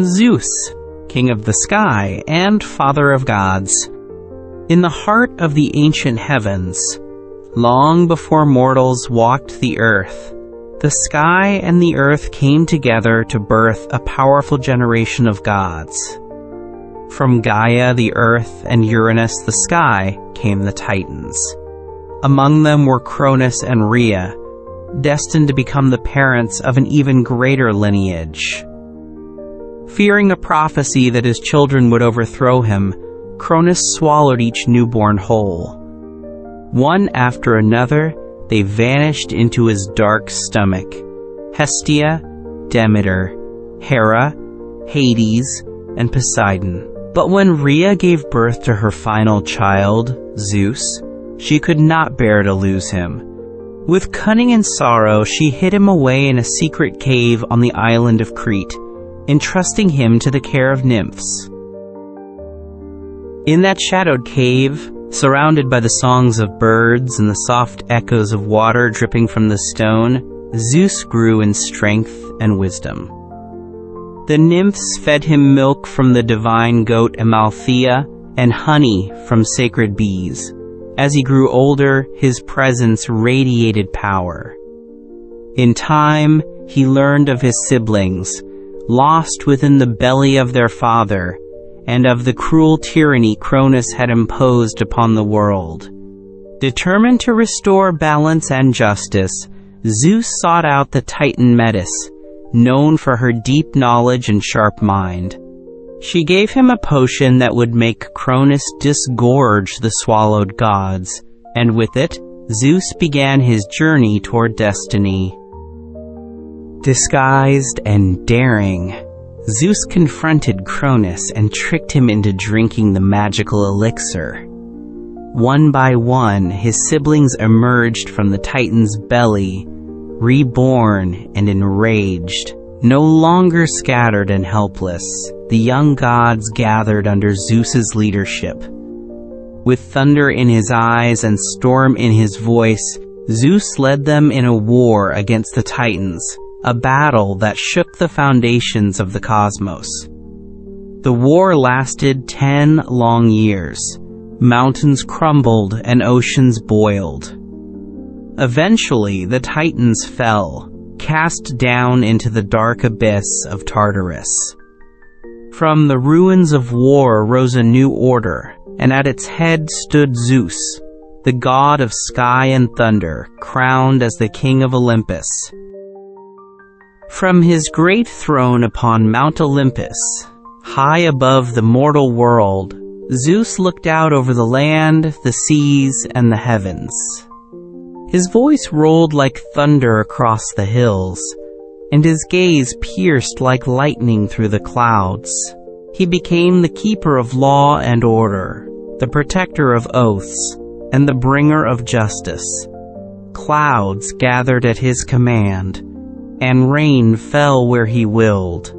Zeus, king of the sky and father of gods. In the heart of the ancient heavens, long before mortals walked the earth, the sky and the earth came together to birth a powerful generation of gods. From Gaia, the earth, and Uranus, the sky, came the Titans. Among them were Cronus and Rhea, destined to become the parents of an even greater lineage. Fearing a prophecy that his children would overthrow him, Cronus swallowed each newborn whole. One after another, they vanished into his dark stomach. Hestia, Demeter, Hera, Hades, and Poseidon. But when Rhea gave birth to her final child, Zeus, she could not bear to lose him. With cunning and sorrow, she hid him away in a secret cave on the island of Crete, entrusting him to the care of nymphs. In that shadowed cave, surrounded by the songs of birds and the soft echoes of water dripping from the stone, Zeus grew in strength and wisdom. The nymphs fed him milk from the divine goat Amalthea and honey from sacred bees. As he grew older, his presence radiated power. In time, he learned of his siblings, lost within the belly of their father, and of the cruel tyranny Cronus had imposed upon the world. Determined to restore balance and justice, Zeus sought out the Titan Metis, known for her deep knowledge and sharp mind. She gave him a potion that would make Cronus disgorge the swallowed gods, and with it, Zeus began his journey toward destiny. Disguised and daring, Zeus confronted Cronus and tricked him into drinking the magical elixir. One by one, his siblings emerged from the Titan's belly, reborn and enraged. No longer scattered and helpless, the young gods gathered under Zeus's leadership. With thunder in his eyes and storm in his voice, Zeus led them in a war against the Titans, a battle that shook the foundations of the cosmos. The war lasted 10 long years. Mountains crumbled and oceans boiled. Eventually, the Titans fell, cast down into the dark abyss of Tartarus. From the ruins of war rose a new order, and at its head stood Zeus, the god of sky and thunder, crowned as the king of Olympus. From his great throne upon Mount Olympus, high above the mortal world, Zeus looked out over the land, the seas, and the heavens. His voice rolled like thunder across the hills, and his gaze pierced like lightning through the clouds. He became the keeper of law and order, the protector of oaths, and the bringer of justice. Clouds gathered at his command, and rain fell where he willed.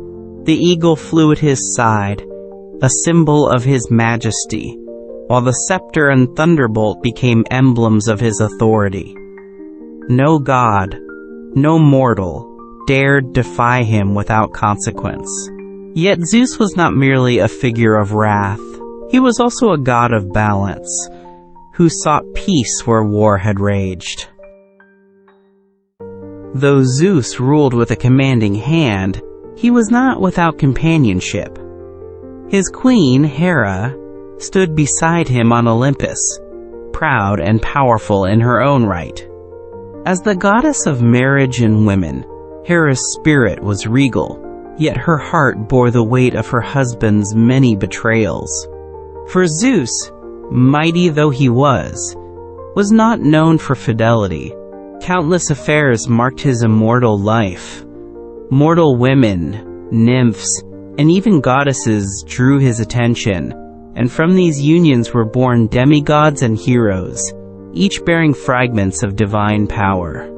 The eagle flew at his side, a symbol of his majesty, while the scepter and thunderbolt became emblems of his authority. No god, no mortal, dared defy him without consequence. Yet Zeus was not merely a figure of wrath. He was also a god of balance, who sought peace where war had raged. Though Zeus ruled with a commanding hand, he was not without companionship. His queen, Hera, stood beside him on Olympus, proud and powerful in her own right. As the goddess of marriage and women, Hera's spirit was regal, yet her heart bore the weight of her husband's many betrayals. For Zeus, mighty though he was not known for fidelity. Countless affairs marked his immortal life. Mortal women, nymphs, and even goddesses drew his attention, and from these unions were born demigods and heroes, each bearing fragments of divine power.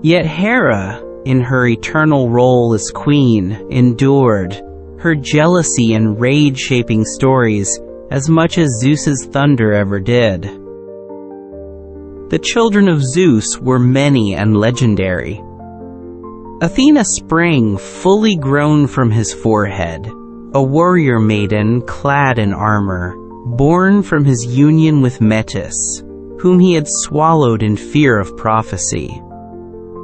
Yet Hera, in her eternal role as queen, endured, her jealousy and rage shaping stories as much as Zeus's thunder ever did. The children of Zeus were many and legendary. Athena sprang, fully grown from his forehead, a warrior maiden clad in armor, born from his union with Metis, whom he had swallowed in fear of prophecy.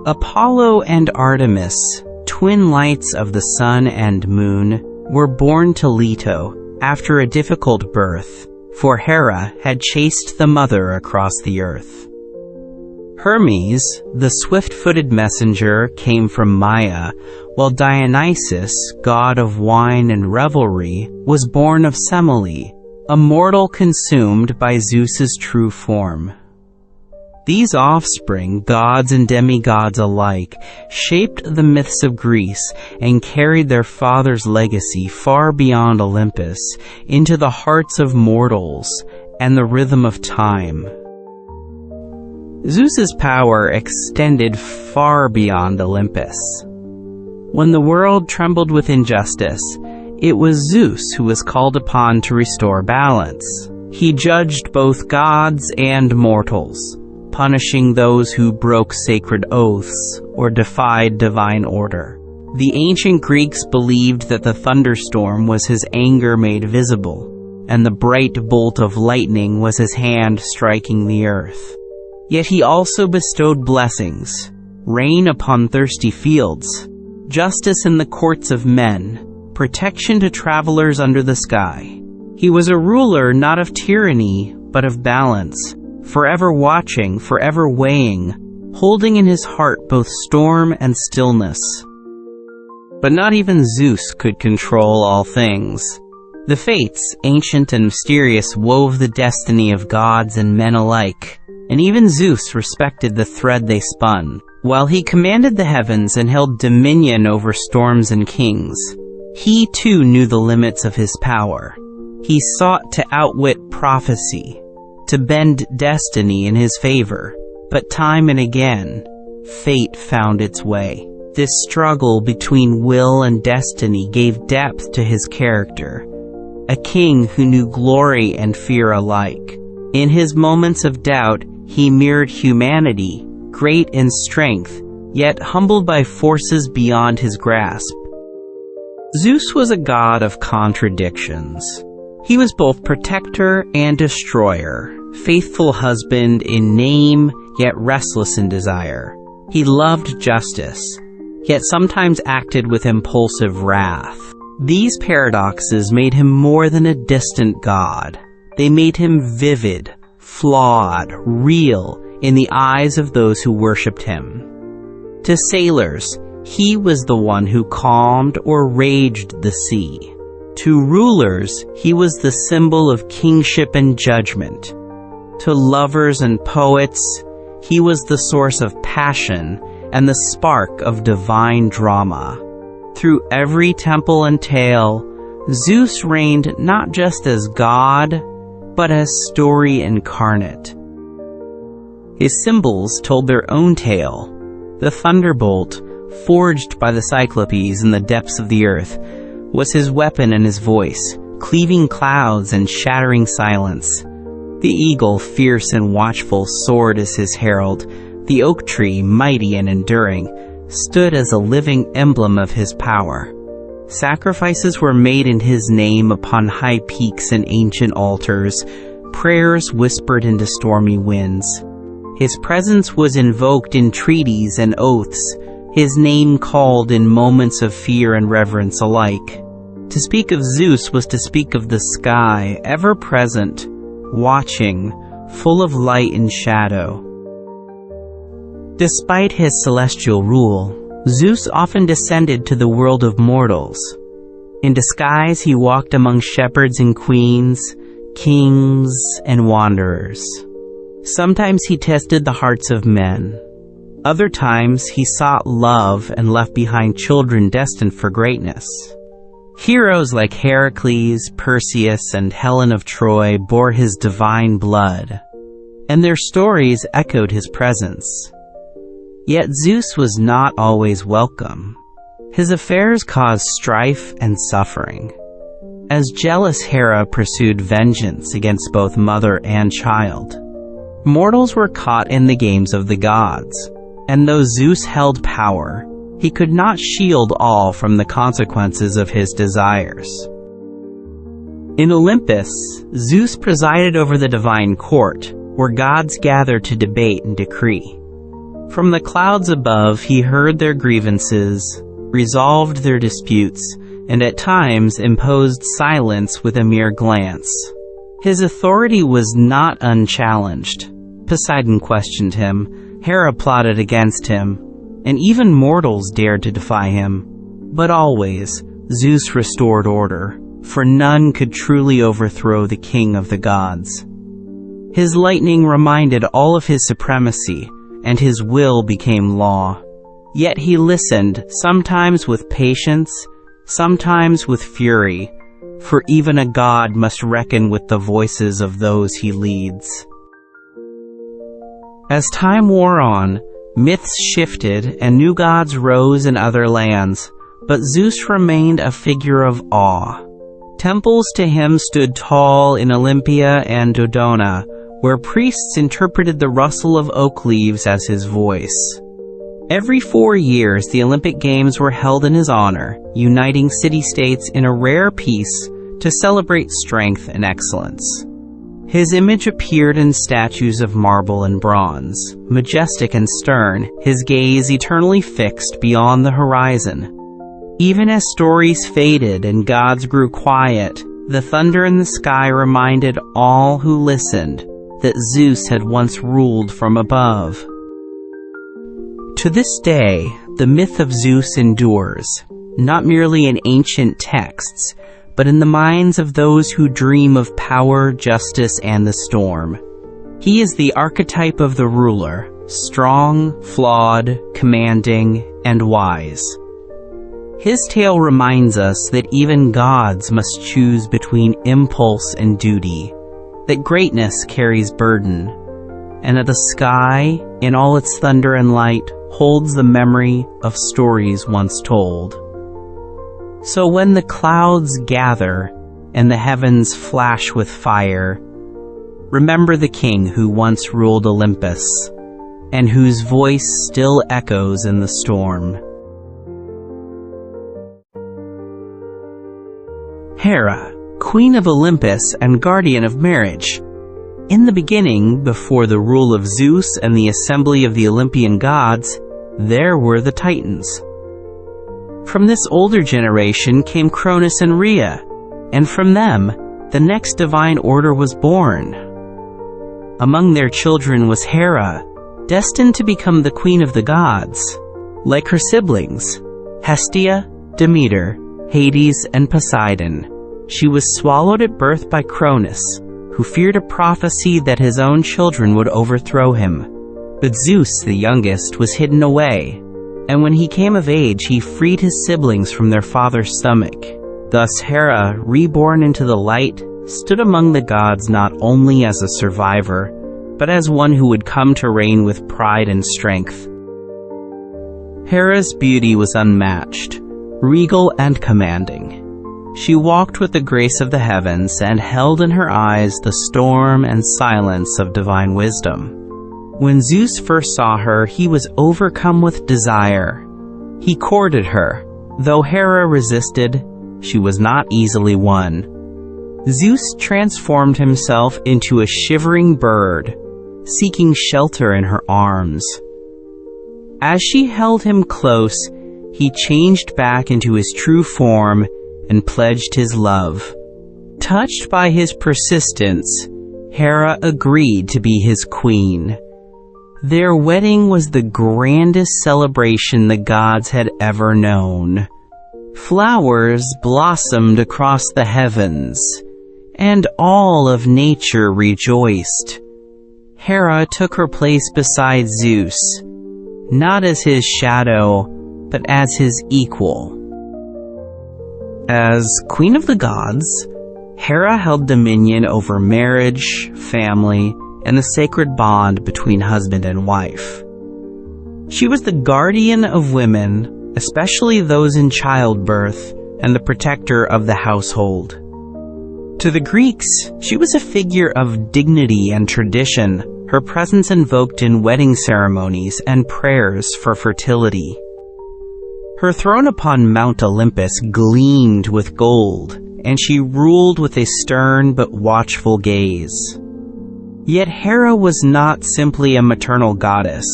Apollo and Artemis, twin lights of the sun and moon, were born to Leto after a difficult birth, for Hera had chased the mother across the earth. Hermes, the swift-footed messenger, came from Maia, while Dionysus, god of wine and revelry, was born of Semele, a mortal consumed by Zeus's true form. These offspring, gods and demigods alike, shaped the myths of Greece and carried their father's legacy far beyond Olympus, into the hearts of mortals and the rhythm of time. Zeus's power extended far beyond Olympus. When the world trembled with injustice, it was Zeus who was called upon to restore balance. He judged both gods and mortals, punishing those who broke sacred oaths or defied divine order. The ancient Greeks believed that the thunderstorm was his anger made visible, and the bright bolt of lightning was his hand striking the earth. Yet he also bestowed blessings, rain upon thirsty fields, justice in the courts of men, protection to travelers under the sky. He was a ruler not of tyranny, but of balance, forever watching, forever weighing, holding in his heart both storm and stillness. But not even Zeus could control all things. The fates, ancient and mysterious, wove the destiny of gods and men alike, and even Zeus respected the thread they spun. While he commanded the heavens and held dominion over storms and kings, he too knew the limits of his power. He sought to outwit prophecy, to bend destiny in his favor, but time and again, fate found its way. This struggle between will and destiny gave depth to his character, a king who knew glory and fear alike. In his moments of doubt, he mirrored humanity, great in strength, yet humbled by forces beyond his grasp. Zeus was a god of contradictions. He was both protector and destroyer, faithful husband in name, yet restless in desire. He loved justice, yet sometimes acted with impulsive wrath. These paradoxes made him more than a distant god. They made him vivid, flawed, real in the eyes of those who worshipped him. To sailors, he was the one who calmed or raged the sea. To rulers, he was the symbol of kingship and judgment. To lovers and poets, he was the source of passion and the spark of divine drama. Through every temple and tale, Zeus reigned not just as god, but as story incarnate. His symbols told their own tale. The thunderbolt, forged by the Cyclopes in the depths of the earth, was his weapon and his voice, cleaving clouds and shattering silence. The eagle, fierce and watchful, soared as his herald. The oak tree, mighty and enduring, stood as a living emblem of his power. Sacrifices were made in his name upon high peaks and ancient altars, prayers whispered into stormy winds. His presence was invoked in treaties and oaths, his name called in moments of fear and reverence alike. To speak of Zeus was to speak of the sky, ever present, watching, full of light and shadow. Despite his celestial rule, Zeus often descended to the world of mortals. In disguise, he walked among shepherds and queens, kings and wanderers. Sometimes he tested the hearts of men. Other times he sought love and left behind children destined for greatness. Heroes like Heracles, Perseus, and Helen of Troy bore his divine blood, and their stories echoed his presence. Yet Zeus was not always welcome. His affairs caused strife and suffering, as jealous Hera pursued vengeance against both mother and child. Mortals were caught in the games of the gods, and though Zeus held power, he could not shield all from the consequences of his desires. In Olympus, Zeus presided over the divine court, where gods gathered to debate and decree. From the clouds above, he heard their grievances, resolved their disputes, and at times imposed silence with a mere glance. His authority was not unchallenged. Poseidon questioned him, Hera plotted against him, and even mortals dared to defy him. But always, Zeus restored order, for none could truly overthrow the king of the gods. His lightning reminded all of his supremacy, and his will became law. Yet he listened, sometimes with patience, sometimes with fury, for even a god must reckon with the voices of those he leads. As time wore on, myths shifted and new gods rose in other lands, but Zeus remained a figure of awe. Temples to him stood tall in Olympia and Dodona, where priests interpreted the rustle of oak leaves as his voice. Every 4 years, the Olympic Games were held in his honor, uniting city-states in a rare peace to celebrate strength and excellence. His image appeared in statues of marble and bronze, majestic and stern, his gaze eternally fixed beyond the horizon. Even as stories faded and gods grew quiet, the thunder in the sky reminded all who listened that Zeus had once ruled from above. To this day, the myth of Zeus endures, not merely in ancient texts, but in the minds of those who dream of power, justice, and the storm. He is the archetype of the ruler, strong, flawed, commanding, and wise. His tale reminds us that even gods must choose between impulse and duty, that greatness carries burden, and that the sky, in all its thunder and light, holds the memory of stories once told. So when the clouds gather and the heavens flash with fire, remember the king who once ruled Olympus, and whose voice still echoes in the storm. Hera, queen of Olympus and guardian of marriage. In the beginning, before the rule of Zeus and the assembly of the Olympian gods, there were the Titans. From this older generation came Cronus and Rhea, and from them, the next divine order was born. Among their children was Hera, destined to become the queen of the gods. Like her siblings, Hestia, Demeter, Hades, and Poseidon, she was swallowed at birth by Cronus, who feared a prophecy that his own children would overthrow him. But Zeus, the youngest, was hidden away, and when he came of age, he freed his siblings from their father's stomach. Thus Hera, reborn into the light, stood among the gods not only as a survivor, but as one who would come to reign with pride and strength. Hera's beauty was unmatched, regal and commanding. She walked with the grace of the heavens and held in her eyes the storm and silence of divine wisdom. When Zeus first saw her, he was overcome with desire. He courted her. Though Hera resisted, she was not easily won. Zeus transformed himself into a shivering bird, seeking shelter in her arms. As she held him close, he changed back into his true form and pledged his love. Touched by his persistence, Hera agreed to be his queen. Their wedding was the grandest celebration the gods had ever known. Flowers blossomed across the heavens, and all of nature rejoiced. Hera took her place beside Zeus, not as his shadow, but as his equal. As queen of the gods, Hera held dominion over marriage, family, and the sacred bond between husband and wife. She was the guardian of women, especially those in childbirth, and the protector of the household. To the Greeks, she was a figure of dignity and tradition, her presence invoked in wedding ceremonies and prayers for fertility. Her throne upon Mount Olympus gleamed with gold, and she ruled with a stern but watchful gaze. Yet Hera was not simply a maternal goddess.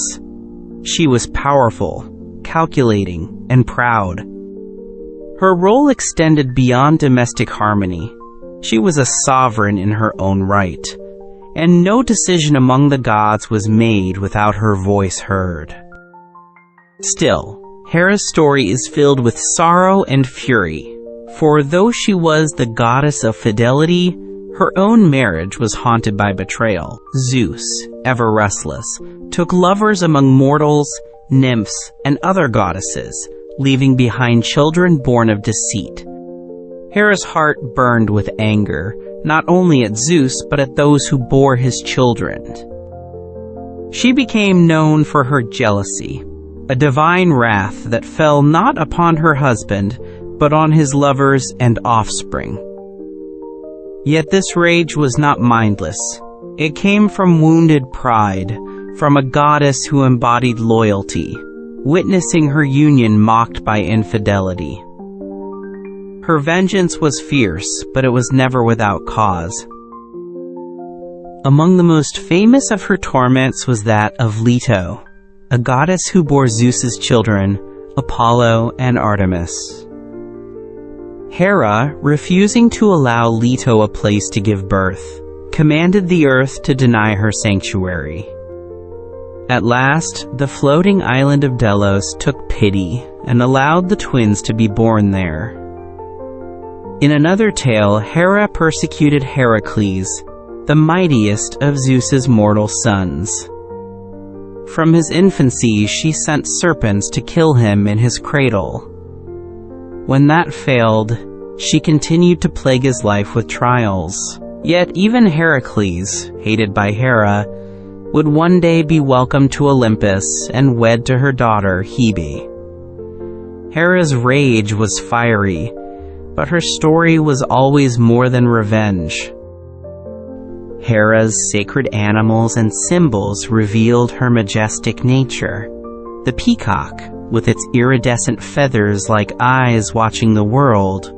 She was powerful, calculating, and proud. Her role extended beyond domestic harmony. She was a sovereign in her own right, and no decision among the gods was made without her voice heard. Still, Hera's story is filled with sorrow and fury, for though she was the goddess of fidelity, her own marriage was haunted by betrayal. Zeus, ever restless, took lovers among mortals, nymphs, and other goddesses, leaving behind children born of deceit. Hera's heart burned with anger, not only at Zeus, but at those who bore his children. She became known for her jealousy, a divine wrath that fell not upon her husband, but on his lovers and offspring. Yet this rage was not mindless. It came from wounded pride, from a goddess who embodied loyalty, witnessing her union mocked by infidelity. Her vengeance was fierce, but it was never without cause. Among the most famous of her torments was that of Leto, a goddess who bore Zeus's children, Apollo and Artemis. Hera, refusing to allow Leto a place to give birth, commanded the earth to deny her sanctuary. At last, the floating island of Delos took pity and allowed the twins to be born there. In another tale, Hera persecuted Heracles, the mightiest of Zeus's mortal sons. From his infancy, she sent serpents to kill him in his cradle. When that failed, she continued to plague his life with trials. Yet even Heracles, hated by Hera, would one day be welcomed to Olympus and wed to her daughter, Hebe. Hera's rage was fiery, but her story was always more than revenge. Hera's sacred animals and symbols revealed her majestic nature. The peacock, with its iridescent feathers like eyes watching the world,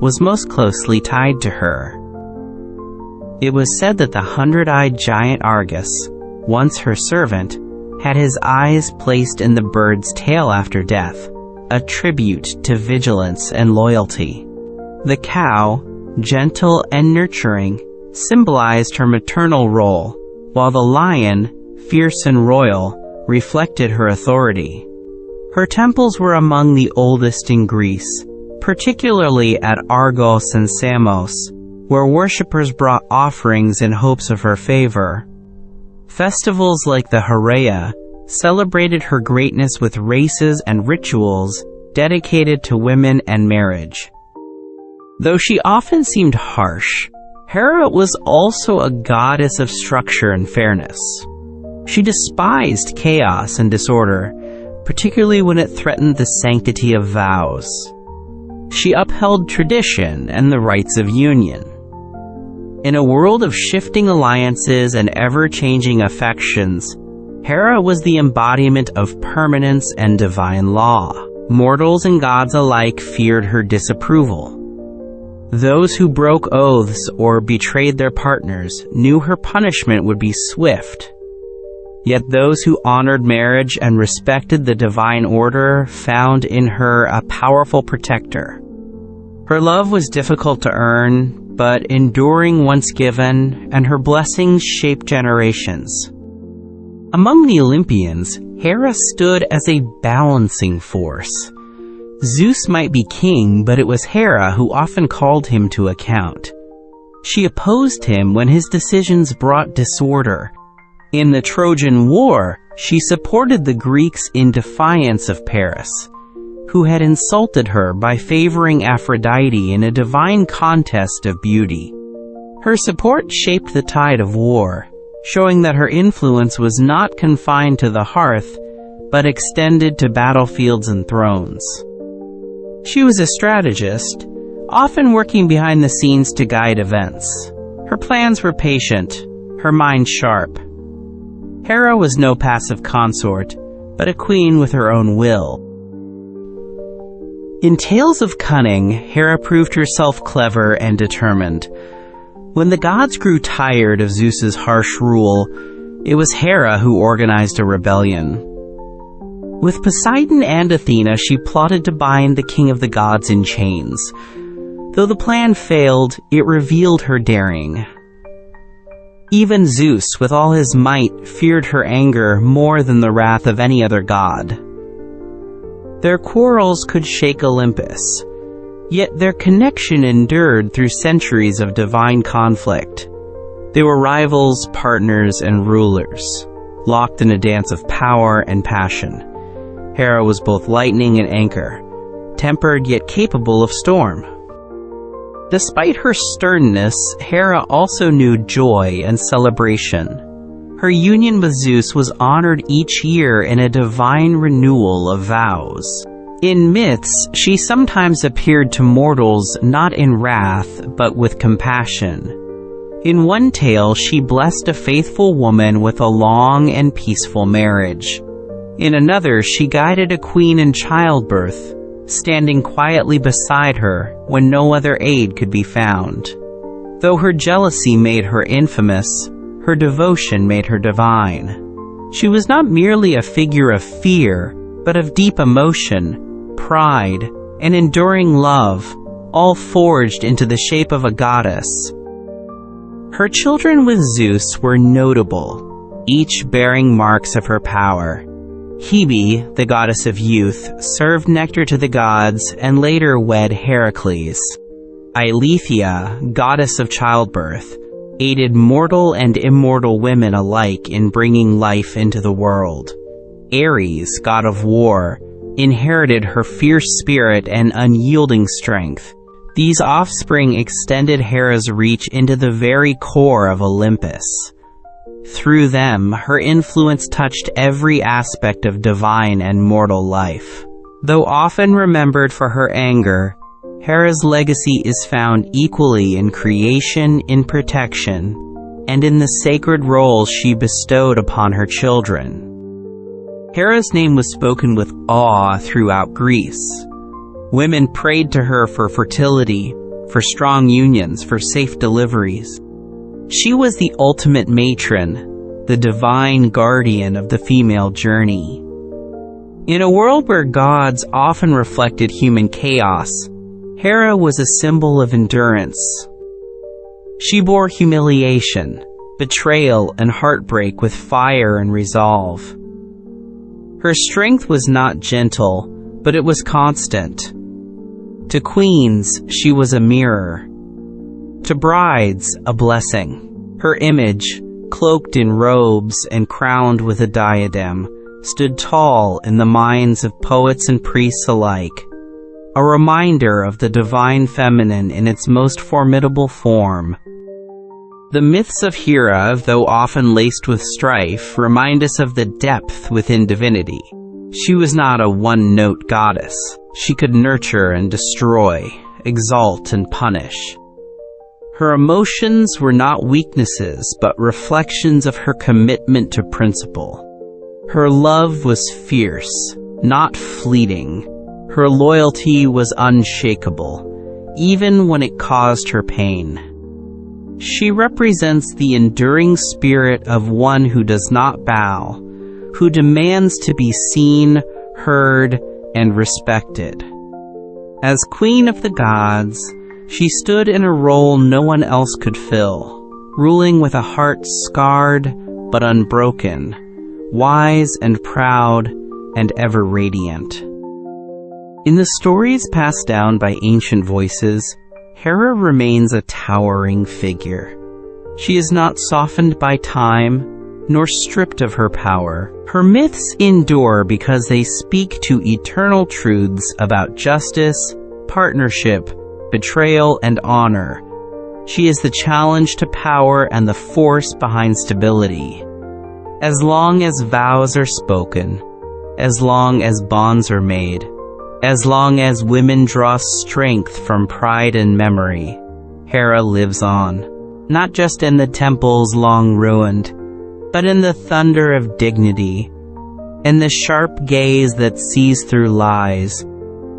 was most closely tied to her. It was said that the 100-eyed giant Argus, once her servant, had his eyes placed in the bird's tail after death, a tribute to vigilance and loyalty. The cow, gentle and nurturing, symbolized her maternal role, while the lion, fierce and royal, reflected her authority. Her temples were among the oldest in Greece, particularly at Argos and Samos, where worshippers brought offerings in hopes of her favor. Festivals like the Hera celebrated her greatness with races and rituals dedicated to women and marriage. Though she often seemed harsh, Hera was also a goddess of structure and fairness. She despised chaos and disorder, particularly when it threatened the sanctity of vows. She upheld tradition and the rights of union. In a world of shifting alliances and ever-changing affections, Hera was the embodiment of permanence and divine law. Mortals and gods alike feared her disapproval. Those who broke oaths or betrayed their partners knew her punishment would be swift. Yet those who honored marriage and respected the divine order found in her a powerful protector. Her love was difficult to earn, but enduring once given, and her blessings shaped generations. Among the Olympians, Hera stood as a balancing force. Zeus might be king, but it was Hera who often called him to account. She opposed him when his decisions brought disorder. In the Trojan War, she supported the Greeks in defiance of Paris, who had insulted her by favoring Aphrodite in a divine contest of beauty. Her support shaped the tide of war, showing that her influence was not confined to the hearth, but extended to battlefields and thrones. She was a strategist, often working behind the scenes to guide events. Her plans were patient, her mind sharp. Hera was no passive consort, but a queen with her own will. In tales of cunning, Hera proved herself clever and determined. When the gods grew tired of Zeus's harsh rule, it was Hera who organized a rebellion. With Poseidon and Athena, she plotted to bind the king of the gods in chains. Though the plan failed, it revealed her daring. Even Zeus, with all his might, feared her anger more than the wrath of any other god. Their quarrels could shake Olympus, yet their connection endured through centuries of divine conflict. They were rivals, partners, and rulers, locked in a dance of power and passion. Hera was both lightning and anchor, tempered yet capable of storm. Despite her sternness, Hera also knew joy and celebration. Her union with Zeus was honored each year in a divine renewal of vows. In myths, she sometimes appeared to mortals not in wrath, but with compassion. In one tale, she blessed a faithful woman with a long and peaceful marriage. In another, she guided a queen in childbirth, standing quietly beside her when no other aid could be found. Though her jealousy made her infamous, her devotion made her divine. She was not merely a figure of fear, but of deep emotion, pride, and enduring love, all forged into the shape of a goddess. Her children with Zeus were notable, each bearing marks of her power. Hebe, the goddess of youth, served nectar to the gods and later wed Heracles. Eileithyia, goddess of childbirth, aided mortal and immortal women alike in bringing life into the world. Ares, god of war, inherited her fierce spirit and unyielding strength. These offspring extended Hera's reach into the very core of Olympus. Through them, her influence touched every aspect of divine and mortal life. Though often remembered for her anger, Hera's legacy is found equally in creation, in protection, and in the sacred roles she bestowed upon her children. Hera's name was spoken with awe throughout Greece. Women prayed to her for fertility, for strong unions, for safe deliveries. She was the ultimate matron, the divine guardian of the female journey. In a world where gods often reflected human chaos, Hera was a symbol of endurance. She bore humiliation, betrayal, and heartbreak with fire and resolve. Her strength was not gentle, but it was constant. To queens, she was a mirror. To brides, a blessing. Her image, cloaked in robes and crowned with a diadem, stood tall in the minds of poets and priests alike, a reminder of the divine feminine in its most formidable form. The myths of Hera, though often laced with strife, remind us of the depth within divinity. She was not a one-note goddess. She could nurture and destroy, exalt and punish. Her emotions were not weaknesses, but reflections of her commitment to principle. Her love was fierce, not fleeting. Her loyalty was unshakable, even when it caused her pain. She represents the enduring spirit of one who does not bow, who demands to be seen, heard, and respected. As Queen of the Gods, she stood in a role no one else could fill, ruling with a heart scarred but unbroken, wise and proud and ever radiant. In the stories passed down by ancient voices, Hera remains a towering figure. She is not softened by time, nor stripped of her power. Her myths endure because they speak to eternal truths about justice, partnership, betrayal, and honor. She is the challenge to power and the force behind stability. As long as vows are spoken, as long as bonds are made, as long as women draw strength from pride and memory, Hera lives on, not just in the temples long ruined, but in the thunder of dignity, in the sharp gaze that sees through lies,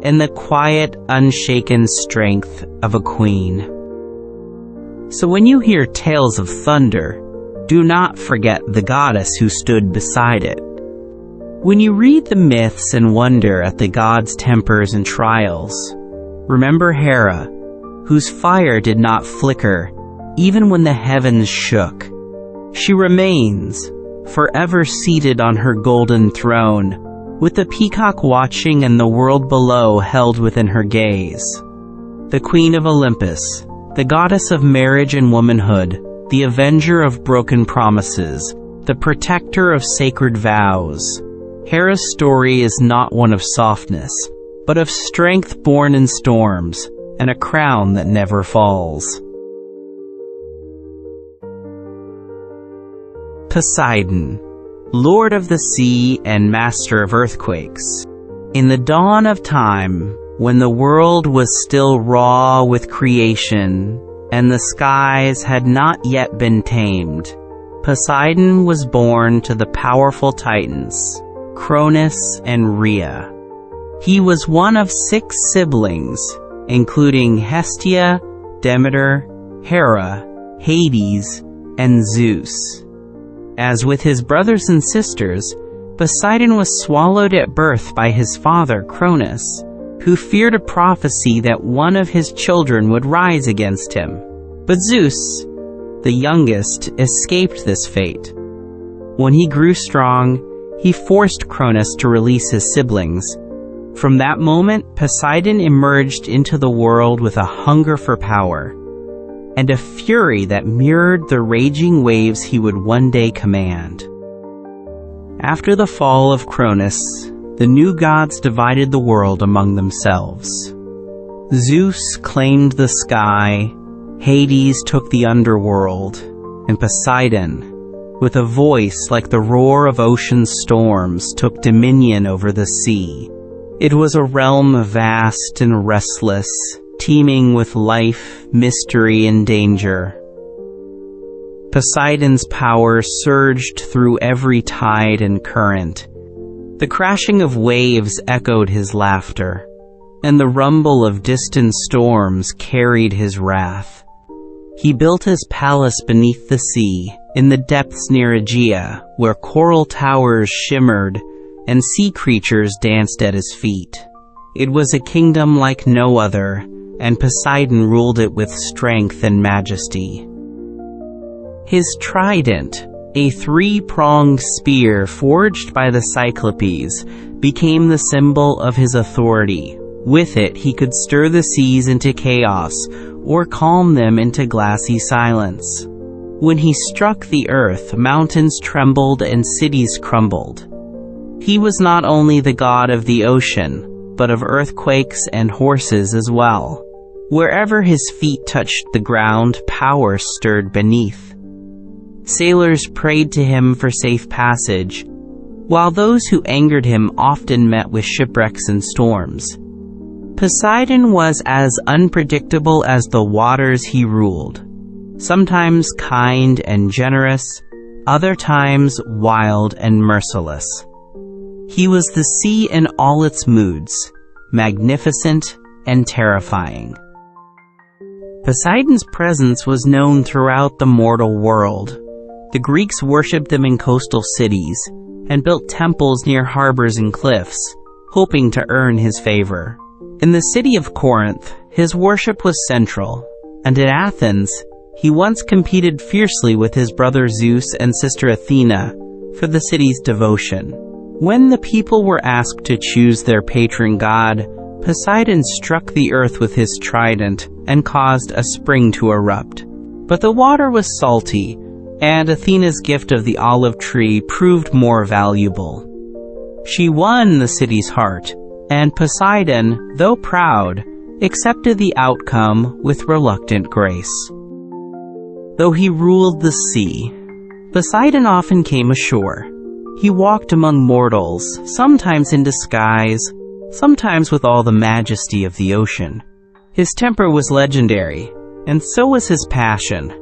and the quiet, unshaken strength of a queen. So when you hear tales of thunder, do not forget the goddess who stood beside it. When you read the myths and wonder at the gods' tempers and trials, remember Hera, whose fire did not flicker even when the heavens shook. She remains, forever seated on her golden throne, with the peacock watching and the world below held within her gaze. The Queen of Olympus, the goddess of marriage and womanhood, the avenger of broken promises, the protector of sacred vows. Hera's story is not one of softness, but of strength born in storms, and a crown that never falls. Poseidon, lord of the sea and master of earthquakes. In the dawn of time, when the world was still raw with creation, and the skies had not yet been tamed, Poseidon was born to the powerful Titans, Cronus and Rhea. He was one of 6 siblings, including Hestia, Demeter, Hera, Hades, and Zeus. As with his brothers and sisters, Poseidon was swallowed at birth by his father Cronus, who feared a prophecy that one of his children would rise against him. But Zeus, the youngest, escaped this fate. When he grew strong, he forced Cronus to release his siblings. From that moment, Poseidon emerged into the world with a hunger for power, and a fury that mirrored the raging waves he would one day command. After the fall of Cronus, the new gods divided the world among themselves. Zeus claimed the sky, Hades took the underworld, and Poseidon, with a voice like the roar of ocean storms, took dominion over the sea. It was a realm vast and restless, teeming with life, mystery, and danger. Poseidon's power surged through every tide and current. The crashing of waves echoed his laughter, and the rumble of distant storms carried his wrath. He built his palace beneath the sea, in the depths near Aegea, where coral towers shimmered and sea creatures danced at his feet. It was a kingdom like no other, and Poseidon ruled it with strength and majesty. His trident, a 3-pronged spear forged by the Cyclopes, became the symbol of his authority. With it, he could stir the seas into chaos, or calm them into glassy silence. When he struck the earth, mountains trembled and cities crumbled. He was not only the god of the ocean, but of earthquakes and horses as well. Wherever his feet touched the ground, power stirred beneath. Sailors prayed to him for safe passage, while those who angered him often met with shipwrecks and storms. Poseidon was as unpredictable as the waters he ruled, sometimes kind and generous, other times wild and merciless. He was the sea in all its moods, magnificent and terrifying. Poseidon's presence was known throughout the mortal world. The Greeks worshipped him in coastal cities and built temples near harbors and cliffs, hoping to earn his favor. In the city of Corinth, his worship was central, and in Athens, he once competed fiercely with his brother Zeus and sister Athena for the city's devotion. When the people were asked to choose their patron god, Poseidon struck the earth with his trident and caused a spring to erupt. But the water was salty, and Athena's gift of the olive tree proved more valuable. She won the city's heart, and Poseidon, though proud, accepted the outcome with reluctant grace. Though he ruled the sea, Poseidon often came ashore. He walked among mortals, sometimes in disguise, sometimes with all the majesty of the ocean. His temper was legendary, and so was his passion.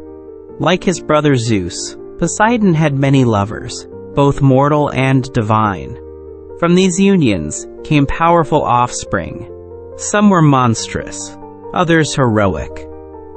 Like his brother Zeus, Poseidon had many lovers, both mortal and divine. From these unions came powerful offspring, Some were monstrous, others heroic.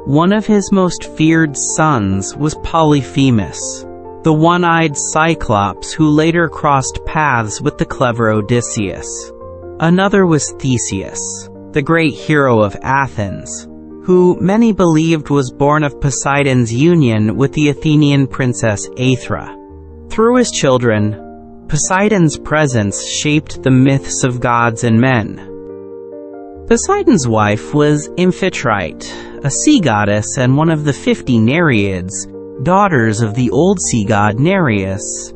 One of his most feared sons was Polyphemus, the one-eyed Cyclops who later crossed paths with the clever Odysseus. Another was Theseus, the great hero of Athens, who many believed was born of Poseidon's union with the Athenian princess Athena. Through his children, Poseidon's presence shaped the myths of gods and men. Poseidon's wife was Aphrodite, a sea goddess and one of the 50 Nereids, daughters of the old sea god Nereus.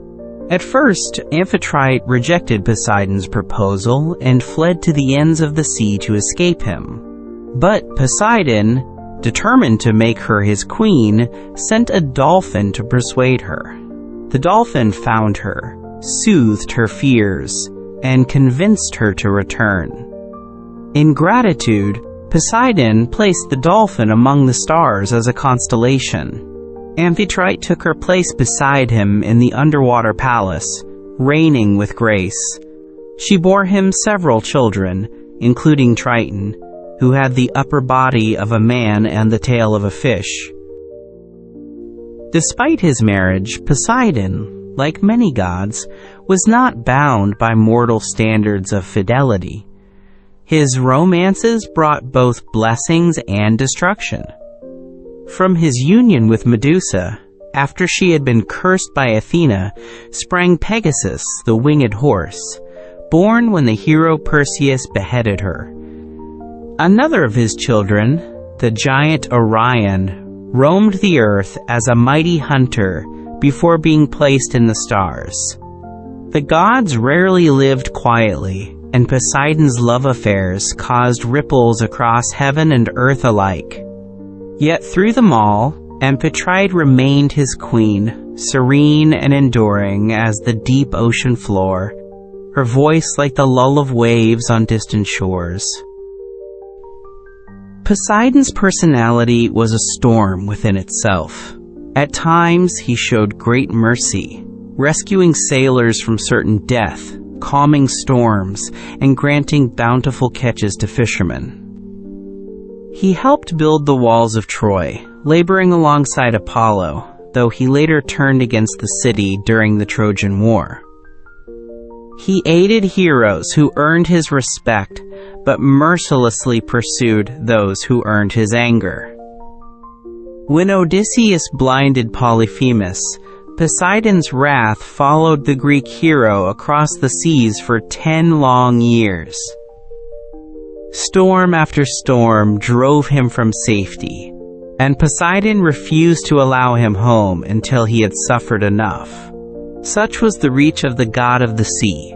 At first, Aphrodite rejected Poseidon's proposal and fled to the ends of the sea to escape him. But Poseidon, determined to make her his queen, sent a dolphin to persuade her. The dolphin found her, soothed her fears, and convinced her to return. In gratitude, Poseidon placed the dolphin among the stars as a constellation. Aphrodite took her place beside him in the underwater palace, reigning with grace. She bore him several children, including Triton, who had the upper body of a man and the tail of a fish. Despite his marriage, Poseidon, like many gods, was not bound by mortal standards of fidelity. His romances brought both blessings and destruction. From his union with Medusa, after she had been cursed by Athena, sprang Pegasus, the winged horse, born when the hero Perseus beheaded her. Another of his children, the giant Orion, roamed the earth as a mighty hunter before being placed in the stars. The gods rarely lived quietly, and Poseidon's love affairs caused ripples across heaven and earth alike. Yet through them all, Aphrodite remained his queen, serene and enduring as the deep ocean floor, her voice like the lull of waves on distant shores. Poseidon's personality was a storm within itself. At times, he showed great mercy, rescuing sailors from certain death, calming storms, and granting bountiful catches to fishermen. He helped build the walls of Troy, laboring alongside Apollo, though he later turned against the city during the Trojan War. He aided heroes who earned his respect, but mercilessly pursued those who earned his anger. When Odysseus blinded Polyphemus, Poseidon's wrath followed the Greek hero across the seas for 10 long years. Storm after storm drove him from safety, and Poseidon refused to allow him home until he had suffered enough. Such was the reach of the god of the sea,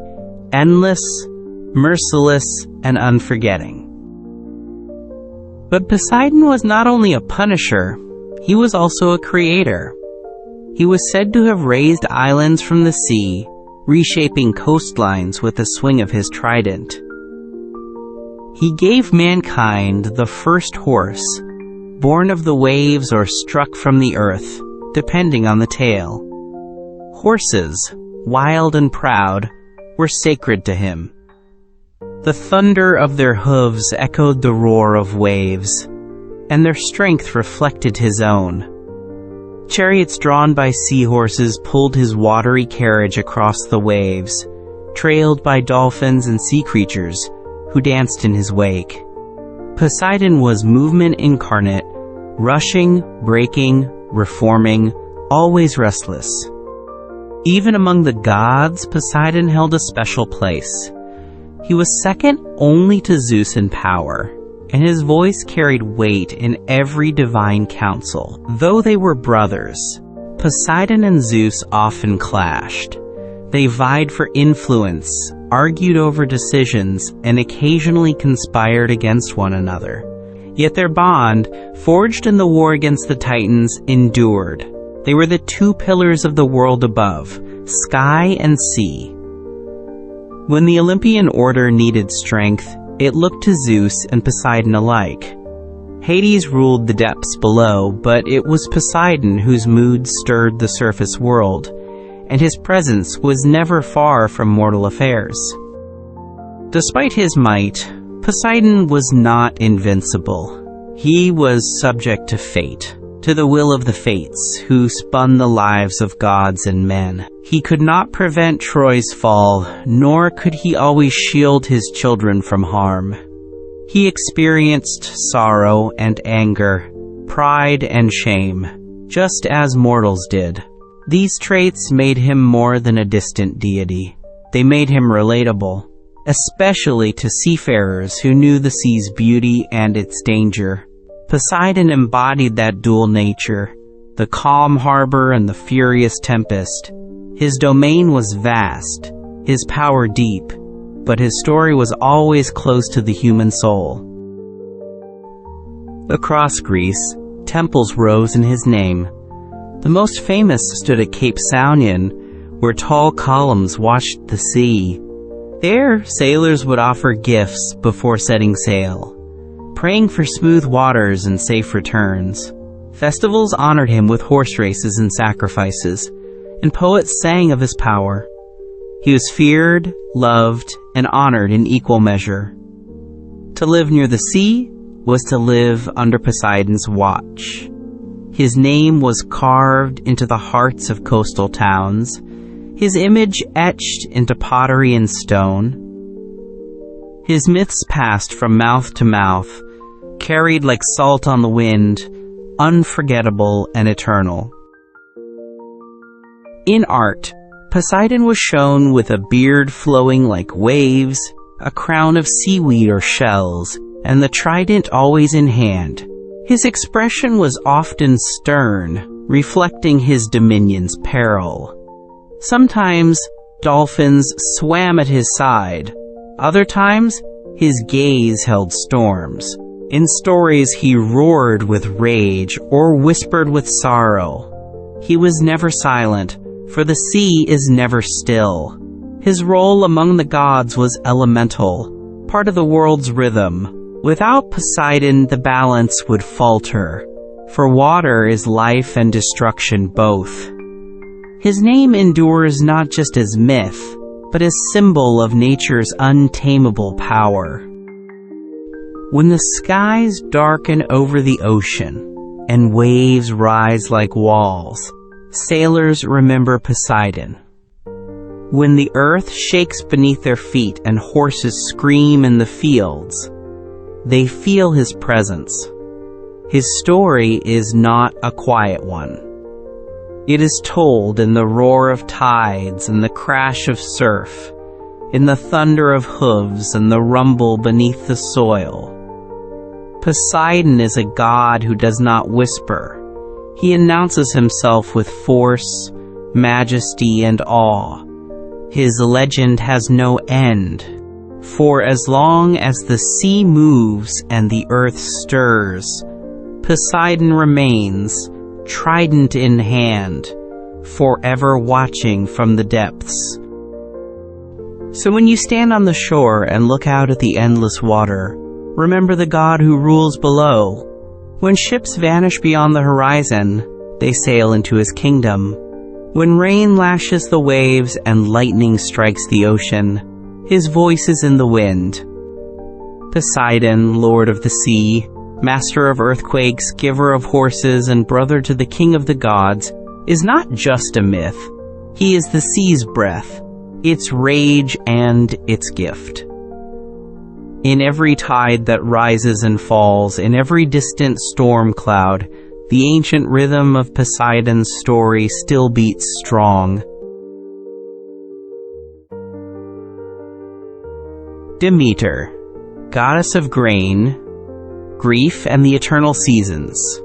endless, merciless, and unforgetting. But Poseidon was not only a punisher, he was also a creator. He was said to have raised islands from the sea, reshaping coastlines with the swing of his trident. He gave mankind the first horse, born of the waves or struck from the earth, depending on the tale. Horses, wild and proud, were sacred to him. The thunder of their hooves echoed the roar of waves, and their strength reflected his own. Chariots drawn by seahorses pulled his watery carriage across the waves, trailed by dolphins and sea creatures who danced in his wake. Poseidon was movement incarnate, rushing, breaking, reforming, always restless. Even among the gods, Poseidon held a special place. He was second only to Zeus in power, and his voice carried weight in every divine council. Though they were brothers, Poseidon and Zeus often clashed. They vied for influence, argued over decisions, and occasionally conspired against one another. Yet their bond, forged in the war against the Titans, endured. They were the two pillars of the world above, sky and sea. When the Olympian order needed strength, it looked to Zeus and Poseidon alike. Hades ruled the depths below, but it was Poseidon whose moods stirred the surface world, and his presence was never far from mortal affairs. Despite his might, Poseidon was not invincible. He was subject to fate, to the will of the fates, who spun the lives of gods and men. He could not prevent Troy's fall, nor could he always shield his children from harm. He experienced sorrow and anger, pride and shame, just as mortals did. These traits made him more than a distant deity. They made him relatable, especially to seafarers who knew the sea's beauty and its danger. Poseidon embodied that dual nature, the calm harbor and the furious tempest. His domain was vast, his power deep, but his story was always close to the human soul. Across Greece, temples rose in his name. The most famous stood at Cape Saunion, where tall columns watched the sea. There, sailors would offer gifts before setting sail, praying for smooth waters and safe returns. Festivals honored him with horse races and sacrifices, and poets sang of his power. He was feared, loved, and honored in equal measure. To live near the sea was to live under Poseidon's watch. His name was carved into the hearts of coastal towns, his image etched into pottery and stone. His myths passed from mouth to mouth, carried like salt on the wind, unforgettable and eternal. In art, Poseidon was shown with a beard flowing like waves, a crown of seaweed or shells, and the trident always in hand. His expression was often stern, reflecting his dominion's peril. Sometimes dolphins swam at his side. Other times, his gaze held storms. In stories, he roared with rage or whispered with sorrow. He was never silent, for the sea is never still. His role among the gods was elemental, part of the world's rhythm. Without Poseidon, the balance would falter, for water is life and destruction both. His name endures not just as myth, but as symbol of nature's untamable power. When the skies darken over the ocean, and waves rise like walls, sailors remember Poseidon. When the earth shakes beneath their feet and horses scream in the fields, they feel his presence. His story is not a quiet one. It is told in the roar of tides and the crash of surf, in the thunder of hooves and the rumble beneath the soil. Poseidon is a god who does not whisper. He announces himself with force, majesty, and awe. His legend has no end. For as long as the sea moves and the earth stirs, Poseidon remains, trident in hand, forever watching from the depths. So when you stand on the shore and look out at the endless water, remember the god who rules below. When ships vanish beyond the horizon, they sail into his kingdom. When rain lashes the waves and lightning strikes the ocean, his voice is in the wind. Poseidon, lord of the sea, master of earthquakes, giver of horses, and brother to the king of the gods, is not just a myth. He is the sea's breath, its rage and its gift. In every tide that rises and falls, in every distant storm cloud, the ancient rhythm of Poseidon's story still beats strong. Demeter, goddess of grain, grief, and the eternal seasons.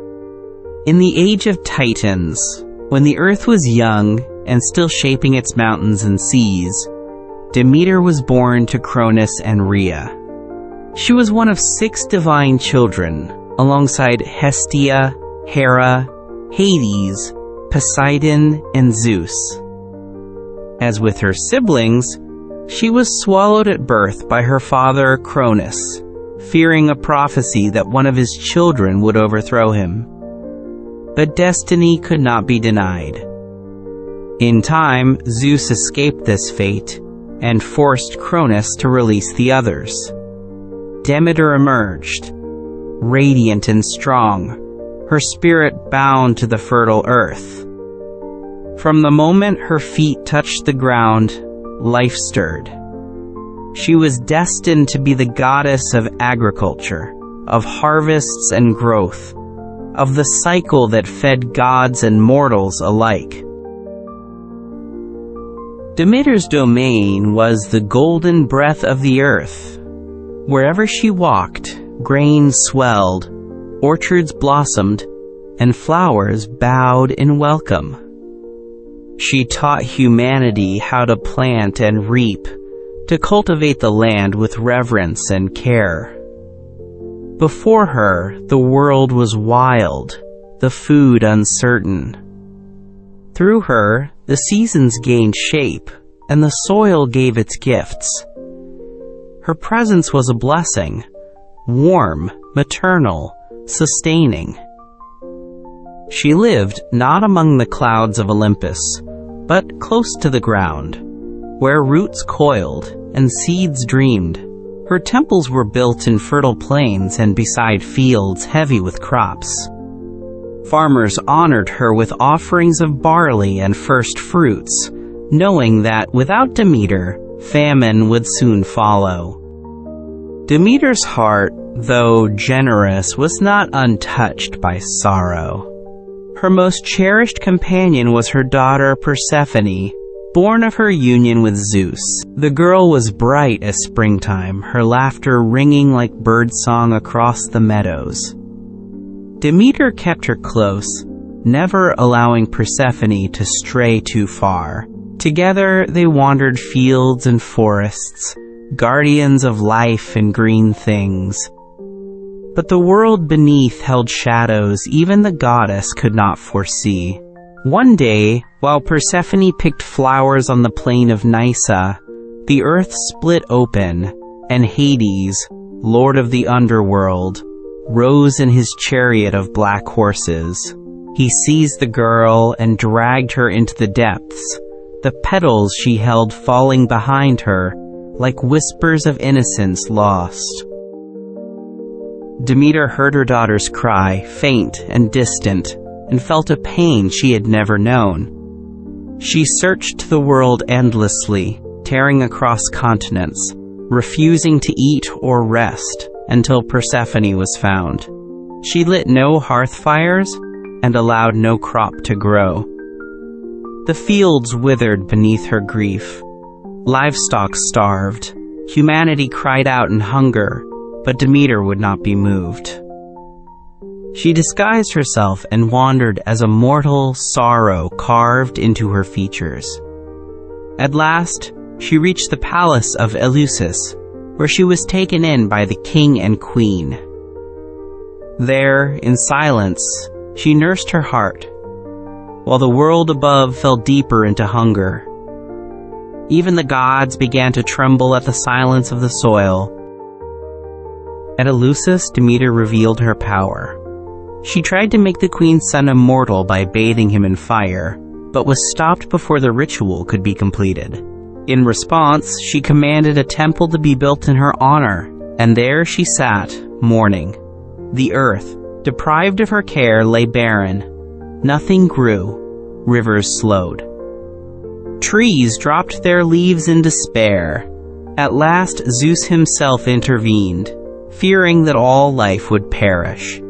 In the age of Titans, when the earth was young and still shaping its mountains and seas, Demeter was born to Cronus and Rhea. She was one of 6 divine children, alongside Hestia, Hera, Hades, Poseidon, and Zeus. As with her siblings, she was swallowed at birth by her father Cronus, fearing a prophecy that one of his children would overthrow him. But destiny could not be denied. In time, Zeus escaped this fate and forced Cronus to release the others. Demeter emerged, radiant and strong, her spirit bound to the fertile earth. From the moment her feet touched the ground, life stirred. She was destined to be the goddess of agriculture, of harvests and growth, of the cycle that fed gods and mortals alike. Demeter's domain was the golden breath of the earth. Wherever she walked, grain swelled, orchards blossomed, and flowers bowed in welcome. She taught humanity how to plant and reap, to cultivate the land with reverence and care. Before her, the world was wild, the food uncertain. Through her, the seasons gained shape, and the soil gave its gifts. Her presence was a blessing, warm, maternal, sustaining. She lived not among the clouds of Olympus, but close to the ground, where roots coiled and seeds dreamed. Her temples were built in fertile plains and beside fields heavy with crops. Farmers honored her with offerings of barley and first fruits, knowing that without Demeter, famine would soon follow. Demeter's heart, though generous, was not untouched by sorrow. Her most cherished companion was her daughter Persephone, born of her union with Zeus. The girl was bright as springtime, her laughter ringing like birdsong across the meadows. Demeter kept her close, never allowing Persephone to stray too far. Together they wandered fields and forests, guardians of life and green things. But the world beneath held shadows even the goddess could not foresee. One day, while Persephone picked flowers on the plain of Nysa, the earth split open, and Hades, lord of the underworld, rose in his chariot of black horses. He seized the girl and dragged her into the depths, the petals she held falling behind her, like whispers of innocence lost. Demeter heard her daughter's cry, faint and distant, and felt a pain she had never known. She searched the world endlessly, tearing across continents, refusing to eat or rest until Persephone was found. She lit no hearth fires and allowed no crop to grow. The fields withered beneath her grief. Livestock starved. Humanity cried out in hunger, but Demeter would not be moved. She disguised herself and wandered as a mortal sorrow carved into her features. At last, she reached the palace of Eleusis, where she was taken in by the king and queen. There, in silence, she nursed her heart, while the world above fell deeper into hunger. Even the gods began to tremble at the silence of the soil. At Eleusis, Demeter revealed her power. She tried to make the queen's son immortal by bathing him in fire, but was stopped before the ritual could be completed. In response, she commanded a temple to be built in her honor, and there she sat, mourning. The earth, deprived of her care, lay barren. Nothing grew. Rivers slowed. Trees dropped their leaves in despair. At last, Zeus himself intervened, fearing that all life would perish.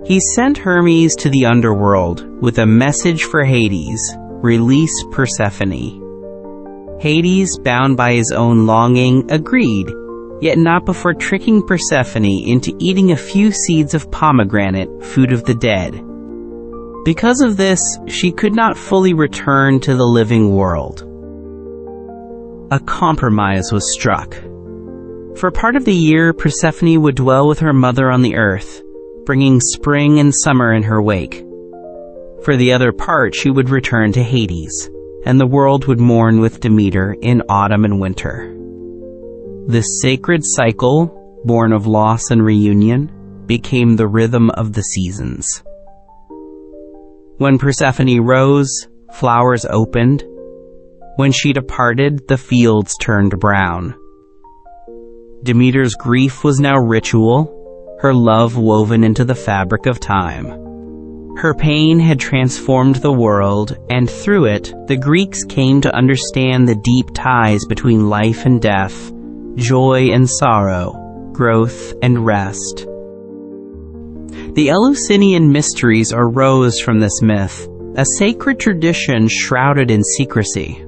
He sent Hermes to the underworld with a message for Hades: release Persephone. Hades, bound by his own longing, agreed, yet not before tricking Persephone into eating a few seeds of pomegranate, food of the dead. Because of this, she could not fully return to the living world. A compromise was struck. For part of the year, Persephone would dwell with her mother on the earth, bringing spring and summer in her wake. For the other part, she would return to Hades, and the world would mourn with Demeter in autumn and winter. This sacred cycle, born of loss and reunion, became the rhythm of the seasons. When Persephone rose, flowers opened. When she departed, the fields turned brown. Demeter's grief was now ritual, her love woven into the fabric of time. Her pain had transformed the world, and through it, the Greeks came to understand the deep ties between life and death, joy and sorrow, growth and rest. The Eleusinian mysteries arose from this myth, a sacred tradition shrouded in secrecy.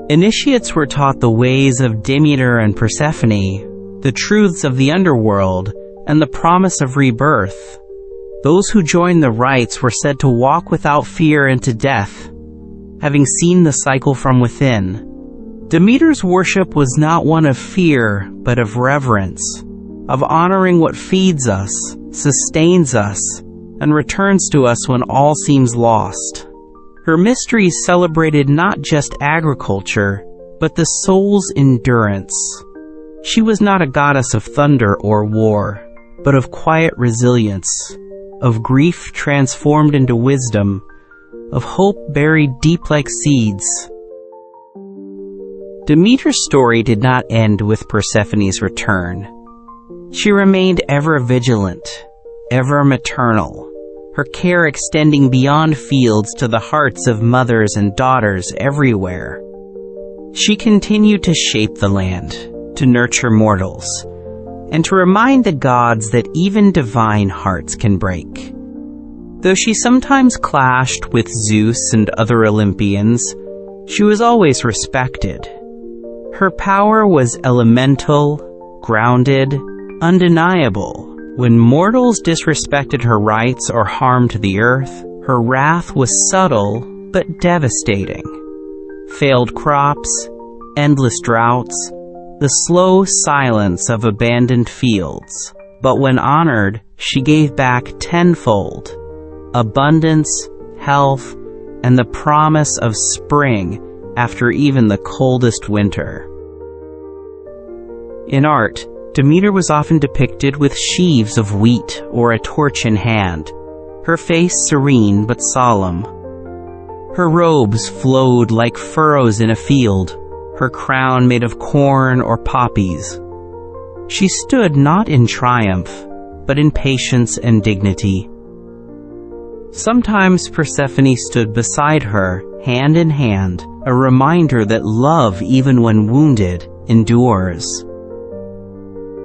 Initiates were taught the ways of Demeter and Persephone, the truths of the underworld, and the promise of rebirth. Those who joined the rites were said to walk without fear into death, having seen the cycle from within. Demeter's worship was not one of fear, but of reverence, of honoring what feeds us, sustains us, and returns to us when all seems lost. Her mysteries celebrated not just agriculture, but the soul's endurance. She was not a goddess of thunder or war, but of quiet resilience, of grief transformed into wisdom, of hope buried deep like seeds. Demeter's story did not end with Persephone's return. She remained ever vigilant, ever maternal, her care extending beyond fields to the hearts of mothers and daughters everywhere. She continued to shape the land, to nurture mortals, and to remind the gods that even divine hearts can break. Though she sometimes clashed with Zeus and other Olympians, she was always respected. Her power was elemental, grounded, undeniable. When mortals disrespected her rights or harmed the earth, her wrath was subtle but devastating. Failed crops, endless droughts, the slow silence of abandoned fields. But when honored, she gave back tenfold: abundance, health, and the promise of spring after even the coldest winter. In art, Demeter was often depicted with sheaves of wheat or a torch in hand, her face serene but solemn. Her robes flowed like furrows in a field, her crown made of corn or poppies. She stood not in triumph, but in patience and dignity. Sometimes Persephone stood beside her, hand in hand, a reminder that love, even when wounded, endures.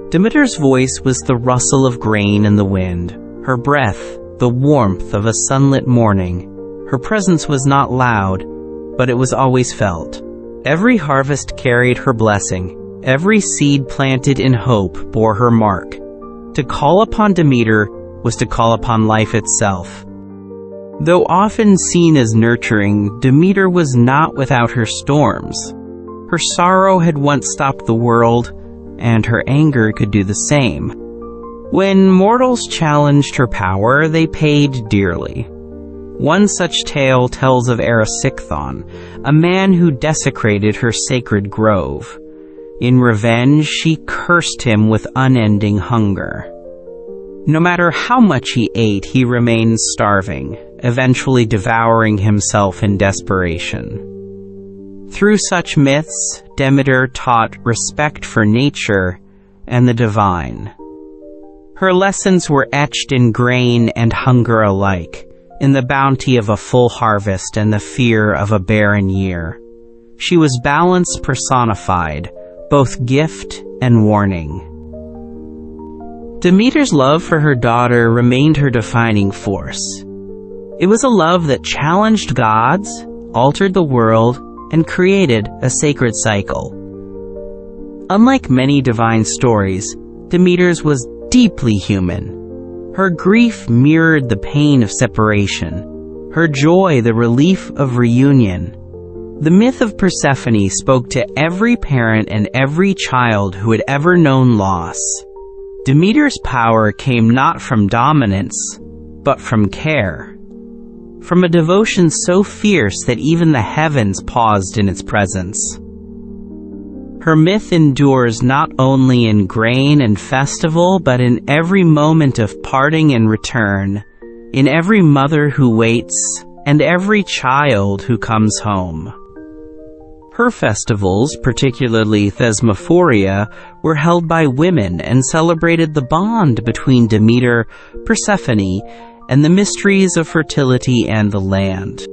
Demeter's voice was the rustle of grain in the wind, her breath the warmth of a sunlit morning. Her presence was not loud, but it was always felt. Every harvest carried her blessing, every seed planted in hope bore her mark. To call upon Demeter was to call upon life itself. Though often seen as nurturing, Demeter was not without her storms. Her sorrow had once stopped the world, and her anger could do the same. When mortals challenged her power, they paid dearly. One such tale tells of Erisichthon, a man who desecrated her sacred grove. In revenge, she cursed him with unending hunger. No matter how much he ate, he remained starving, eventually devouring himself in desperation. Through such myths, Demeter taught respect for nature and the divine. Her lessons were etched in grain and hunger alike, in the bounty of a full harvest and the fear of a barren year. She was balance personified, both gift and warning. Demeter's love for her daughter remained her defining force. It was a love that challenged gods, altered the world, and created a sacred cycle. Unlike many divine stories, Demeter's was deeply human. Her grief mirrored the pain of separation, her joy the relief of reunion. The myth of Persephone spoke to every parent and every child who had ever known loss. Demeter's power came not from dominance, but from care. From a devotion so fierce that even the heavens paused in its presence. Her myth endures not only in grain and festival, but in every moment of parting and return, in every mother who waits, and every child who comes home. Her festivals, particularly Thesmophoria, were held by women and celebrated the bond between Demeter, Persephone, and the mysteries of fertility and the land.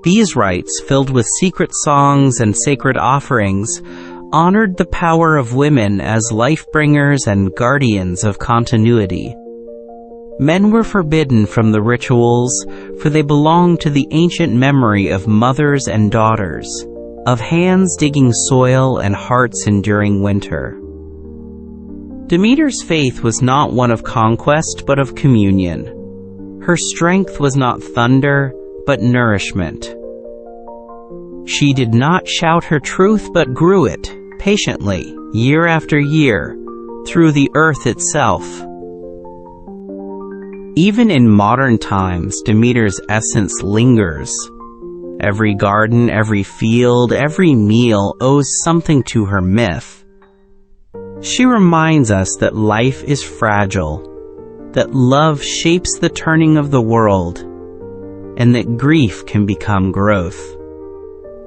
These rites, filled with secret songs and sacred offerings, honored the power of women as life-bringers and guardians of continuity. Men were forbidden from the rituals, for they belonged to the ancient memory of mothers and daughters, of hands digging soil and hearts enduring winter. Demeter's faith was not one of conquest, but of communion. Her strength was not thunder, but nourishment. She did not shout her truth, but grew it, patiently, year after year, through the earth itself. Even in modern times, Demeter's essence lingers. Every garden, every field, every meal owes something to her myth. She reminds us that life is fragile, that love shapes the turning of the world, and that grief can become growth.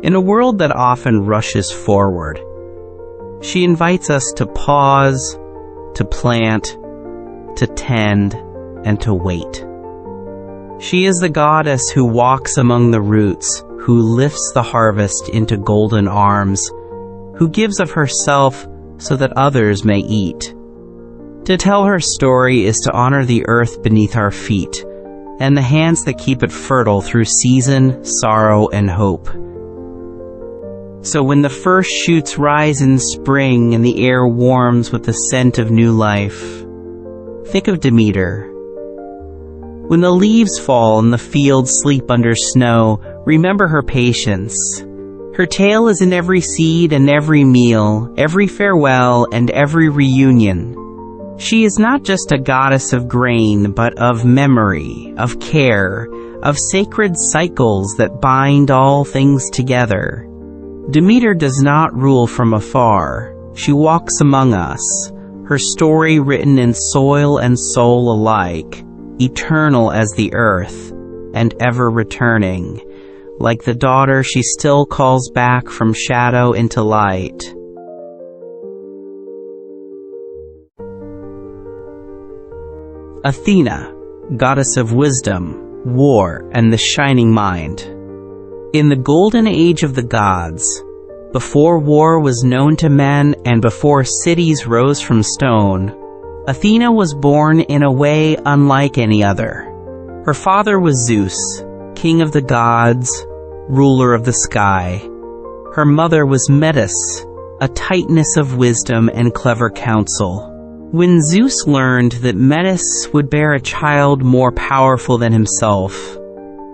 In a world that often rushes forward, she invites us to pause, to plant, to tend, and to wait. She is the goddess who walks among the roots, who lifts the harvest into golden arms, who gives of herself so that others may eat. To tell her story is to honor the earth beneath our feet, and the hands that keep it fertile through season, sorrow, and hope. So when the first shoots rise in spring and the air warms with the scent of new life, think of Demeter. When the leaves fall and the fields sleep under snow, remember her patience. Her tale is in every seed and every meal, every farewell and every reunion. She is not just a goddess of grain, but of memory, of care, of sacred cycles that bind all things together. Demeter does not rule from afar. She walks among us, her story written in soil and soul alike, eternal as the earth, and ever returning. Like the daughter, she still calls back from shadow into light. Athena, goddess of wisdom, war, and the shining mind. In the golden age of the gods, before war was known to men and before cities rose from stone, Athena was born in a way unlike any other. Her father was Zeus, king of the gods, ruler of the sky. Her mother was Metis, a titaness of wisdom and clever counsel. When Zeus learned that Metis would bear a child more powerful than himself,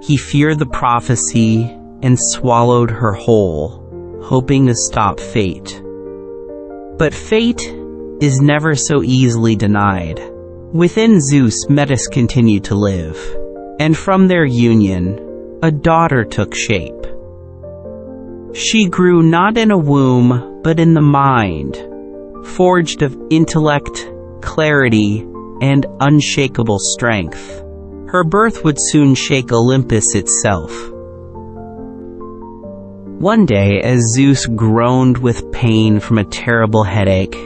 he feared the prophecy and swallowed her whole, hoping to stop fate. But fate is never so easily denied. Within Zeus, Metis continued to live, and from their union, a daughter took shape. She grew not in a womb, but in the mind, forged of intellect, clarity, and unshakable strength. Her birth would soon shake Olympus itself. One day, as Zeus groaned with pain from a terrible headache,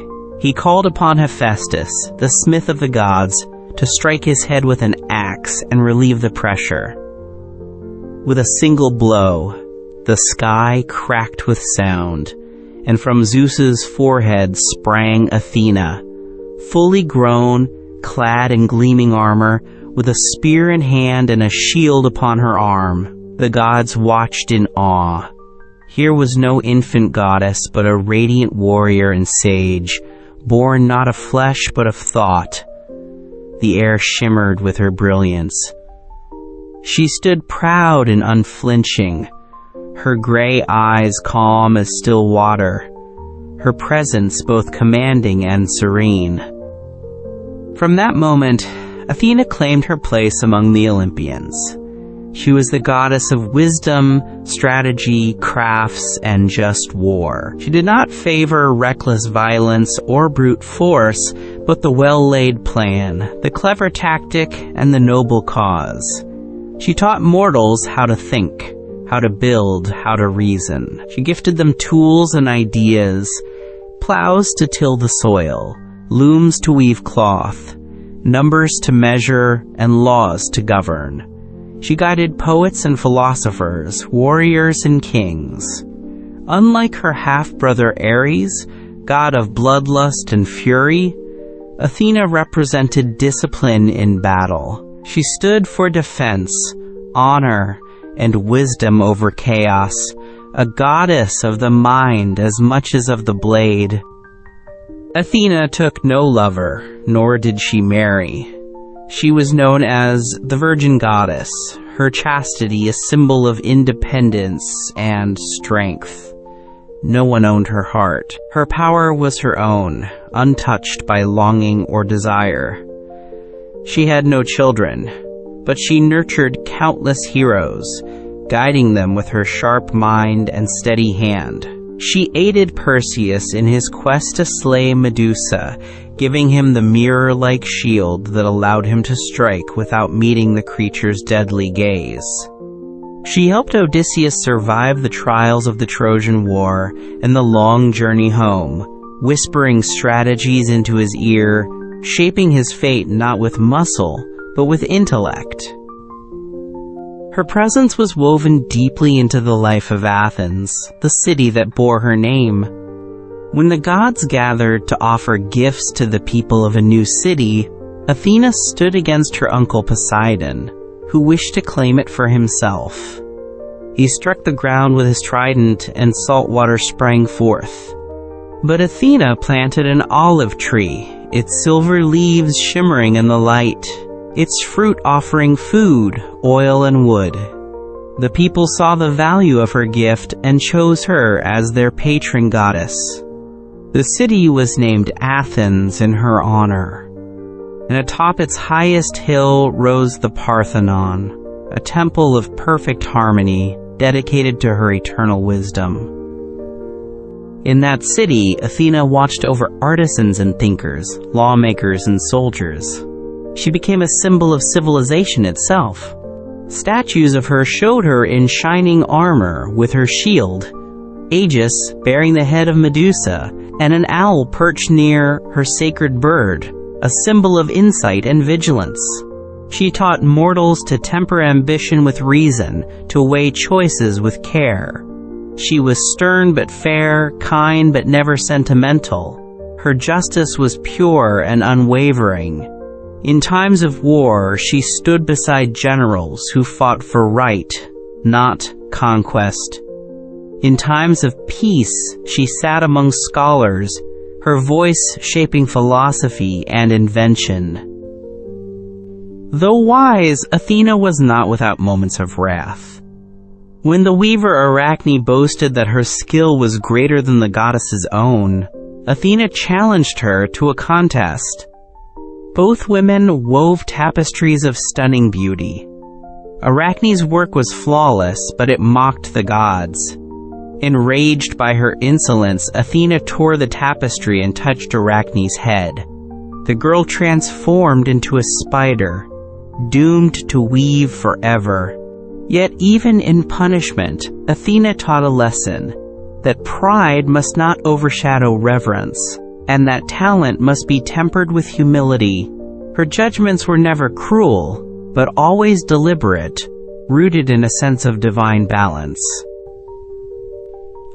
he called upon Hephaestus, the smith of the gods, to strike his head with an axe and relieve the pressure. With a single blow, the sky cracked with sound, and from Zeus's forehead sprang Athena, fully grown, clad in gleaming armor, with a spear in hand and a shield upon her arm. The gods watched in awe. Here was no infant goddess, but a radiant warrior and sage, born not of flesh, but of thought. The air shimmered with her brilliance. She stood proud and unflinching, her gray eyes calm as still water, her presence both commanding and serene. From that moment, Athena claimed her place among the Olympians. She was the goddess of wisdom, strategy, crafts, and just war. She did not favor reckless violence or brute force, but the well-laid plan, the clever tactic, and the noble cause. She taught mortals how to think, how to build, how to reason. She gifted them tools and ideas, plows to till the soil, looms to weave cloth, numbers to measure, and laws to govern. She guided poets and philosophers, warriors and kings. Unlike her half-brother Ares, god of bloodlust and fury, Athena represented discipline in battle. She stood for defense, honor, and wisdom over chaos, a goddess of the mind as much as of the blade. Athena took no lover, nor did she marry. She was known as the Virgin Goddess, her chastity a symbol of independence and strength. No one owned her heart. Her power was her own, untouched by longing or desire. She had no children, but she nurtured countless heroes, guiding them with her sharp mind and steady hand. She aided Perseus in his quest to slay Medusa, giving him the mirror-like shield that allowed him to strike without meeting the creature's deadly gaze. She helped Odysseus survive the trials of the Trojan War and the long journey home, whispering strategies into his ear, shaping his fate not with muscle, but with intellect. Her presence was woven deeply into the life of Athens, the city that bore her name. When the gods gathered to offer gifts to the people of a new city, Athena stood against her uncle Poseidon, who wished to claim it for himself. He struck the ground with his trident, and salt water sprang forth. But Athena planted an olive tree, its silver leaves shimmering in the light, its fruit offering food, oil, and wood. The people saw the value of her gift and chose her as their patron goddess. The city was named Athens in her honor, and atop its highest hill rose the Parthenon, a temple of perfect harmony dedicated to her eternal wisdom. In that city, Athena watched over artisans and thinkers, lawmakers and soldiers. She became a symbol of civilization itself. Statues of her showed her in shining armor with her shield, Aegis bearing the head of Medusa, and an owl perched near her sacred bird, a symbol of insight and vigilance. She taught mortals to temper ambition with reason, to weigh choices with care. She was stern but fair, kind but never sentimental. Her justice was pure and unwavering. In times of war, she stood beside generals who fought for right, not conquest. In times of peace, she sat among scholars, her voice shaping philosophy and invention. Though wise, Athena was not without moments of wrath. When the weaver Arachne boasted that her skill was greater than the goddess's own, Athena challenged her to a contest. Both women wove tapestries of stunning beauty. Arachne's work was flawless, but it mocked the gods. Enraged by her insolence, Athena tore the tapestry and touched Arachne's head. The girl transformed into a spider, doomed to weave forever. Yet even in punishment, Athena taught a lesson, that pride must not overshadow reverence, and that talent must be tempered with humility. Her judgments were never cruel, but always deliberate, rooted in a sense of divine balance.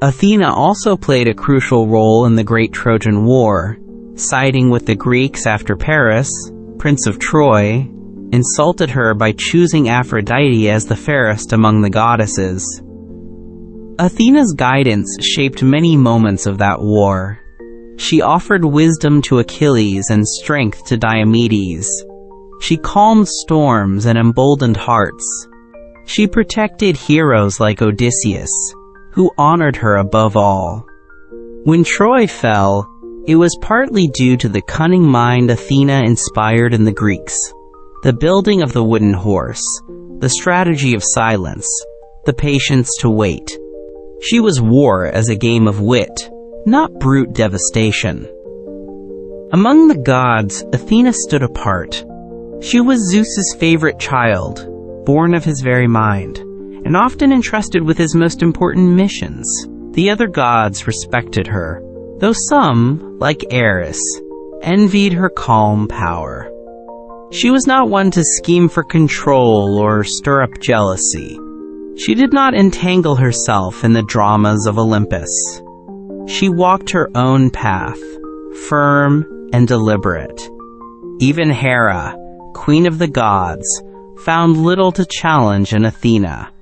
Athena also played a crucial role in the Great Trojan War, siding with the Greeks after Paris, Prince of Troy, insulted her by choosing Aphrodite as the fairest among the goddesses. Athena's guidance shaped many moments of that war. She offered wisdom to Achilles and strength to Diomedes. She calmed storms and emboldened hearts. She protected heroes like Odysseus, who honored her above all. When Troy fell, it was partly due to the cunning mind Athena inspired in the Greeks. The building of the wooden horse, the strategy of silence, the patience to wait. She was war as a game of wit, not brute devastation. Among the gods, Athena stood apart. She was Zeus's favorite child, born of his very mind, and often entrusted with his most important missions. The other gods respected her, though some, like Eris, envied her calm power. She was not one to scheme for control or stir up jealousy. She did not entangle herself in the dramas of Olympus. She walked her own path, firm and deliberate. Even Hera, queen of the gods, found little to challenge in Athena.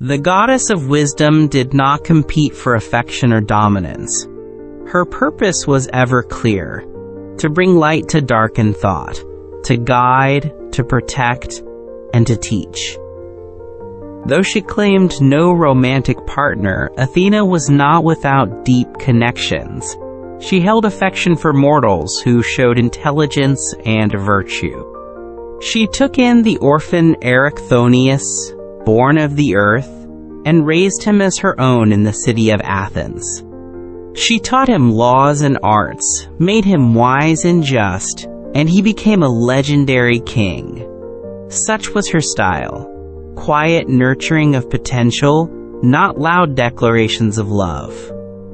The goddess of wisdom did not compete for affection or dominance. Her purpose was ever clear: to bring light to darkened thought, to guide, to protect, and to teach. Though she claimed no romantic partner, Athena was not without deep connections. She held affection for mortals who showed intelligence and virtue. She took in the orphan Erichthonius, born of the earth, and raised him as her own in the city of Athens. She taught him laws and arts, made him wise and just, and he became a legendary king. Such was her style: quiet nurturing of potential, not loud declarations of love.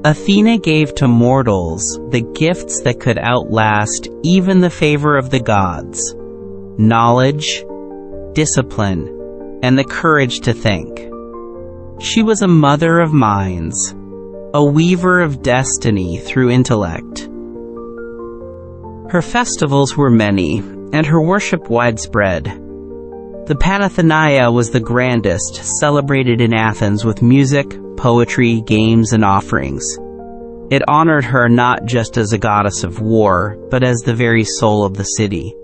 Athena gave to mortals the gifts that could outlast even the favor of the gods: knowledge, discipline, and the courage to think. She was a mother of minds, a weaver of destiny through intellect. Her festivals were many, and her worship widespread. The Panathenaea was the grandest, celebrated in Athens with music, poetry, games, and offerings. It honored her not just as a goddess of war, but as the very soul of the city.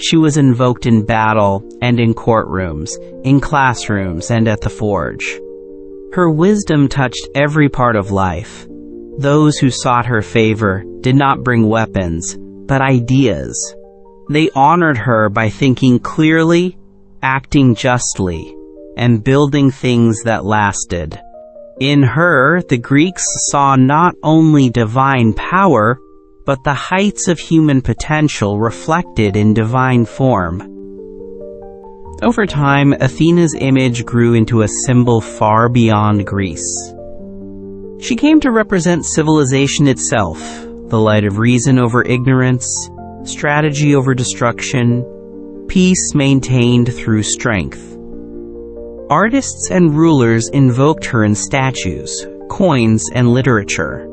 She was invoked in battle and in courtrooms, in classrooms, and at the forge. Her wisdom touched every part of life. Those who sought her favor did not bring weapons, but ideas. They honored her by thinking clearly, acting justly, and building things that lasted. In her, the Greeks saw not only divine power, but the heights of human potential reflected in divine form. Over time, Athena's image grew into a symbol far beyond Greece. She came to represent civilization itself, the light of reason over ignorance, strategy over destruction, peace maintained through strength. Artists and rulers invoked her in statues, coins, and literature.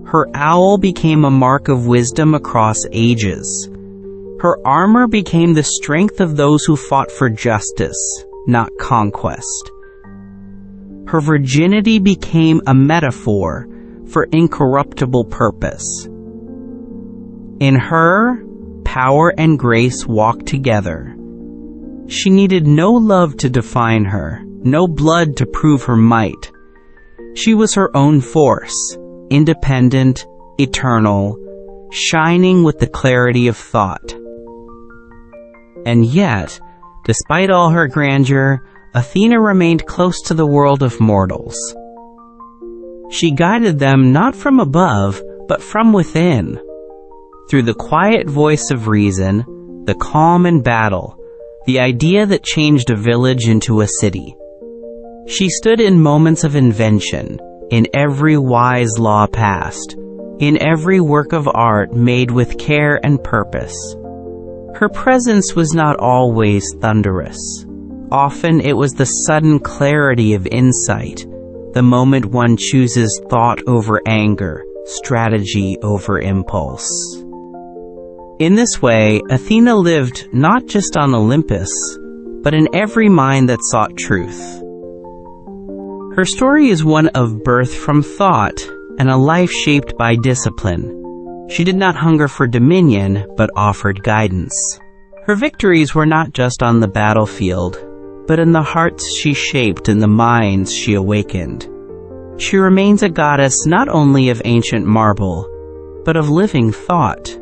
Her owl became a mark of wisdom across ages. Her armor became the strength of those who fought for justice, not conquest. Her virginity became a metaphor for incorruptible purpose. In her, power and grace walked together. She needed no love to define her, no blood to prove her might. She was her own force, independent, eternal, shining with the clarity of thought. And yet, despite all her grandeur, Athena remained close to the world of mortals. She guided them not from above, but from within. Through the quiet voice of reason, the calm in battle, the idea that changed a village into a city. She stood in moments of invention, in every wise law passed, in every work of art made with care and purpose. Her presence was not always thunderous. Often it was the sudden clarity of insight, the moment one chooses thought over anger, strategy over impulse. In this way, Athena lived not just on Olympus, but in every mind that sought truth. Her story is one of birth from thought and a life shaped by discipline. She did not hunger for dominion, but offered guidance. Her victories were not just on the battlefield, but in the hearts she shaped and the minds she awakened. She remains a goddess not only of ancient marble, but of living thought.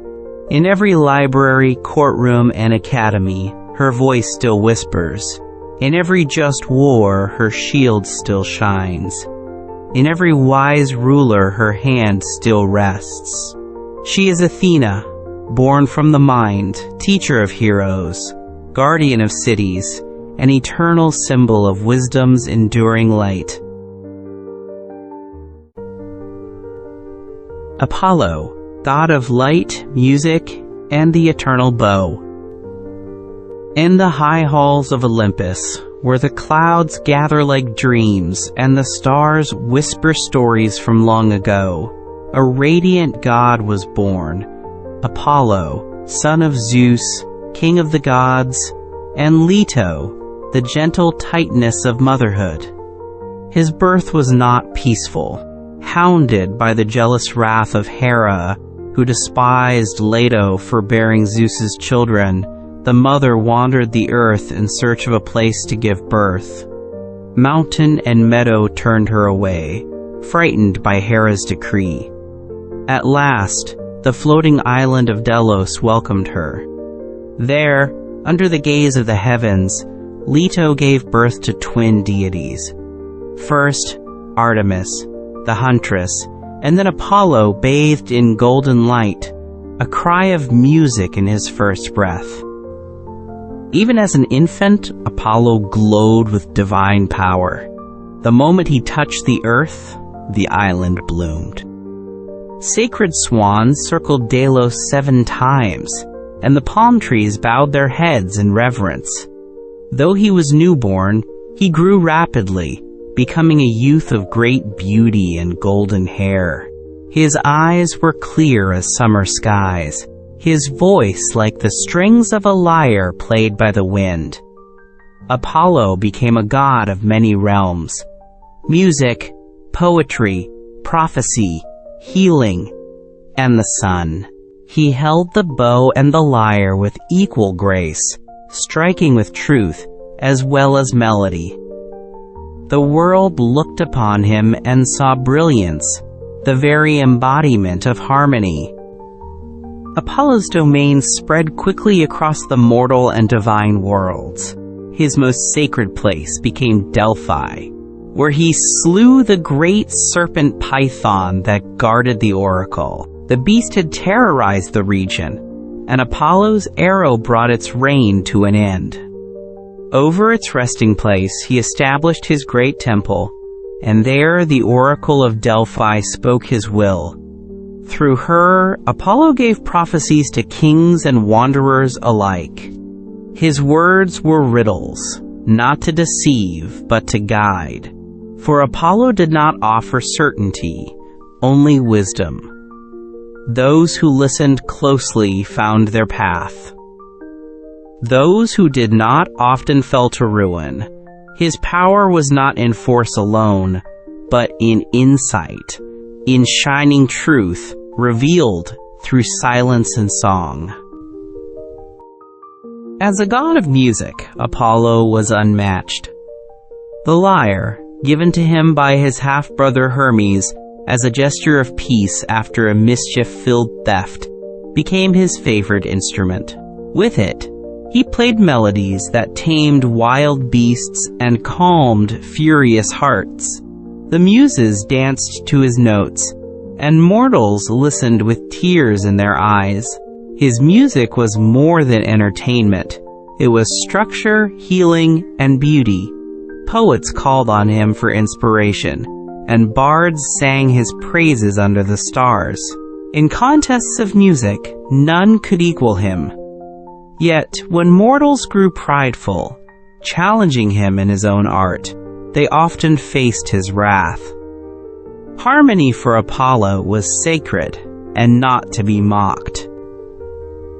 In every library, courtroom, and academy, her voice still whispers. In every just war, her shield still shines. In every wise ruler, her hand still rests. She is Athena, born from the mind, teacher of heroes, guardian of cities, an eternal symbol of wisdom's enduring light. Apollo, god of light, music, and the eternal bow. In the high halls of Olympus, where the clouds gather like dreams and the stars whisper stories from long ago, a radiant god was born, Apollo, son of Zeus, king of the gods, and Leto, the gentle Titaness of motherhood. His birth was not peaceful. Hounded by the jealous wrath of Hera, who despised Leto for bearing Zeus's children, the mother wandered the earth in search of a place to give birth. Mountain and meadow turned her away, frightened by Hera's decree. At last, the floating island of Delos welcomed her. There, under the gaze of the heavens, Leto gave birth to twin deities. First, Artemis, the huntress, and then Apollo bathed in golden light, a cry of music in his first breath. Even as an infant, Apollo glowed with divine power. The moment he touched the earth, the island bloomed. Sacred swans circled Delos 7 times, and the palm trees bowed their heads in reverence. Though he was newborn, he grew rapidly, becoming a youth of great beauty and golden hair. His eyes were clear as summer skies, his voice like the strings of a lyre played by the wind. Apollo became a god of many realms: music, poetry, prophecy, healing, and the sun. He held the bow and the lyre with equal grace, striking with truth as well as melody. The world looked upon him and saw brilliance, the very embodiment of harmony. Apollo's domain spread quickly across the mortal and divine worlds. His most sacred place became Delphi, where he slew the great serpent Python that guarded the oracle. The beast had terrorized the region, and Apollo's arrow brought its reign to an end. Over its resting place, he established his great temple, and there the oracle of Delphi spoke his will. Through her, Apollo gave prophecies to kings and wanderers alike. His words were riddles, not to deceive, but to guide. For Apollo did not offer certainty, only wisdom. Those who listened closely found their path. Those who did not often fell to ruin. His power was not in force alone, but in insight, in shining truth, revealed through silence and song. As a god of music, Apollo was unmatched. The lyre, given to him by his half-brother Hermes as a gesture of peace after a mischief-filled theft, became his favorite instrument. With it, he played melodies that tamed wild beasts and calmed furious hearts. The muses danced to his notes, and mortals listened with tears in their eyes. His music was more than entertainment. It was structure, healing, and beauty. Poets called on him for inspiration, and bards sang his praises under the stars. In contests of music, none could equal him. Yet, when mortals grew prideful, challenging him in his own art, they often faced his wrath. Harmony for Apollo was sacred and not to be mocked.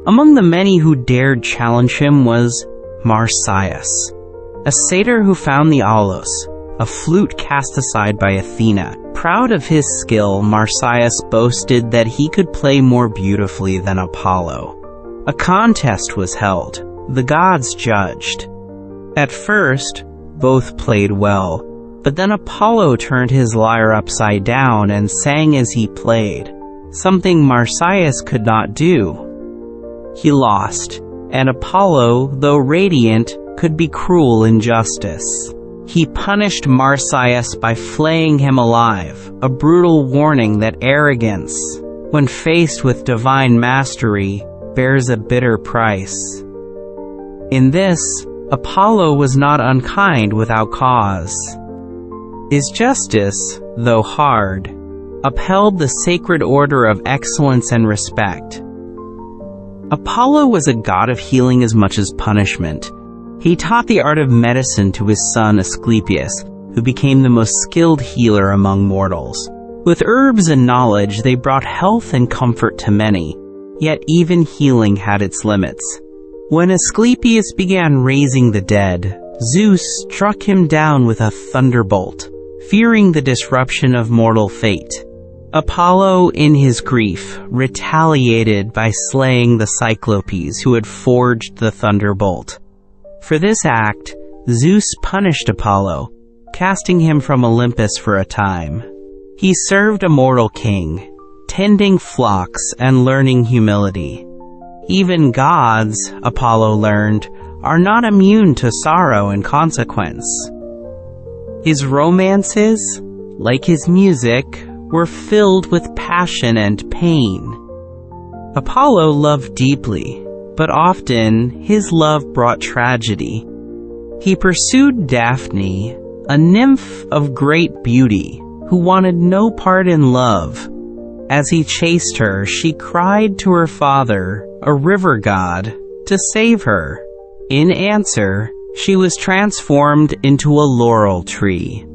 Among the many who dared challenge him was Marsyas, a satyr who found the aulos, a flute cast aside by Athena. Proud of his skill, Marsyas boasted that he could play more beautifully than Apollo. A contest was held. The gods judged. At first, both played well, but then Apollo turned his lyre upside down and sang as he played, something Marsyas could not do. He lost, and Apollo, though radiant, could be cruel in justice. He punished Marsyas by flaying him alive, a brutal warning that arrogance, when faced with divine mastery, bears a bitter price. In this, Apollo was not unkind without cause. His justice, though hard, upheld the sacred order of excellence and respect. Apollo was a god of healing as much as punishment. He taught the art of medicine to his son Asclepius, who became the most skilled healer among mortals. With herbs and knowledge, they brought health and comfort to many, yet even healing had its limits. When Asclepius began raising the dead, Zeus struck him down with a thunderbolt, fearing the disruption of mortal fate. Apollo, in his grief, retaliated by slaying the Cyclopes who had forged the thunderbolt. For this act, Zeus punished Apollo, casting him from Olympus for a time. He served a mortal king, tending flocks and learning humility. Even gods, Apollo learned, are not immune to sorrow and consequence. His romances, like his music, were filled with passion and pain. Apollo loved deeply, but often his love brought tragedy. He pursued Daphne, a nymph of great beauty, who wanted no part in love. As he chased her, she cried to her father, a river god, to save her. In answer, she was transformed into a laurel tree.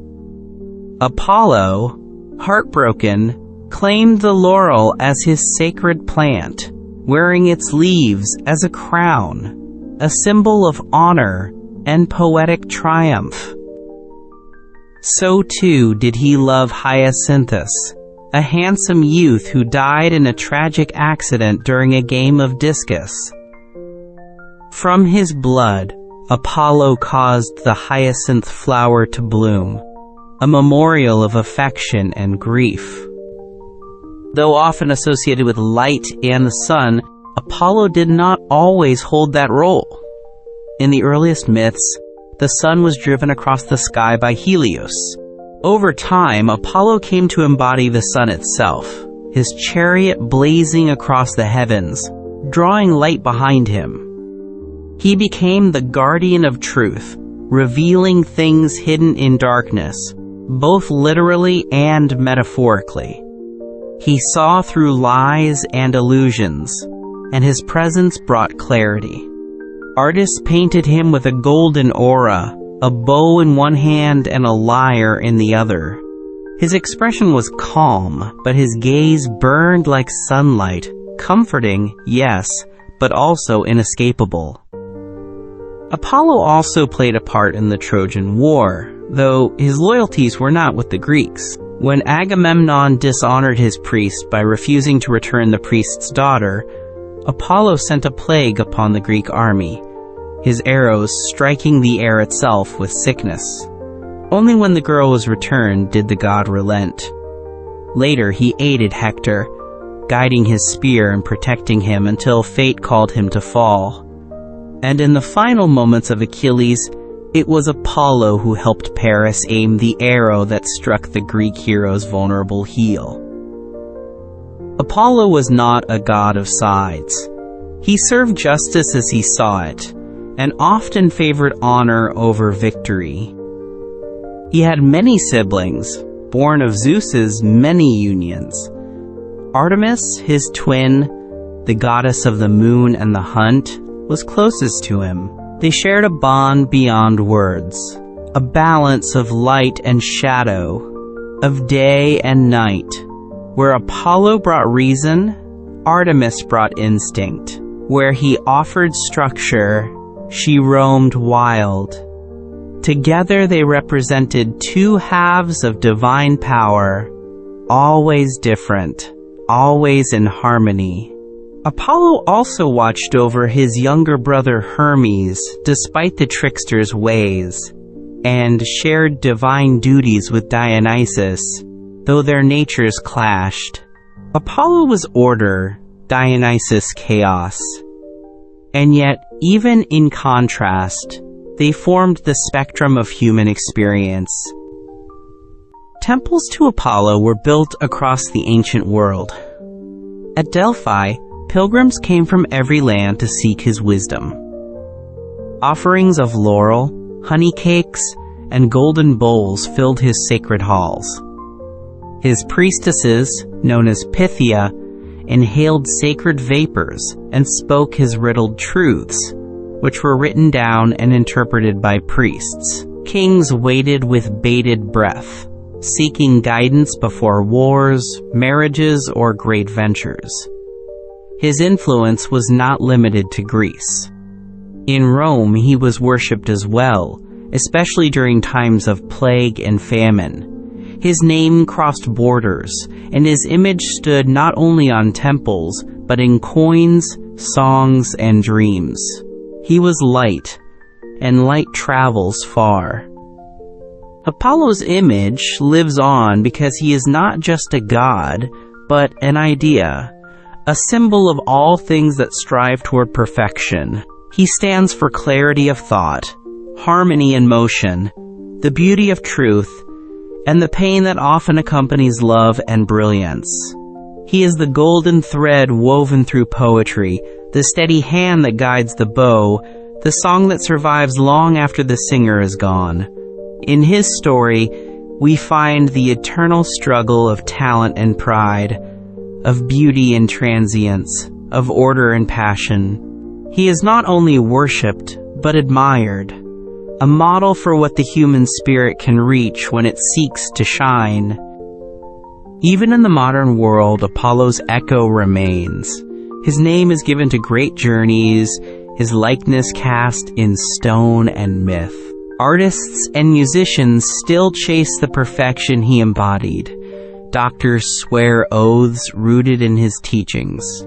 Apollo, heartbroken, claimed the laurel as his sacred plant, wearing its leaves as a crown, a symbol of honor and poetic triumph. So too did he love Hyacinthus, a handsome youth who died in a tragic accident during a game of discus. From his blood, Apollo caused the hyacinth flower to bloom, a memorial of affection and grief. Though often associated with light and the sun, Apollo did not always hold that role. In the earliest myths, the sun was driven across the sky by Helios. Over time, Apollo came to embody the sun itself, his chariot blazing across the heavens, drawing light behind him. He became the guardian of truth, revealing things hidden in darkness, both literally and metaphorically. He saw through lies and illusions, and his presence brought clarity. Artists painted him with a golden aura, a bow in one hand and a lyre in the other. His expression was calm, but his gaze burned like sunlight, comforting, yes, but also inescapable. Apollo also played a part in the Trojan War, though his loyalties were not with the Greeks. When Agamemnon dishonored his priest by refusing to return the priest's daughter, Apollo sent a plague upon the Greek army, his arrows striking the air itself with sickness. Only when the girl was returned did the god relent. Later he aided Hector, guiding his spear and protecting him until fate called him to fall. And in the final moments of Achilles, it was Apollo who helped Paris aim the arrow that struck the Greek hero's vulnerable heel. Apollo was not a god of sides. He served justice as he saw it, and often favored honor over victory. He had many siblings, born of Zeus's many unions. Artemis, his twin, the goddess of the moon and the hunt, was closest to him. They shared a bond beyond words, a balance of light and shadow, of day and night. Where Apollo brought reason, Artemis brought instinct. Where he offered structure, she roamed wild. Together they represented two halves of divine power, always different, always in harmony. Apollo also watched over his younger brother Hermes, despite the trickster's ways, and shared divine duties with Dionysus, though their natures clashed. Apollo was order, Dionysus chaos. And yet, even in contrast, they formed the spectrum of human experience. Temples to Apollo were built across the ancient world. At Delphi, pilgrims came from every land to seek his wisdom. Offerings of laurel, honey cakes, and golden bowls filled his sacred halls. His priestesses, known as Pythia, inhaled sacred vapors and spoke his riddled truths, which were written down and interpreted by priests. Kings waited with bated breath, seeking guidance before wars, marriages, or great ventures. His influence was not limited to Greece. In Rome, he was worshipped as well, especially during times of plague and famine. His name crossed borders, and his image stood not only on temples, but in coins, songs, and dreams. He was light, and light travels far. Apollo's image lives on because he is not just a god, but an idea, a symbol of all things that strive toward perfection. He stands for clarity of thought, harmony in motion, the beauty of truth, and the pain that often accompanies love and brilliance. He is the golden thread woven through poetry, the steady hand that guides the bow, the song that survives long after the singer is gone. In his story, we find the eternal struggle of talent and pride, of beauty and transience, of order and passion. He is not only worshipped, but admired, a model for what the human spirit can reach when it seeks to shine. Even in the modern world, Apollo's echo remains. His name is given to great journeys, his likeness cast in stone and myth. Artists and musicians still chase the perfection he embodied. Doctors swear oaths rooted in his teachings.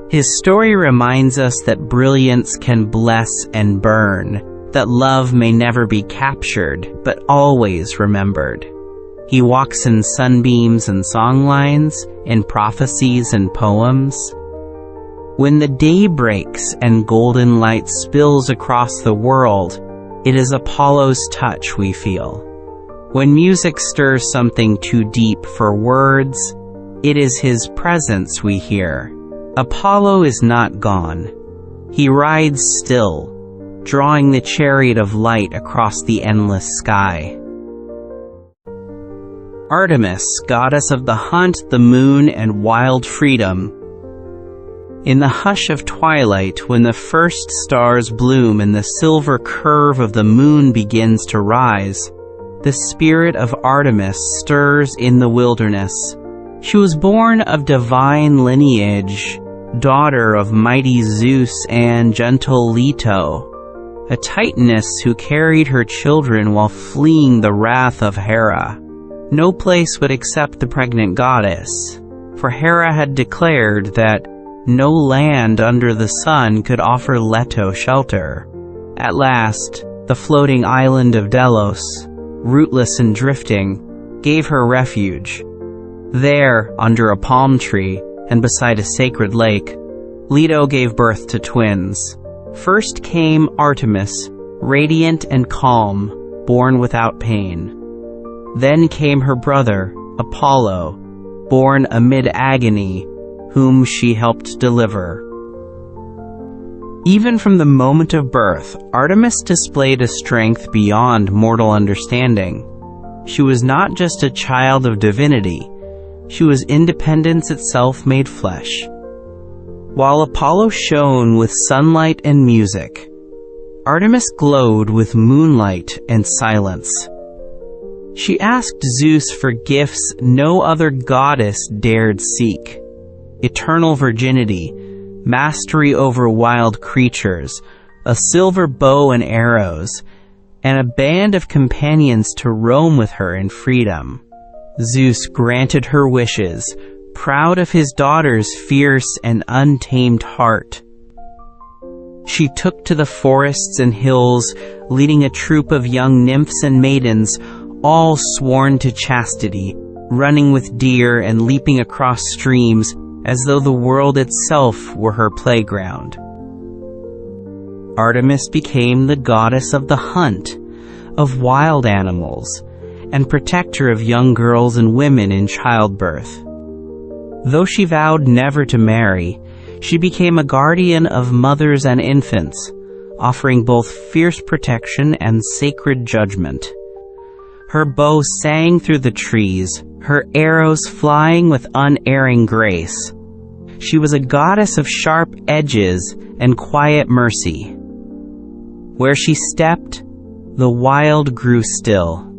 His story reminds us that brilliance can bless and burn, that love may never be captured, but always remembered. He walks in sunbeams and songlines, in prophecies and poems. When the day breaks and golden light spills across the world, it is Apollo's touch we feel. When music stirs something too deep for words, it is his presence we hear. Apollo is not gone. He rides still, drawing the chariot of light across the endless sky. Artemis, goddess of the hunt, the moon, and wild freedom. In the hush of twilight, when the first stars bloom and the silver curve of the moon begins to rise, the spirit of Artemis stirs in the wilderness. She was born of divine lineage, daughter of mighty Zeus and gentle Leto, a titaness who carried her children while fleeing the wrath of Hera. No place would accept the pregnant goddess, for Hera had declared that no land under the sun could offer Leto shelter. At last, the floating island of Delos, rootless and drifting, gave her refuge. There, under a palm tree and beside a sacred lake, Leto gave birth to twins. First came Artemis, radiant and calm, born without pain. Then came her brother, Apollo, born amid agony, whom she helped deliver. Even from the moment of birth, Artemis displayed a strength beyond mortal understanding. She was not just a child of divinity, she was independence itself made flesh. While Apollo shone with sunlight and music, Artemis glowed with moonlight and silence. She asked Zeus for gifts no other goddess dared seek: eternal virginity, mastery over wild creatures, a silver bow and arrows, and a band of companions to roam with her in freedom. Zeus granted her wishes, proud of his daughter's fierce and untamed heart. She took to the forests and hills, leading a troop of young nymphs and maidens, all sworn to chastity, running with deer and leaping across streams as though the world itself were her playground. Artemis became the goddess of the hunt, of wild animals, and protector of young girls and women in childbirth. Though she vowed never to marry, she became a guardian of mothers and infants, offering both fierce protection and sacred judgment. Her bow sang through the trees, her arrows flying with unerring grace. She was a goddess of sharp edges and quiet mercy. Where she stepped, the wild grew still.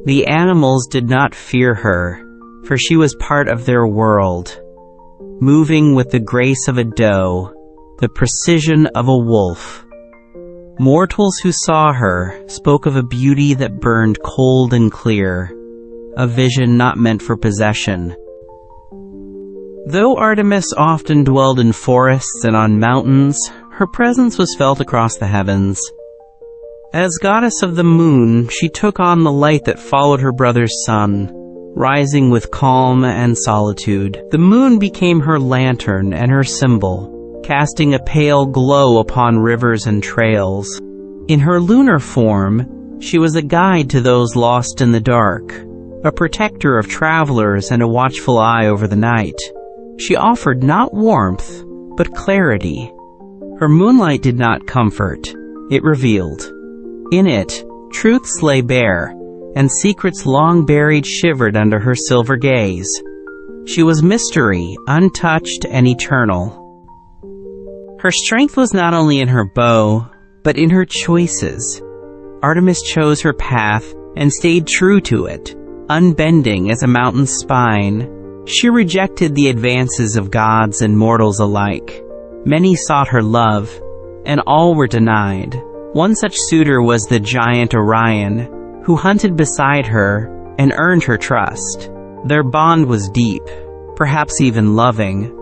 The animals did not fear her, for she was part of their world, moving with the grace of a doe, the precision of a wolf. Mortals who saw her spoke of a beauty that burned cold and clear, a vision not meant for possession. Though Artemis often dwelled in forests and on mountains, her presence was felt across the heavens. As goddess of the moon, she took on the light that followed her brother's sun, rising with calm and solitude. The moon became her lantern and her symbol, casting a pale glow upon rivers and trails. In her lunar form, she was a guide to those lost in the dark, a protector of travelers and a watchful eye over the night. She offered not warmth, but clarity. Her moonlight did not comfort, it revealed. In it, truths lay bare, and secrets long buried shivered under her silver gaze. She was mystery, untouched and eternal. Her strength was not only in her bow, but in her choices. Artemis chose her path and stayed true to it, unbending as a mountain's spine. She rejected the advances of gods and mortals alike. Many sought her love, and all were denied. One such suitor was the giant Orion, who hunted beside her and earned her trust. Their bond was deep, perhaps even loving,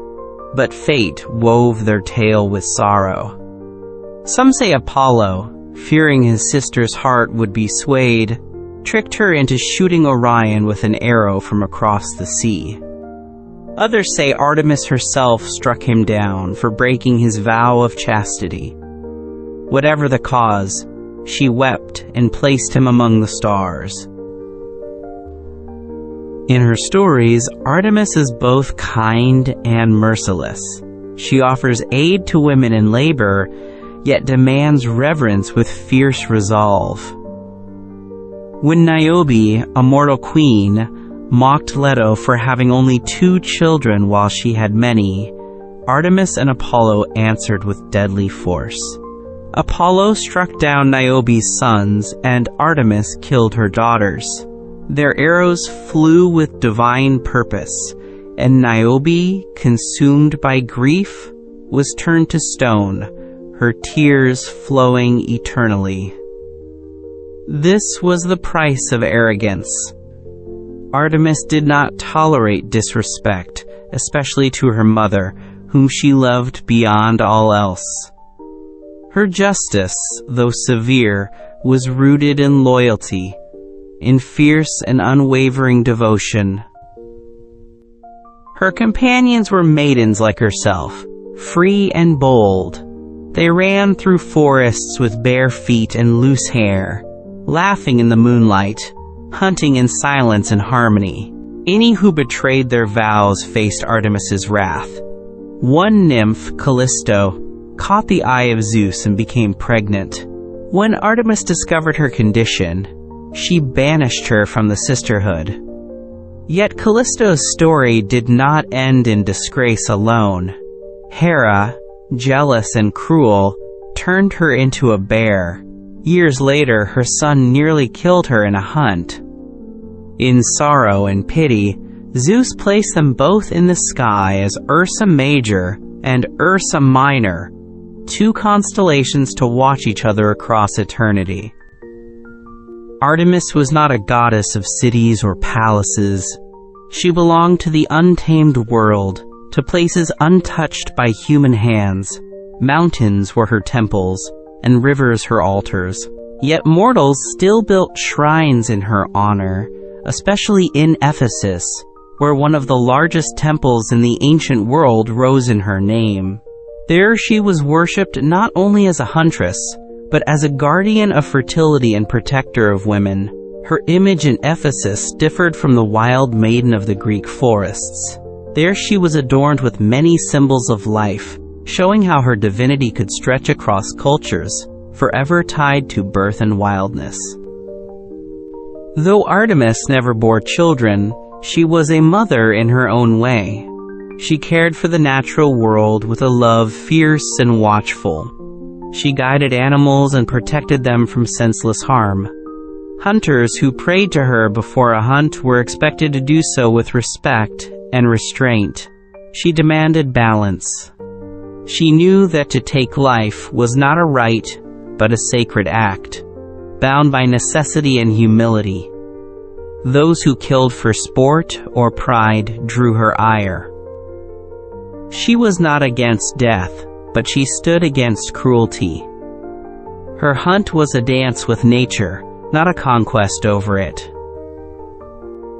but fate wove their tale with sorrow. Some say Apollo, fearing his sister's heart would be swayed, tricked her into shooting Orion with an arrow from across the sea. Others say Artemis herself struck him down for breaking his vow of chastity. Whatever the cause, she wept and placed him among the stars. In her stories, Artemis is both kind and merciless. She offers aid to women in labor, yet demands reverence with fierce resolve. When Niobe, a mortal queen, mocked Leto for having only 2 children while she had many, Artemis and Apollo answered with deadly force. Apollo struck down Niobe's sons, and Artemis killed her daughters. Their arrows flew with divine purpose, and Niobe, consumed by grief, was turned to stone, her tears flowing eternally. This was the price of arrogance. Artemis did not tolerate disrespect, especially to her mother, whom she loved beyond all else. Her justice, though severe, was rooted in loyalty, in fierce and unwavering devotion. Her companions were maidens like herself, free and bold. They ran through forests with bare feet and loose hair, laughing in the moonlight, hunting in silence and harmony. Any who betrayed their vows faced Artemis's wrath. One nymph, Callisto, caught the eye of Zeus and became pregnant. When Artemis discovered her condition, she banished her from the sisterhood. Yet Callisto's story did not end in disgrace alone. Hera, jealous and cruel, turned her into a bear. Years later, her son nearly killed her in a hunt. In sorrow and pity, Zeus placed them both in the sky as Ursa Major and Ursa Minor, 2 constellations to watch each other across eternity. Artemis was not a goddess of cities or palaces. She belonged to the untamed world, to places untouched by human hands. Mountains were her temples, and rivers her altars. Yet mortals still built shrines in her honor, especially in Ephesus, where one of the largest temples in the ancient world rose in her name. There she was worshipped not only as a huntress, but as a guardian of fertility and protector of women. Her image in Ephesus differed from the wild maiden of the Greek forests. There she was adorned with many symbols of life, showing how her divinity could stretch across cultures, forever tied to birth and wildness. Though Artemis never bore children, she was a mother in her own way. She cared for the natural world with a love fierce and watchful. She guided animals and protected them from senseless harm. Hunters who prayed to her before a hunt were expected to do so with respect and restraint. She demanded balance. She knew that to take life was not a right, but a sacred act, bound by necessity and humility. Those who killed for sport or pride drew her ire. She was not against death, but she stood against cruelty. Her hunt was a dance with nature, not a conquest over it.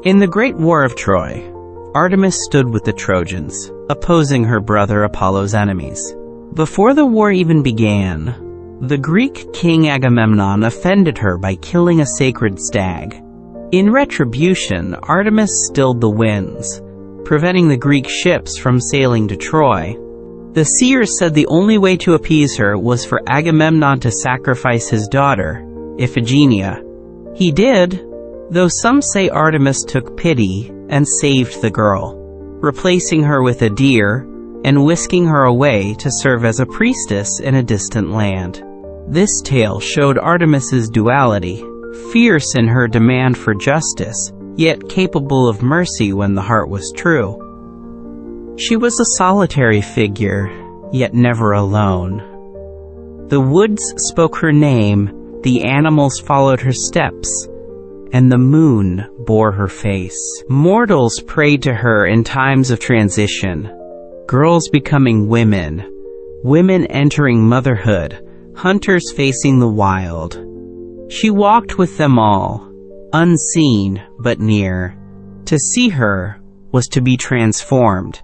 In the Great War of Troy, Artemis stood with the Trojans, opposing her brother Apollo's enemies. Before the war even began, the Greek king Agamemnon offended her by killing a sacred stag. In retribution, Artemis stilled the winds, preventing the Greek ships from sailing to Troy. The seers said the only way to appease her was for Agamemnon to sacrifice his daughter, Iphigenia. He did, though some say Artemis took pity and saved the girl, replacing her with a deer and whisking her away to serve as a priestess in a distant land. This tale showed Artemis's duality, fierce in her demand for justice, yet capable of mercy when the heart was true. She was a solitary figure, yet never alone. The woods spoke her name, the animals followed her steps, and the moon bore her face. Mortals prayed to her in times of transition, girls becoming women, women entering motherhood, hunters facing the wild. She walked with them all, unseen but near. To see her was to be transformed.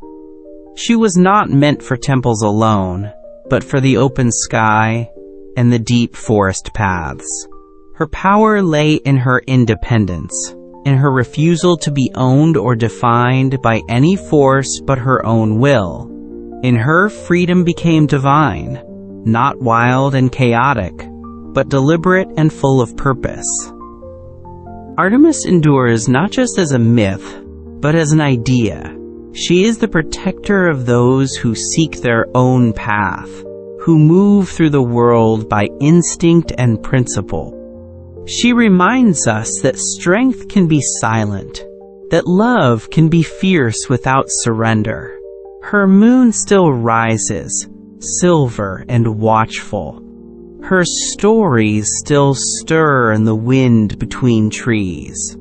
She was not meant for temples alone, but for the open sky and the deep forest paths. Her power lay in her independence, in her refusal to be owned or defined by any force but her own will. In her, freedom became divine, not wild and chaotic, but deliberate and full of purpose. Artemis endures not just as a myth, but as an idea. She is the protector of those who seek their own path, who move through the world by instinct and principle. She reminds us that strength can be silent, that love can be fierce without surrender. Her moon still rises, silver and watchful. Her stories still stir in the wind between trees.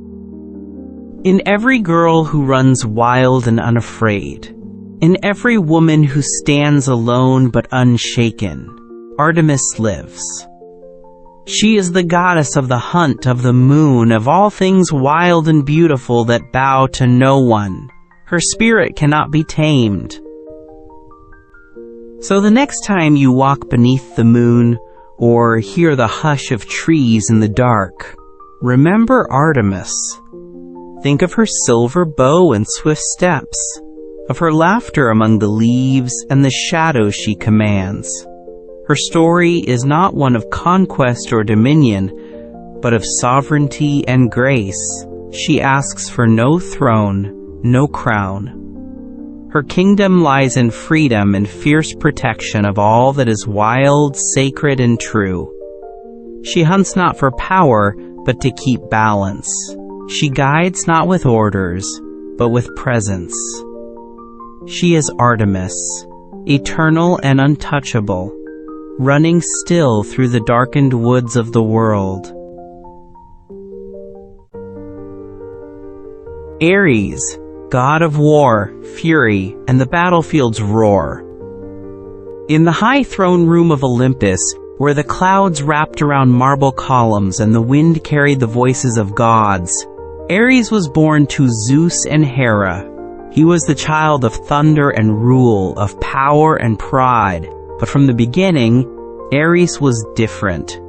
In every girl who runs wild and unafraid, in every woman who stands alone but unshaken, Artemis lives. She is the goddess of the hunt, of the moon, of all things wild and beautiful that bow to no one. Her spirit cannot be tamed. So the next time you walk beneath the moon, or hear the hush of trees in the dark, remember Artemis. Think of her silver bow and swift steps, of her laughter among the leaves and the shadows she commands. Her story is not one of conquest or dominion, but of sovereignty and grace. She asks for no throne, no crown. Her kingdom lies in freedom and fierce protection of all that is wild, sacred, and true. She hunts not for power, but to keep balance. She guides not with orders, but with presence. She is Artemis, eternal and untouchable, running still through the darkened woods of the world. Ares, god of war, fury, and the battlefield's roar. In the high throne room of Olympus, where the clouds wrapped around marble columns and the wind carried the voices of gods, Ares was born to Zeus and Hera. He was the child of thunder and rule, of power and pride. But from the beginning, Ares was different.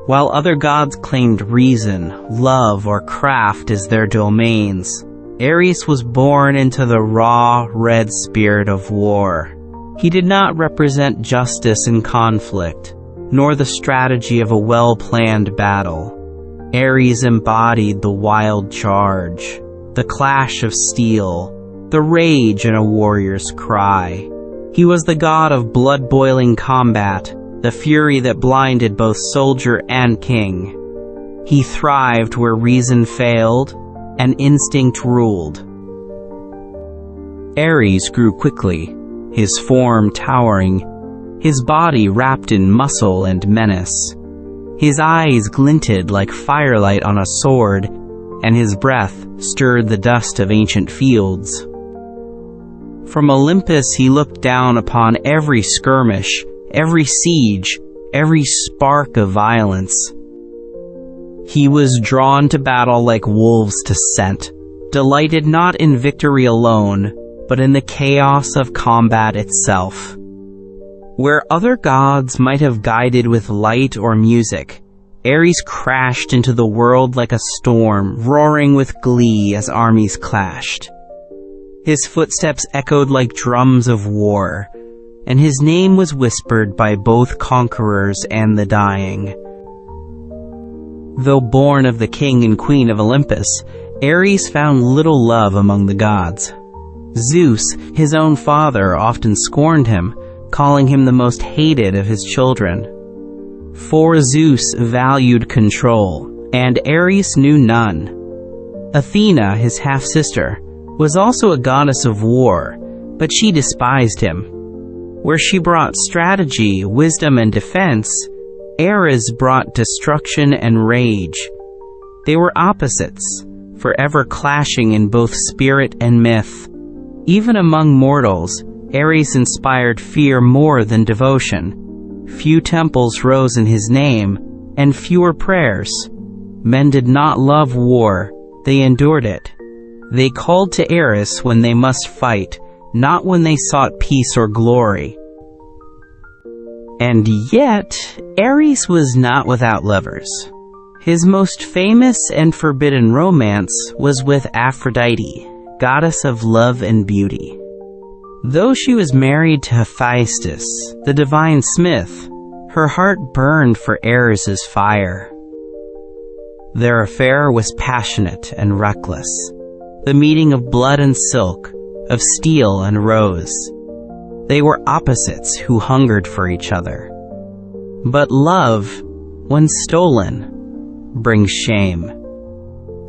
While other gods claimed reason, love, or craft as their domains, Ares was born into the raw, red spirit of war. He did not represent justice in conflict, nor the strategy of a well-planned battle. Ares embodied the wild charge, the clash of steel, the rage in a warrior's cry. He was the god of blood-boiling combat, the fury that blinded both soldier and king. He thrived where reason failed and instinct ruled. Ares grew quickly, his form towering, his body wrapped in muscle and menace. His eyes glinted like firelight on a sword, and his breath stirred the dust of ancient fields. From Olympus he looked down upon every skirmish, every siege, every spark of violence. He was drawn to battle like wolves to scent, delighted not in victory alone, but in the chaos of combat itself. Where other gods might have guided with light or music, Ares crashed into the world like a storm, roaring with glee as armies clashed. His footsteps echoed like drums of war, and his name was whispered by both conquerors and the dying. Though born of the king and queen of Olympus, Ares found little love among the gods. Zeus, his own father, often scorned him, calling him the most hated of his children. For Zeus valued control, and Ares knew none. Athena, his half-sister, was also a goddess of war, but she despised him. Where she brought strategy, wisdom, and defense, Ares brought destruction and rage. They were opposites, forever clashing in both spirit and myth. Even among mortals, Ares inspired fear more than devotion. Few temples rose in his name, and fewer prayers. Men did not love war, they endured it. They called to Ares when they must fight, not when they sought peace or glory. And yet, Ares was not without lovers. His most famous and forbidden romance was with Aphrodite, goddess of love and beauty. Though she was married to Hephaestus, the divine smith, her heart burned for Ares's fire. Their affair was passionate and reckless, the meeting of blood and silk, of steel and rose. They were opposites who hungered for each other. But love, when stolen, brings shame.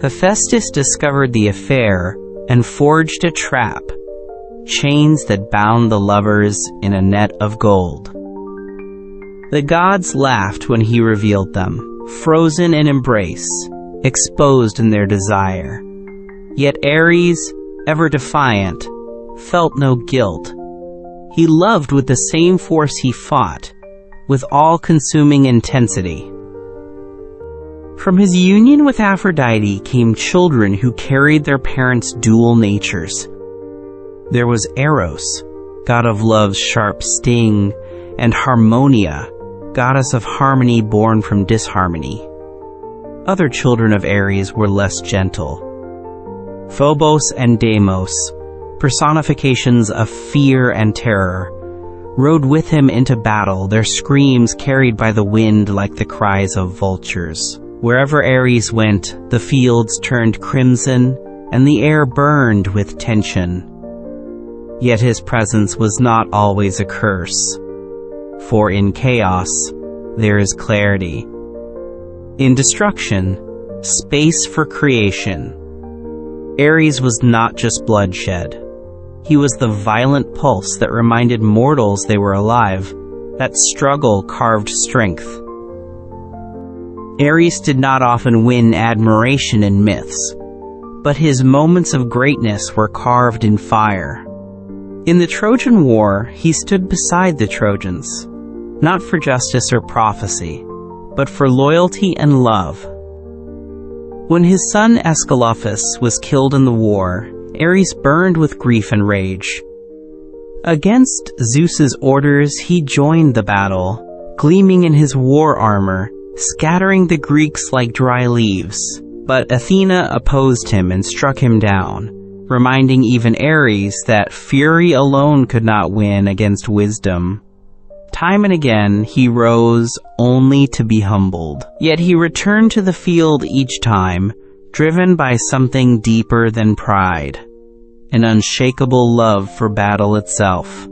Hephaestus discovered the affair and forged a trap, chains that bound the lovers in a net of gold. The gods laughed when he revealed them, frozen in embrace, exposed in their desire. Yet Ares, ever defiant, felt no guilt. He loved with the same force he fought, with all-consuming intensity. From his union with Aphrodite came children who carried their parents' dual natures. There was Eros, god of love's sharp sting, and Harmonia, goddess of harmony born from disharmony. Other children of Ares were less gentle. Phobos and Deimos, personifications of fear and terror, rode with him into battle, their screams carried by the wind like the cries of vultures. Wherever Ares went, the fields turned crimson, and the air burned with tension. Yet his presence was not always a curse, for in chaos, there is clarity. In destruction, space for creation. Ares was not just bloodshed. He was the violent pulse that reminded mortals they were alive, that struggle carved strength. Ares did not often win admiration in myths, but his moments of greatness were carved in fire. In the Trojan War, he stood beside the Trojans, not for justice or prophecy, but for loyalty and love. When his son Aesculapius was killed in the war, Ares burned with grief and rage. Against Zeus's orders, he joined the battle, gleaming in his war armor, scattering the Greeks like dry leaves. But Athena opposed him and struck him down, reminding even Ares that fury alone could not win against wisdom. Time and again, he rose only to be humbled. Yet he returned to the field each time, driven by something deeper than pride, an unshakable love for battle itself.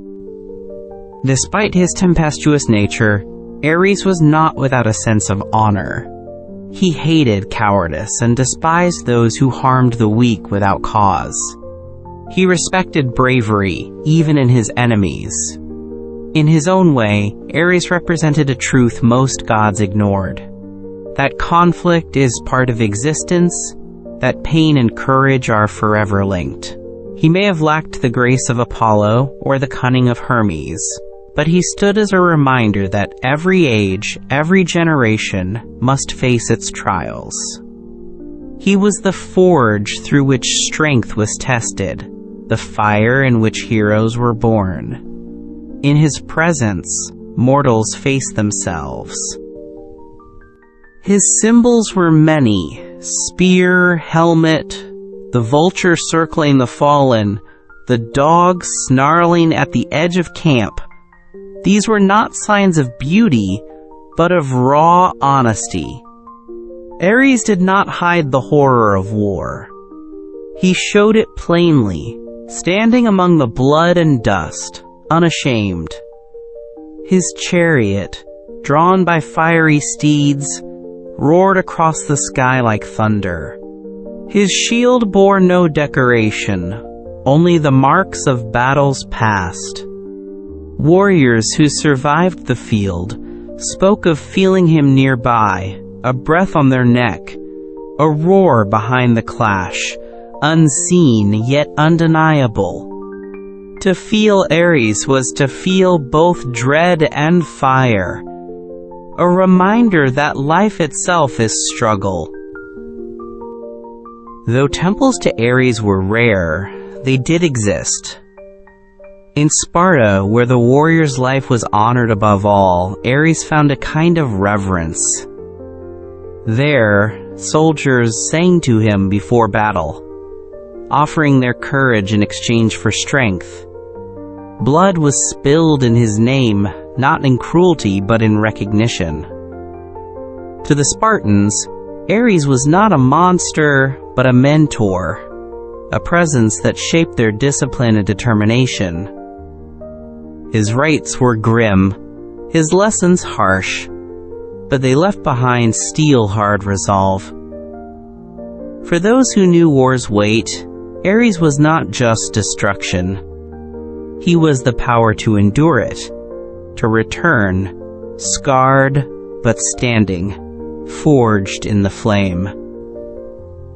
Despite his tempestuous nature, Ares was not without a sense of honor. He hated cowardice and despised those who harmed the weak without cause. He respected bravery, even in his enemies. In his own way, Ares represented a truth most gods ignored: that conflict is part of existence, that pain and courage are forever linked. He may have lacked the grace of Apollo or the cunning of Hermes, but he stood as a reminder that every age, every generation must face its trials. He was the forge through which strength was tested, the fire in which heroes were born. In his presence, mortals face themselves. His symbols were many: spear, helmet, the vulture circling the fallen, the dog snarling at the edge of camp. These were not signs of beauty, but of raw honesty. Ares did not hide the horror of war. He showed it plainly, standing among the blood and dust, unashamed. His chariot, drawn by fiery steeds, roared across the sky like thunder. His shield bore no decoration, only the marks of battles past. Warriors who survived the field spoke of feeling him nearby, a breath on their neck, a roar behind the clash, unseen yet undeniable. To feel Ares was to feel both dread and fire, a reminder that life itself is struggle. Though temples to Ares were rare, they did exist. In Sparta, where the warrior's life was honored above all, Ares found a kind of reverence. There, soldiers sang to him before battle, offering their courage in exchange for strength. Blood was spilled in his name, not in cruelty but in recognition. To the Spartans, Ares was not a monster, but a mentor, a presence that shaped their discipline and determination. His rites were grim, his lessons harsh, but they left behind steel-hard resolve. For those who knew war's weight, Ares was not just destruction. He was the power to endure it, to return, scarred but standing, forged in the flame.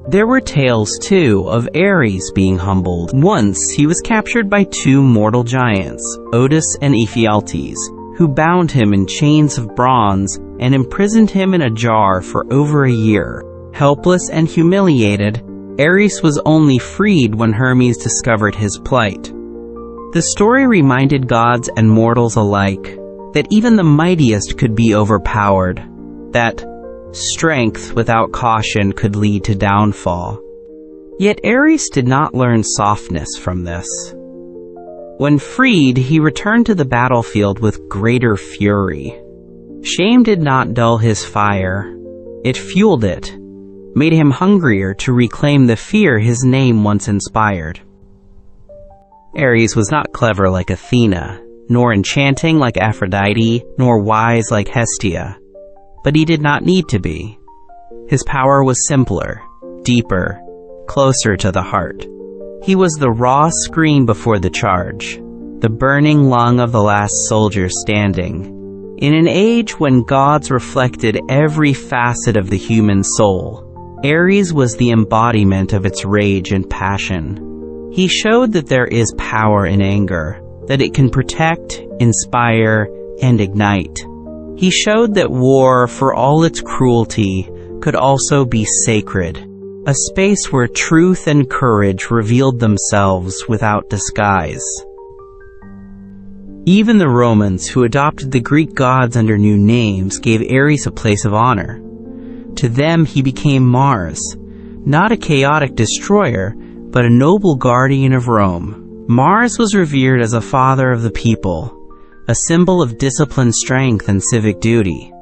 There were tales, too, of Ares being humbled. Once he was captured by two mortal giants, Otis and Ephialtes, who bound him in chains of bronze and imprisoned him in a jar for over a year. Helpless and humiliated, Ares was only freed when Hermes discovered his plight. The story reminded gods and mortals alike that even the mightiest could be overpowered, that strength without caution could lead to downfall. Yet Ares did not learn softness from this. When freed, he returned to the battlefield with greater fury. Shame did not dull his fire. It fueled it, made him hungrier to reclaim the fear his name once inspired. Ares was not clever like Athena, nor enchanting like Aphrodite, nor wise like Hestia. But he did not need to be. His power was simpler, deeper, closer to the heart. He was the raw scream before the charge, the burning lung of the last soldier standing. In an age when gods reflected every facet of the human soul, Ares was the embodiment of its rage and passion. He showed that there is power in anger, that it can protect, inspire, and ignite. He showed that war, for all its cruelty, could also be sacred, a space where truth and courage revealed themselves without disguise. Even the Romans, who adopted the Greek gods under new names, gave Ares a place of honor. To them he became Mars, not a chaotic destroyer, but a noble guardian of Rome. Mars was revered as a father of the people, a symbol of disciplined strength and civic duty.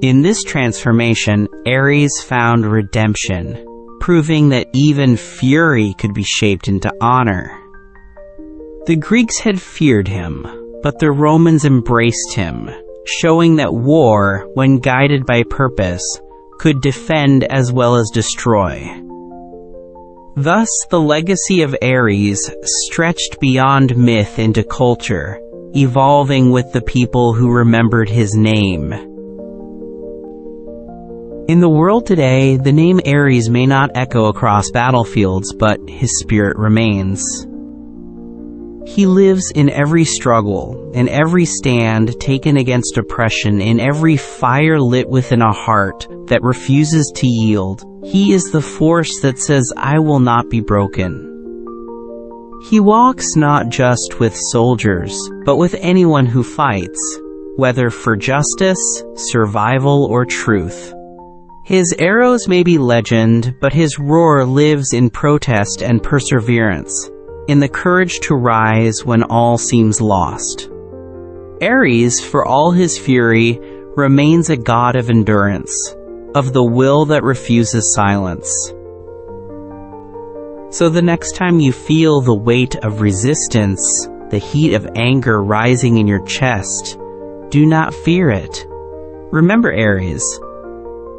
In this transformation, Ares found redemption, proving that even fury could be shaped into honor. The Greeks had feared him, but the Romans embraced him, showing that war, when guided by purpose, could defend as well as destroy. Thus, the legacy of Ares stretched beyond myth into culture, evolving with the people who remembered his name. In the world today, the name Ares may not echo across battlefields, but his spirit remains. He lives in every struggle, in every stand taken against oppression, in every fire lit within a heart that refuses to yield. He is the force that says, "I will not be broken." He walks not just with soldiers, but with anyone who fights, whether for justice, survival, or truth. His arrows may be legend, but his roar lives in protest and perseverance, in the courage to rise when all seems lost. Ares, for all his fury, remains a god of endurance, of the will that refuses silence. So the next time you feel the weight of resistance, the heat of anger rising in your chest, do not fear it. Remember Ares,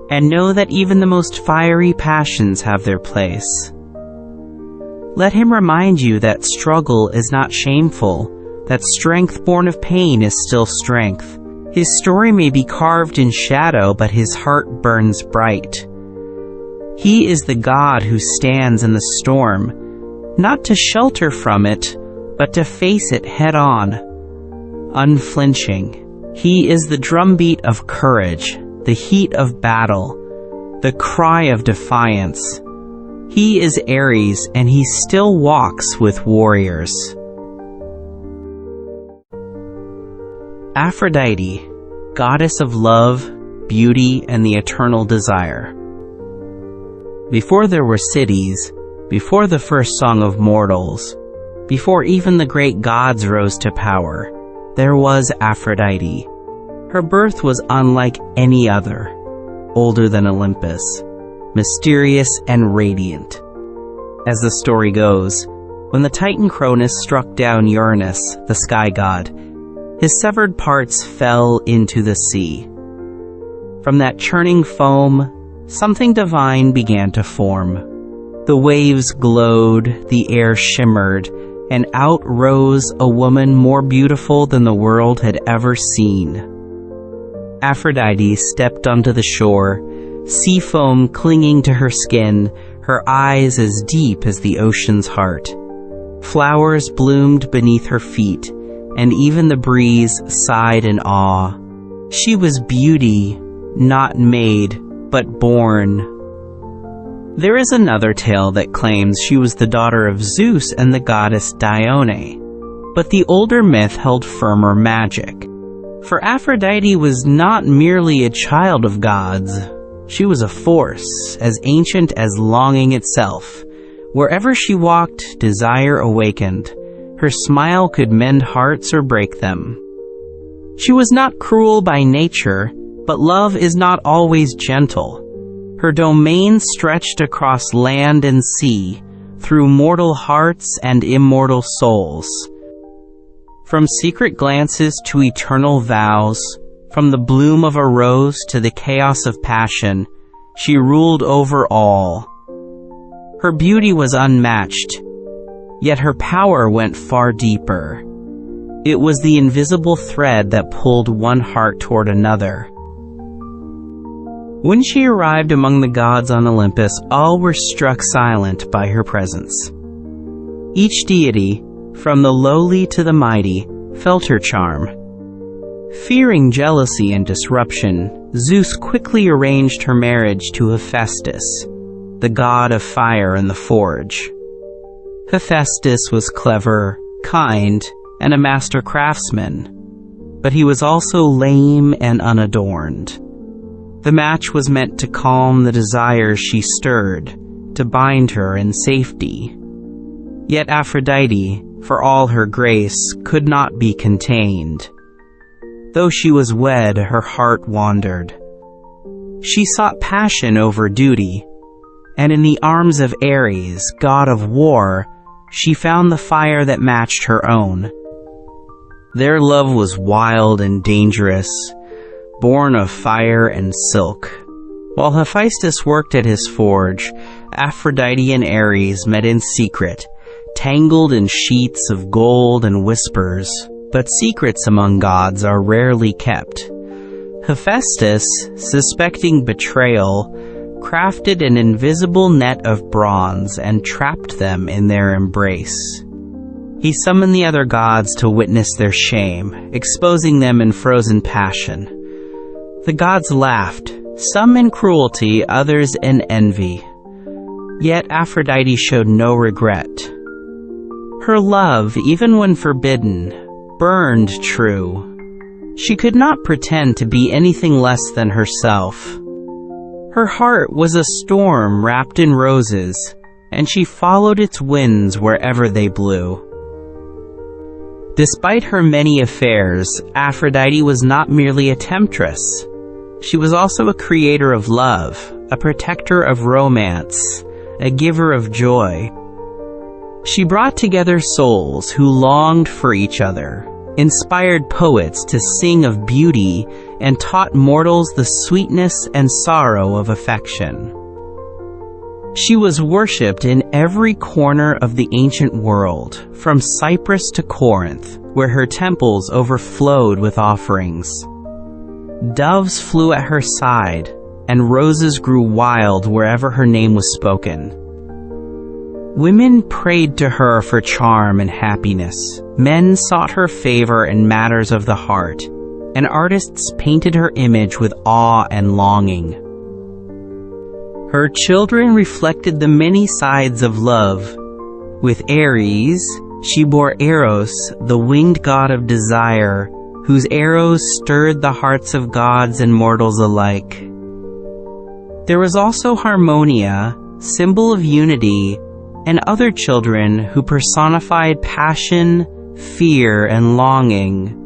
and know that even the most fiery passions have their place. Let him remind you that struggle is not shameful, that strength born of pain is still strength. His story may be carved in shadow, but his heart burns bright. He is the God who stands in the storm, not to shelter from it, but to face it head on, unflinching. He is the drumbeat of courage, the heat of battle, the cry of defiance. He is Ares, and he still walks with warriors. Aphrodite, goddess of love, beauty, and the eternal desire. Before there were cities, before the first song of mortals, before even the great gods rose to power, there was Aphrodite. Her birth was unlike any other, older than Olympus, mysterious and radiant. As the story goes, when the Titan Cronus struck down Uranus, the sky god, his severed parts fell into the sea. From that churning foam, something divine began to form. The waves glowed, the air shimmered, and out rose a woman more beautiful than the world had ever seen. Aphrodite stepped onto the shore, sea foam clinging to her skin, her eyes as deep as the ocean's heart. Flowers bloomed beneath her feet, and even the breeze sighed in awe. She was beauty, not made, but born. There is another tale that claims she was the daughter of Zeus and the goddess Dione, but the older myth held firmer magic. For Aphrodite was not merely a child of gods. She was a force, as ancient as longing itself. Wherever she walked, desire awakened. Her smile could mend hearts or break them. She was not cruel by nature, but love is not always gentle. Her domain stretched across land and sea, through mortal hearts and immortal souls. From secret glances to eternal vows, from the bloom of a rose to the chaos of passion, she ruled over all. Her beauty was unmatched, yet her power went far deeper. It was the invisible thread that pulled one heart toward another. When she arrived among the gods on Olympus, all were struck silent by her presence. Each deity, from the lowly to the mighty, felt her charm. Fearing jealousy and disruption, Zeus quickly arranged her marriage to Hephaestus, the god of fire and the forge. Hephaestus was clever, kind, and a master craftsman, but he was also lame and unadorned. The match was meant to calm the desires she stirred, to bind her in safety. Yet Aphrodite, for all her grace, could not be contained. Though she was wed, her heart wandered. She sought passion over duty, and in the arms of Ares, god of war, she found the fire that matched her own. Their love was wild and dangerous, born of fire and silk. While Hephaestus worked at his forge, Aphrodite and Ares met in secret, tangled in sheets of gold and whispers. But secrets among gods are rarely kept. Hephaestus, suspecting betrayal, crafted an invisible net of bronze and trapped them in their embrace. He summoned the other gods to witness their shame, exposing them in frozen passion. The gods laughed, some in cruelty, others in envy. Yet Aphrodite showed no regret. Her love, even when forbidden, burned true. She could not pretend to be anything less than herself. Her heart was a storm wrapped in roses, and she followed its winds wherever they blew. Despite her many affairs, Aphrodite was not merely a temptress. She was also a creator of love, a protector of romance, a giver of joy. She brought together souls who longed for each other, inspired poets to sing of beauty, and taught mortals the sweetness and sorrow of affection. She was worshipped in every corner of the ancient world, from Cyprus to Corinth, where her temples overflowed with offerings. Doves flew at her side, and roses grew wild wherever her name was spoken. Women prayed to her for charm and happiness. Men sought her favor in matters of the heart, and artists painted her image with awe and longing. Her children reflected the many sides of love. With Ares, she bore Eros, the winged god of desire, whose arrows stirred the hearts of gods and mortals alike. There was also Harmonia, symbol of unity, and other children who personified passion, fear, and longing.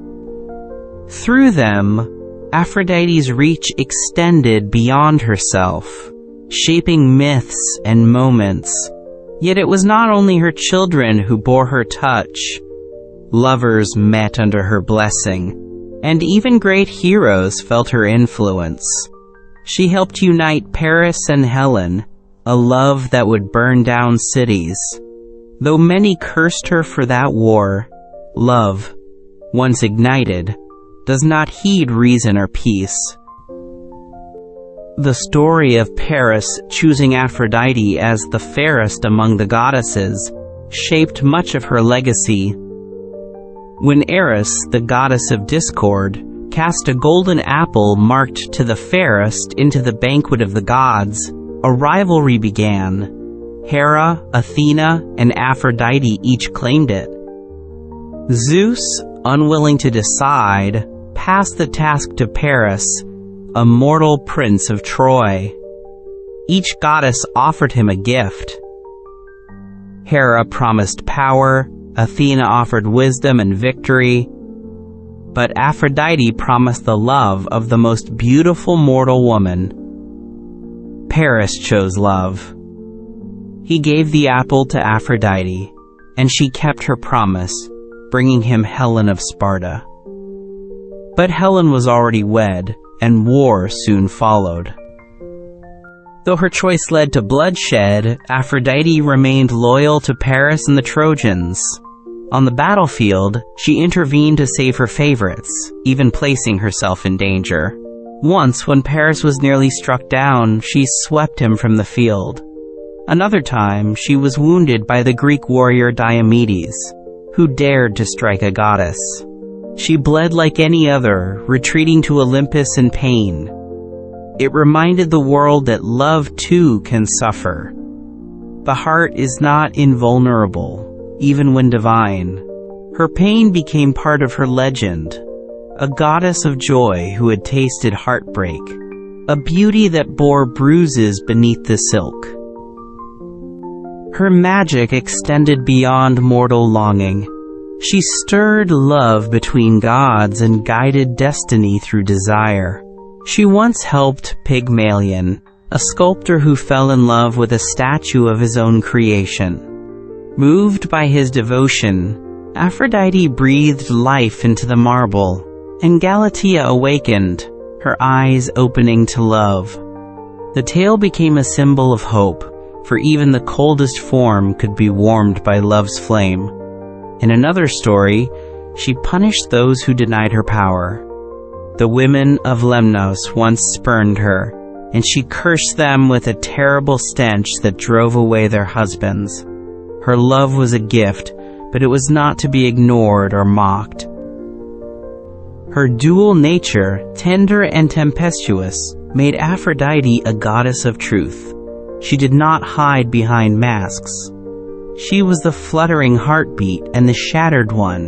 Through them, Aphrodite's reach extended beyond herself, shaping myths and moments. Yet it was not only her children who bore her touch. Lovers met under her blessing, and even great heroes felt her influence. She helped unite Paris and Helen, a love that would burn down cities. Though many cursed her for that war, love, once ignited, does not heed reason or peace. The story of Paris choosing Aphrodite as the fairest among the goddesses shaped much of her legacy. When Eris, the goddess of discord, cast a golden apple marked to the fairest into the banquet of the gods, a rivalry began. Hera, Athena, and Aphrodite each claimed it. Zeus, unwilling to decide, passed the task to Paris, a mortal prince of Troy. Each goddess offered him a gift. Hera promised power, Athena offered wisdom and victory, but Aphrodite promised the love of the most beautiful mortal woman. Paris chose love. He gave the apple to Aphrodite, and she kept her promise, bringing him Helen of Sparta. But Helen was already wed, and war soon followed. Though her choice led to bloodshed, Aphrodite remained loyal to Paris and the Trojans. On the battlefield, she intervened to save her favorites, even placing herself in danger. Once, when Paris was nearly struck down, she swept him from the field. Another time, she was wounded by the Greek warrior Diomedes, who dared to strike a goddess. She bled like any other, retreating to Olympus in pain. It reminded the world that love too can suffer. The heart is not invulnerable, even when divine. Her pain became part of her legend, a goddess of joy who had tasted heartbreak, a beauty that bore bruises beneath the silk. Her magic extended beyond mortal longing. She stirred love between gods and guided destiny through desire. She once helped Pygmalion, a sculptor who fell in love with a statue of his own creation. Moved by his devotion, Aphrodite breathed life into the marble, and Galatea awakened, her eyes opening to love. The tale became a symbol of hope, for even the coldest form could be warmed by love's flame. In another story, she punished those who denied her power. The women of Lemnos once spurned her, and she cursed them with a terrible stench that drove away their husbands. Her love was a gift, but it was not to be ignored or mocked. Her dual nature, tender and tempestuous, made Aphrodite a goddess of truth. She did not hide behind masks. She was the fluttering heartbeat and the shattered one,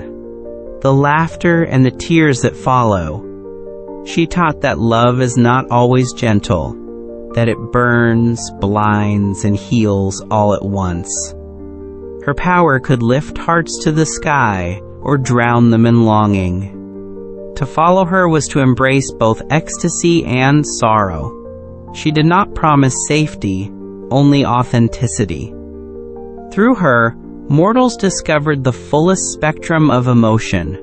the laughter and the tears that follow. She taught that love is not always gentle, that it burns, blinds, and heals all at once. Her power could lift hearts to the sky or drown them in longing. To follow her was to embrace both ecstasy and sorrow. She did not promise safety, only authenticity. Through her, mortals discovered the fullest spectrum of emotion.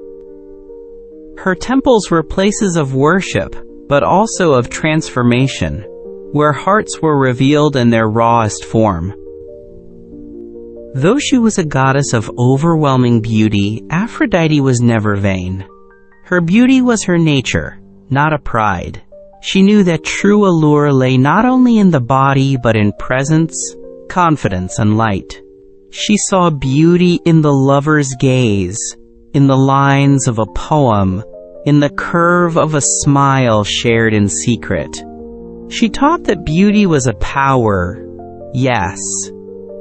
Her temples were places of worship, but also of transformation, where hearts were revealed in their rawest form. Though she was a goddess of overwhelming beauty, Aphrodite was never vain. Her beauty was her nature, not a pride. She knew that true allure lay not only in the body but in presence, confidence, and light. She saw beauty in the lover's gaze, in the lines of a poem, in the curve of a smile shared in secret. She taught that beauty was a power, yes,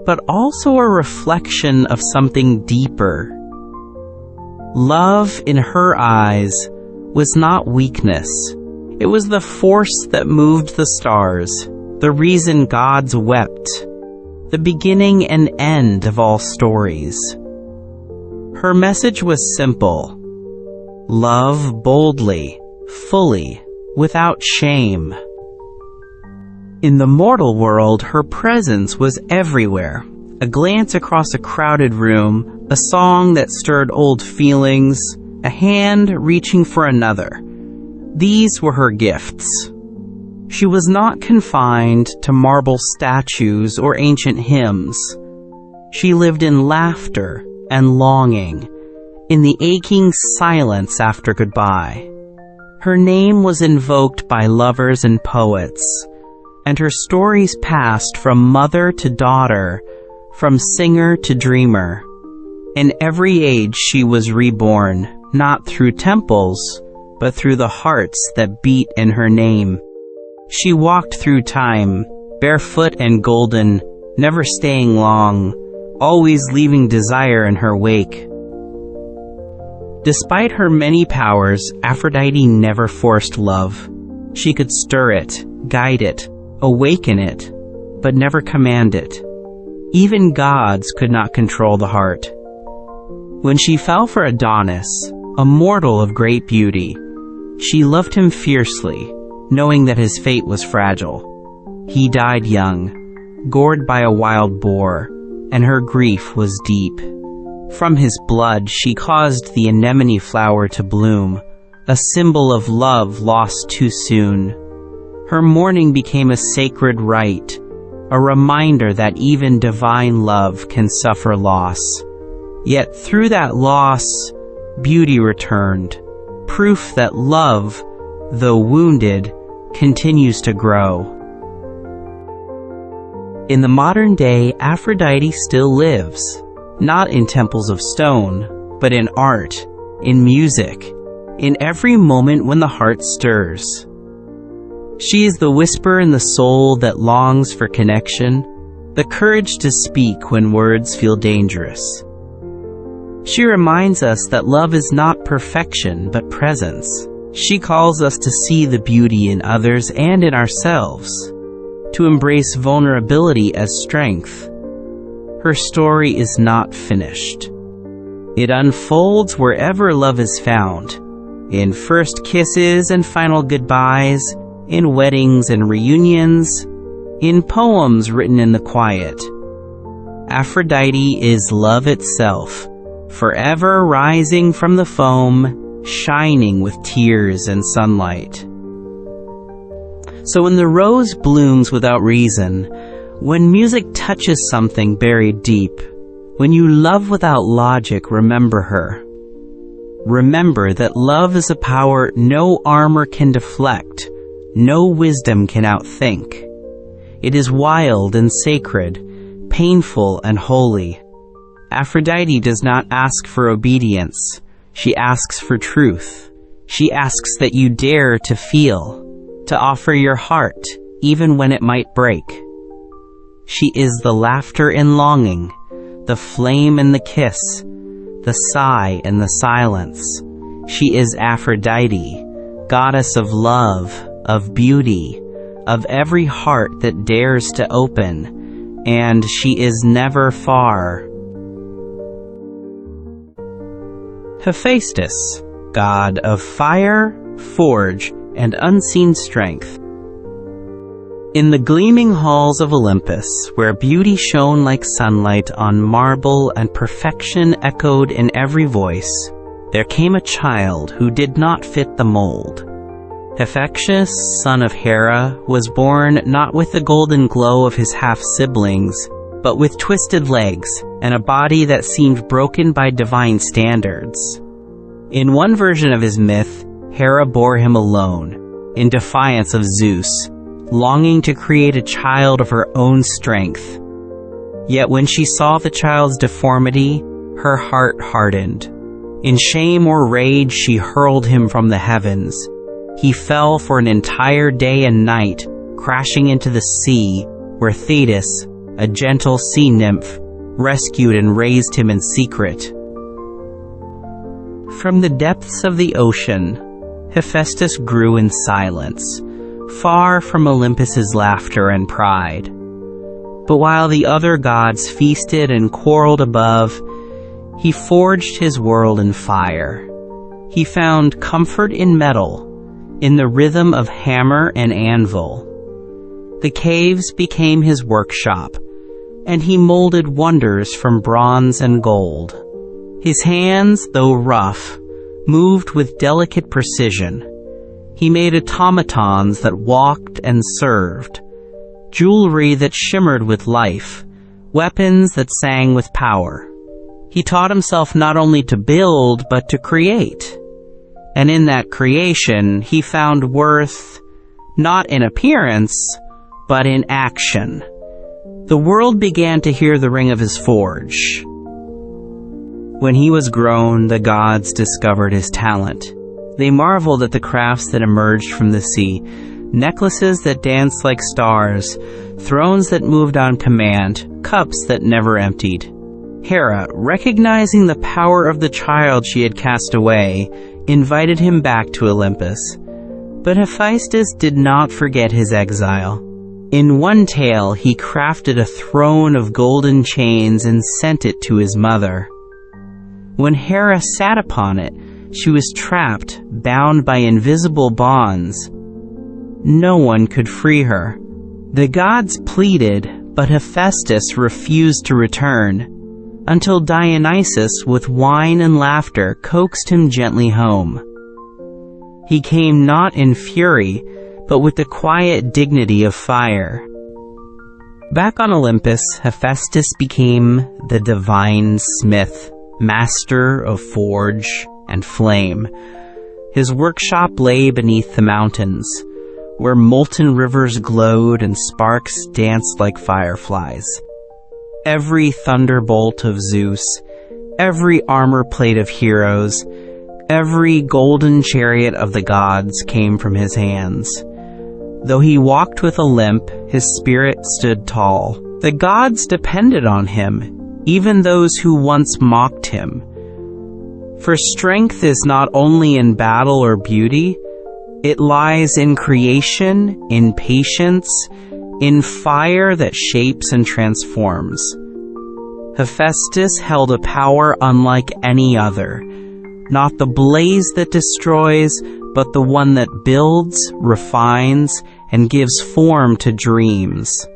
but also a reflection of something deeper. Love, in her eyes, was not weakness. It was the force that moved the stars, the reason gods wept, the beginning and end of all stories. Her message was simple: love boldly, fully, without shame. In the mortal world, her presence was everywhere. A glance across a crowded room, a song that stirred old feelings, a hand reaching for another. These were her gifts. She was not confined to marble statues or ancient hymns. She lived in laughter and longing, in the aching silence after goodbye. Her name was invoked by lovers and poets, and her stories passed from mother to daughter, from singer to dreamer. In every age she was reborn, not through temples, but through the hearts that beat in her name. She walked through time, barefoot and golden, never staying long, always leaving desire in her wake. Despite her many powers, Aphrodite never forced love. She could stir it, guide it, awaken it, but never command it. Even gods could not control the heart. When she fell for Adonis, a mortal of great beauty, she loved him fiercely, knowing that his fate was fragile. He died young, gored by a wild boar, and her grief was deep. From his blood she caused the anemone flower to bloom, a symbol of love lost too soon. Her mourning became a sacred rite, a reminder that even divine love can suffer loss. Yet through that loss, beauty returned, proof that love, though wounded, continues to grow. In the modern day, Aphrodite still lives, not in temples of stone, but in art, in music, in every moment when the heart stirs. She is the whisper in the soul that longs for connection, the courage to speak when words feel dangerous. She reminds us that love is not perfection, but presence. She calls us to see the beauty in others and in ourselves, to embrace vulnerability as strength. her story is not finished. It unfolds wherever love is found, in first kisses and final goodbyes, in weddings and reunions, in poems written in the quiet. Aphrodite is love itself, forever rising from the foam, shining with tears and sunlight. So when the rose blooms without reason, when music touches something buried deep, when you love without logic, remember her. Remember that love is a power no armor can deflect, no wisdom can outthink. It is wild and sacred, painful and holy. Aphrodite does not ask for obedience. She asks for truth. She asks that you dare to feel, to offer your heart, even when it might break. She is the laughter and longing, the flame and the kiss, the sigh and the silence. She is Aphrodite, goddess of love, of beauty, of every heart that dares to open, and she is never far. Hephaestus, god of fire, forge, and unseen strength. In the gleaming halls of Olympus, where beauty shone like sunlight on marble and perfection echoed in every voice, there came a child who did not fit the mold. Hephaestus, son of Hera, was born not with the golden glow of his half-siblings, but with twisted legs and a body that seemed broken by divine standards. In one version of his myth, Hera bore him alone, in defiance of Zeus, longing to create a child of her own strength. Yet when she saw the child's deformity, her heart hardened. In shame or rage, she hurled him from the heavens. He fell for an entire day and night, crashing into the sea, where Thetis, a gentle sea nymph, rescued and raised him in secret. From the depths of the ocean, Hephaestus grew in silence, far from Olympus's laughter and pride. But while the other gods feasted and quarreled above, he forged his world in fire. He found comfort in metal, in the rhythm of hammer and anvil. The caves became his workshop, and he molded wonders from bronze and gold. His hands, though rough, moved with delicate precision. He made automatons that walked and served, jewelry that shimmered with life, weapons that sang with power. He taught himself not only to build, but to create. And in that creation, he found worth, not in appearance, but in action. The world began to hear the ring of his forge. When he was grown, the gods discovered his talent. They marveled at the crafts that emerged from the sea, necklaces that danced like stars, thrones that moved on command, cups that never emptied. Hera, recognizing the power of the child she had cast away, invited him back to Olympus. But Hephaestus did not forget his exile. In one tale, he crafted a throne of golden chains and sent it to his mother. When Hera sat upon it, she was trapped, bound by invisible bonds. No one could free her. The gods pleaded, but Hephaestus refused to return, until Dionysus, with wine and laughter, coaxed him gently home. He came not in fury, but with the quiet dignity of fire. Back on Olympus, Hephaestus became the divine smith, master of forge and flame. His workshop lay beneath the mountains, where molten rivers glowed and sparks danced like fireflies. Every thunderbolt of Zeus, every armor plate of heroes, every golden chariot of the gods came from his hands. Though he walked with a limp, his spirit stood tall. The gods depended on him, even those who once mocked him. For strength is not only in battle or beauty, it lies in creation, in patience, in fire that shapes and transforms. Hephaestus held a power unlike any other, not the blaze that destroys, but the one that builds, refines, and gives form to dreams.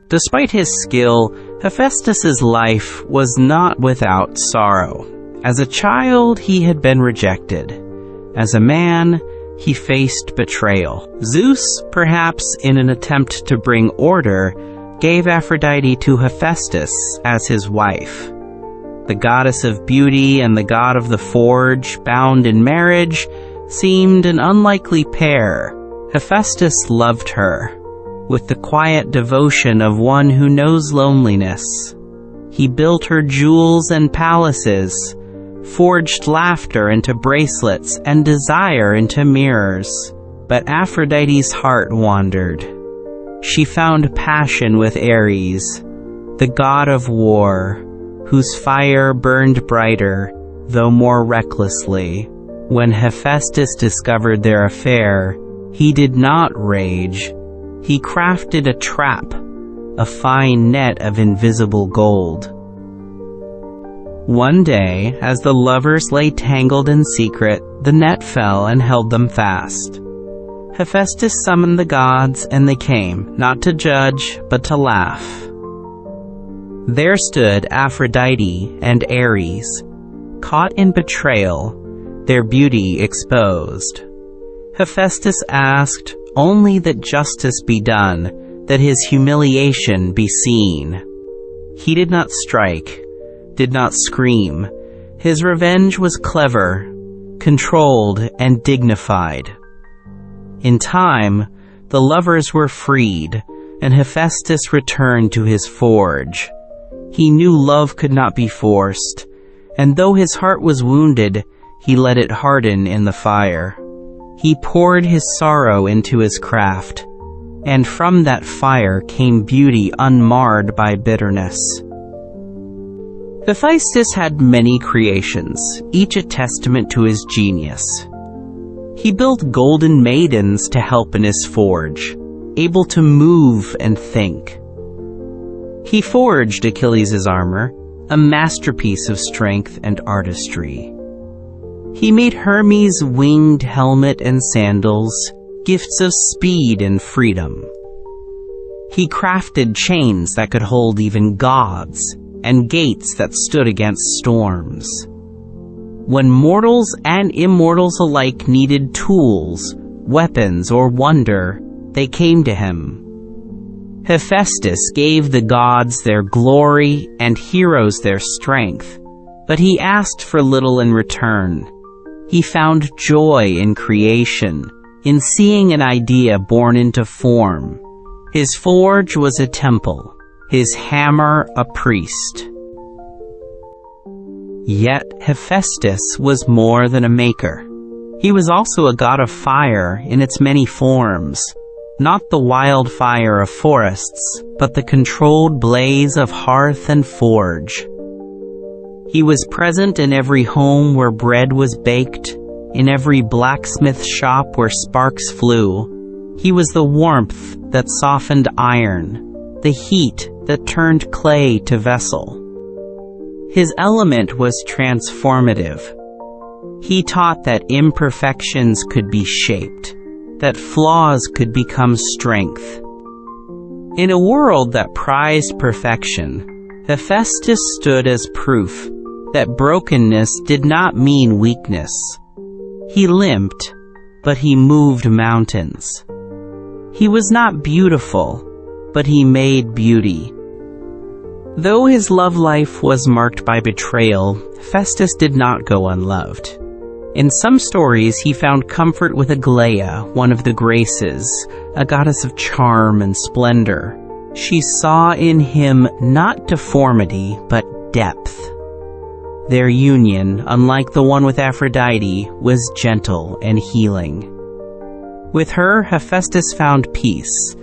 Despite his skill, Hephaestus's life was not without sorrow. As a child, he had been rejected. As a man, he faced betrayal. Zeus, perhaps in an attempt to bring order, gave Aphrodite to Hephaestus as his wife. The goddess of beauty and the god of the forge, bound in marriage, seemed an unlikely pair. Hephaestus loved her, with the quiet devotion of one who knows loneliness. He built her jewels and palaces, forged laughter into bracelets and desire into mirrors. But Aphrodite's heart wandered. She found passion with Ares, the god of war, whose fire burned brighter, though more recklessly. When Hephaestus discovered their affair, he did not rage. He crafted a trap, a fine net of invisible gold. One day, as the lovers lay tangled in secret, the net fell and held them fast. Hephaestus summoned the gods, and they came, not to judge, but to laugh. There stood Aphrodite and Ares, caught in betrayal, their beauty exposed. Hephaestus asked only that justice be done, that his humiliation be seen. He did not strike, did not scream. His revenge was clever, controlled, and dignified. In time, the lovers were freed, and Hephaestus returned to his forge. He knew love could not be forced, and though his heart was wounded, he let it harden in the fire. He poured his sorrow into his craft, and from that fire came beauty unmarred by bitterness. Hephaestus had many creations, each a testament to his genius. He built golden maidens to help in his forge, able to move and think. He forged Achilles' armor, a masterpiece of strength and artistry. He made Hermes' winged helmet and sandals, gifts of speed and freedom. He crafted chains that could hold even gods, and gates that stood against storms. When mortals and immortals alike needed tools, weapons, or wonder, they came to him. Hephaestus gave the gods their glory and heroes their strength, but he asked for little in return. He found joy in creation, in seeing an idea born into form. His forge was a temple, his hammer a priest. Yet Hephaestus was more than a maker. He was also a god of fire in its many forms, not the wild fire of forests, but the controlled blaze of hearth and forge. He was present in every home where bread was baked, in every blacksmith shop where sparks flew. He was the warmth that softened iron, the heat that turned clay to vessel. His element was transformative. He taught that imperfections could be shaped, that flaws could become strength. In a world that prized perfection, Hephaestus stood as proof that brokenness did not mean weakness. He limped, but he moved mountains. He was not beautiful, but he made beauty. Though his love life was marked by betrayal, Hephaestus did not go unloved. In some stories, he found comfort with Aglaia, one of the Graces, a goddess of charm and splendor. She saw in him not deformity, but depth. Their union, unlike the one with Aphrodite, was gentle and healing. With her, Hephaestus found peace,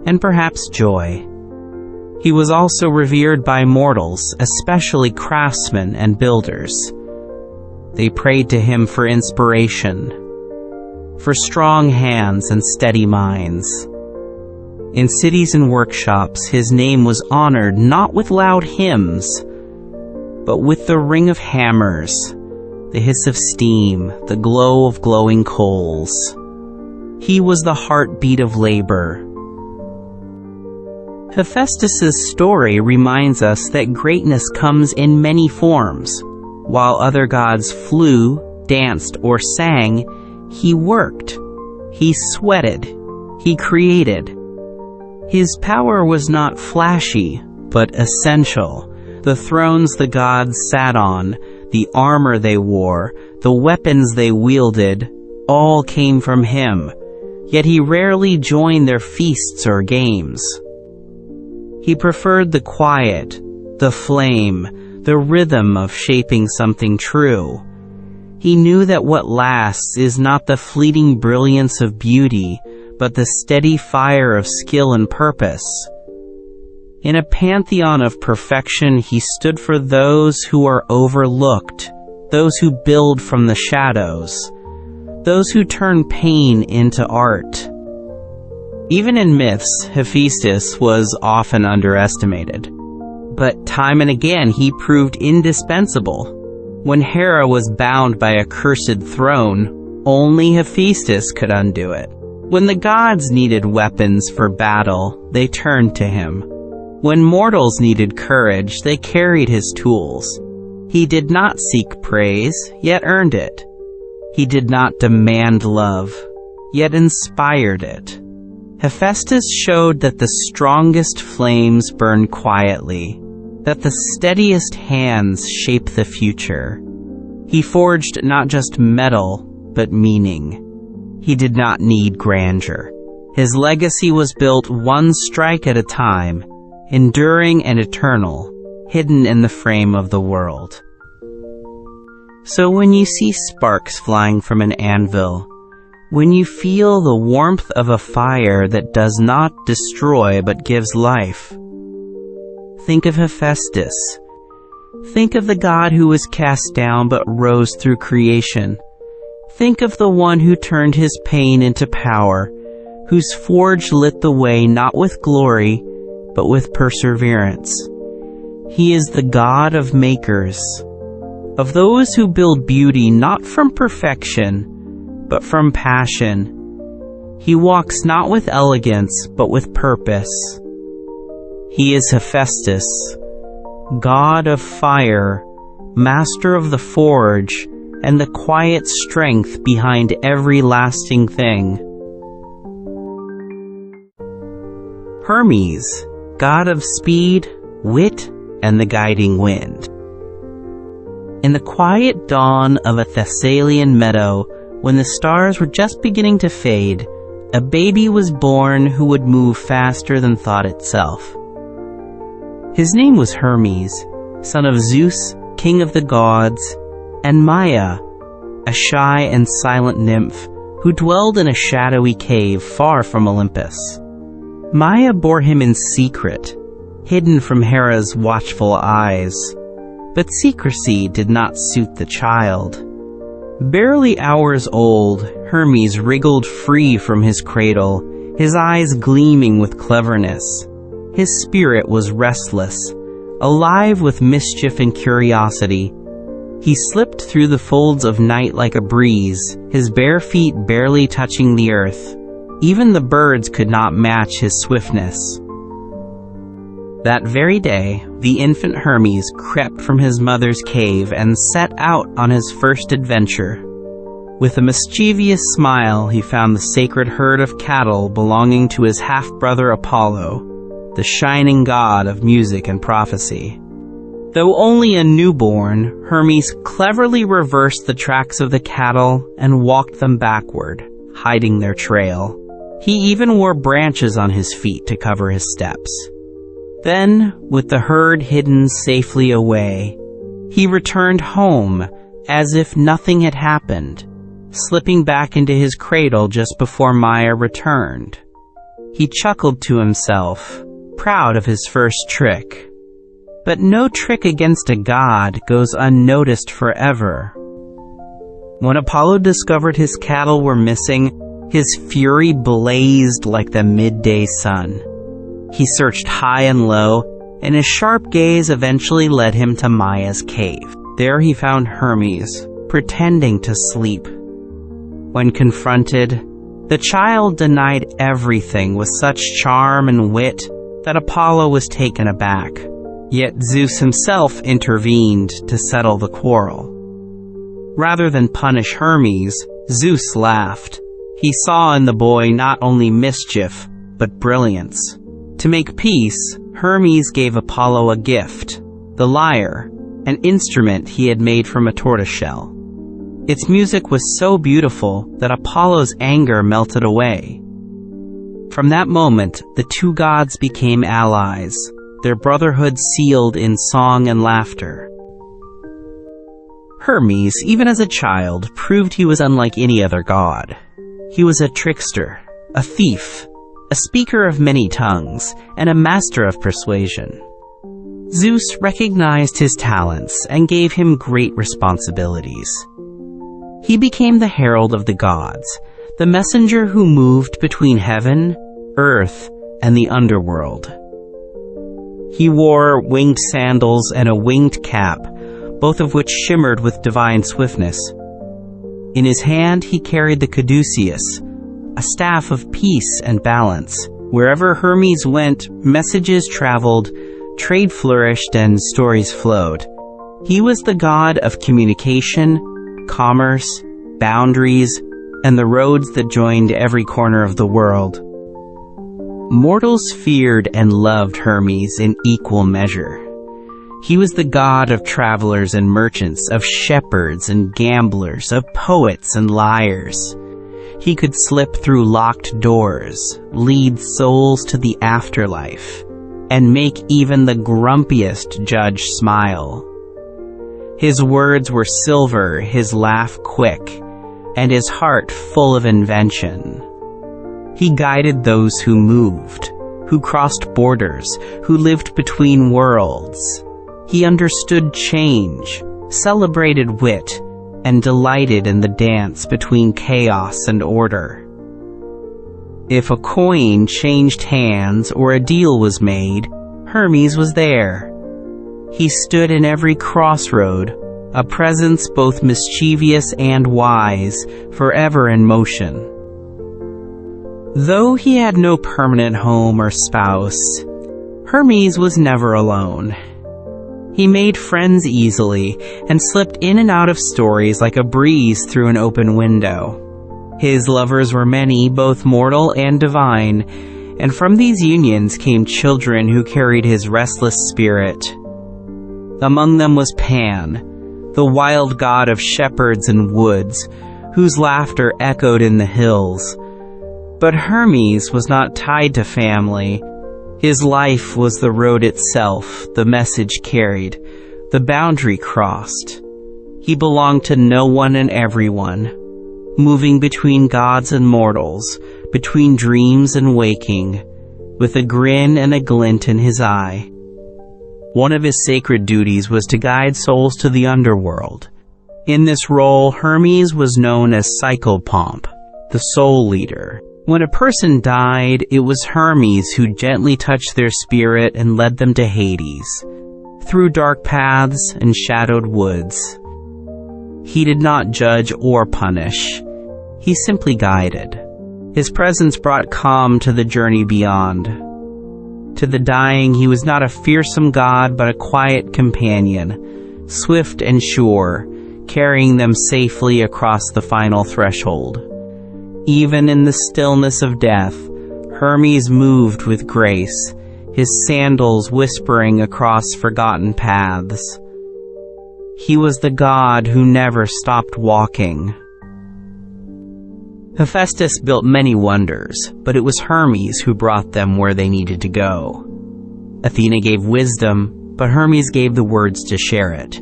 and perhaps joy. He was also revered by mortals, especially craftsmen and builders. They prayed to him for inspiration, for strong hands and steady minds. In cities and workshops, his name was honored not with loud hymns, but with the ring of hammers, the hiss of steam, the glow of glowing coals. He was the heartbeat of labor. Hephaestus' story reminds us that greatness comes in many forms. While other gods flew, danced, or sang, he worked. He sweated. He created. His power was not flashy, but essential. The thrones the gods sat on, the armor they wore, the weapons they wielded, all came from him. Yet he rarely joined their feasts or games. He preferred the quiet, the flame, the rhythm of shaping something true. He knew that what lasts is not the fleeting brilliance of beauty, but the steady fire of skill and purpose. In a pantheon of perfection, he stood for those who are overlooked, those who build from the shadows, those who turn pain into art. Even in myths, Hephaestus was often underestimated. But time and again he proved indispensable. When Hera was bound by a cursed throne, only Hephaestus could undo it. When the gods needed weapons for battle, they turned to him. When mortals needed courage, they carried his tools. He did not seek praise, yet earned it. He did not demand love, yet inspired it. Hephaestus showed that the strongest flames burn quietly, that the steadiest hands shape the future. He forged not just metal, but meaning. He did not need grandeur. His legacy was built one strike at a time, enduring and eternal, hidden in the frame of the world. So when you see sparks flying from an anvil, when you feel the warmth of a fire that does not destroy but gives life, think of Hephaestus. Think of the god who was cast down but rose through creation. Think of the one who turned his pain into power, whose forge lit the way not with glory, but with perseverance. He is the God of makers, of those who build beauty not from perfection, but from passion. He walks not with elegance, but with purpose. He is Hephaestus, god of fire, master of the forge, and the quiet strength behind every lasting thing. Hermes, god of speed, wit, and the guiding wind. In the quiet dawn of a Thessalian meadow, when the stars were just beginning to fade, a baby was born who would move faster than thought itself. His name was Hermes, son of Zeus, king of the gods, and Maia, a shy and silent nymph who dwelled in a shadowy cave far from Olympus. Maia bore him in secret, hidden from Hera's watchful eyes. But secrecy did not suit the child. Barely hours old, Hermes wriggled free from his cradle, his eyes gleaming with cleverness. His spirit was restless, alive with mischief and curiosity. He slipped through the folds of night like a breeze, his bare feet barely touching the earth. Even the birds could not match his swiftness. That very day, the infant Hermes crept from his mother's cave and set out on his first adventure. With a mischievous smile, he found the sacred herd of cattle belonging to his half-brother Apollo, the shining god of music and prophecy. Though only a newborn, Hermes cleverly reversed the tracks of the cattle and walked them backward, hiding their trail. He even wore branches on his feet to cover his steps. Then, with the herd hidden safely away, he returned home as if nothing had happened, slipping back into his cradle just before Maia returned. He chuckled to himself, proud of his first trick. But no trick against a god goes unnoticed forever. When Apollo discovered his cattle were missing, His fury blazed like the midday sun. He searched high and low, and his sharp gaze eventually led him to Maia's cave. There he found Hermes, pretending to sleep. When confronted, the child denied everything with such charm and wit that Apollo was taken aback. Yet Zeus himself intervened to settle the quarrel. Rather than punish Hermes, Zeus laughed. He saw in the boy not only mischief, but brilliance. To make peace, Hermes gave Apollo a gift, the lyre, an instrument he had made from a tortoiseshell. Its music was so beautiful that Apollo's anger melted away. From that moment, the two gods became allies, their brotherhood sealed in song and laughter. Hermes, even as a child, proved he was unlike any other god. He was a trickster, a thief, a speaker of many tongues, and a master of persuasion. Zeus recognized his talents and gave him great responsibilities. He became the herald of the gods, the messenger who moved between heaven, earth, and the underworld. He wore winged sandals and a winged cap, both of which shimmered with divine swiftness. In his hand he carried the caduceus, a staff of peace and balance. Wherever Hermes went, messages traveled, trade flourished, and stories flowed. He was the god of communication, commerce, boundaries, and the roads that joined every corner of the world. Mortals feared and loved Hermes in equal measure. He was the god of travelers and merchants, of shepherds and gamblers, of poets and liars. He could slip through locked doors, lead souls to the afterlife, and make even the grumpiest judge smile. His words were silver, his laugh quick, and his heart full of invention. He guided those who moved, who crossed borders, who lived between worlds. He understood change, celebrated wit, and delighted in the dance between chaos and order. If a coin changed hands or a deal was made, Hermes was there. He stood in every crossroad, a presence both mischievous and wise, forever in motion. Though he had no permanent home or spouse, Hermes was never alone. He made friends easily and slipped in and out of stories like a breeze through an open window. His lovers were many, both mortal and divine, and from these unions came children who carried his restless spirit. Among them was Pan, the wild god of shepherds and woods, whose laughter echoed in the hills. But Hermes was not tied to family. His life was the road itself, the message carried, the boundary crossed. He belonged to no one and everyone, moving between gods and mortals, between dreams and waking, with a grin and a glint in his eye. One of his sacred duties was to guide souls to the underworld. In this role, Hermes was known as Psychopomp, the soul leader. When a person died, it was Hermes who gently touched their spirit and led them to Hades, through dark paths and shadowed woods. He did not judge or punish. He simply guided. His presence brought calm to the journey beyond. To the dying, he was not a fearsome god, but a quiet companion, swift and sure, carrying them safely across the final threshold. Even in the stillness of death, Hermes moved with grace, his sandals whispering across forgotten paths. He was the god who never stopped walking. Hephaestus built many wonders, but it was Hermes who brought them where they needed to go. Athena gave wisdom, but Hermes gave the words to share it.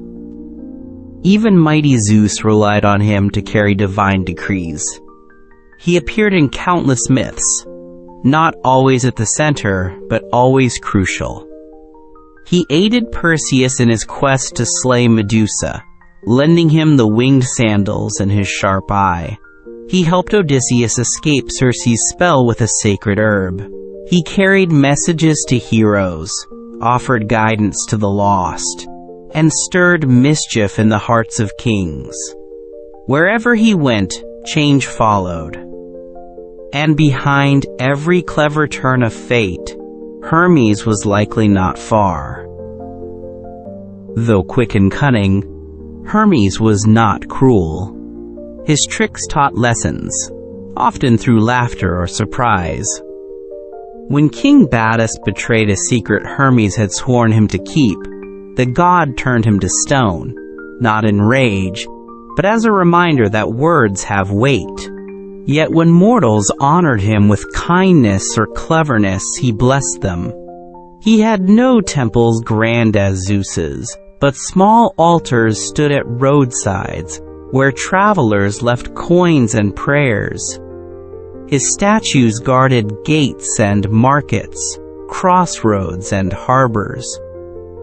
Even mighty Zeus relied on him to carry divine decrees. He appeared in countless myths, not always at the center, but always crucial. He aided Perseus in his quest to slay Medusa, lending him the winged sandals and his sharp eye. He helped Odysseus escape Circe's spell with a sacred herb. He carried messages to heroes, offered guidance to the lost, and stirred mischief in the hearts of kings. Wherever he went, change followed. And behind every clever turn of fate, Hermes was likely not far. Though quick and cunning, Hermes was not cruel. His tricks taught lessons, often through laughter or surprise. When King Battus betrayed a secret Hermes had sworn him to keep, the god turned him to stone, not in rage, but as a reminder that words have weight. Yet when mortals honored him with kindness or cleverness, he blessed them. He had no temples grand as Zeus's, but small altars stood at roadsides, where travelers left coins and prayers. His statues guarded gates and markets, crossroads and harbors.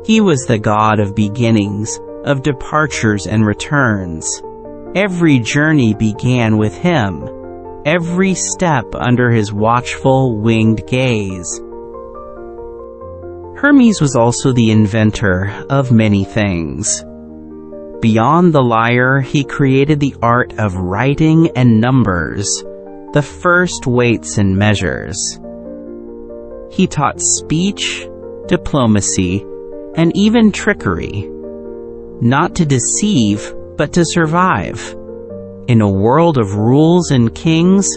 He was the god of beginnings, of departures and returns. Every journey began with him, every step under his watchful, winged gaze. Hermes was also the inventor of many things. Beyond the lyre, he created the art of writing and numbers, the first weights and measures. He taught speech, diplomacy, and even trickery, not to deceive, but to survive. In a world of rules and kings,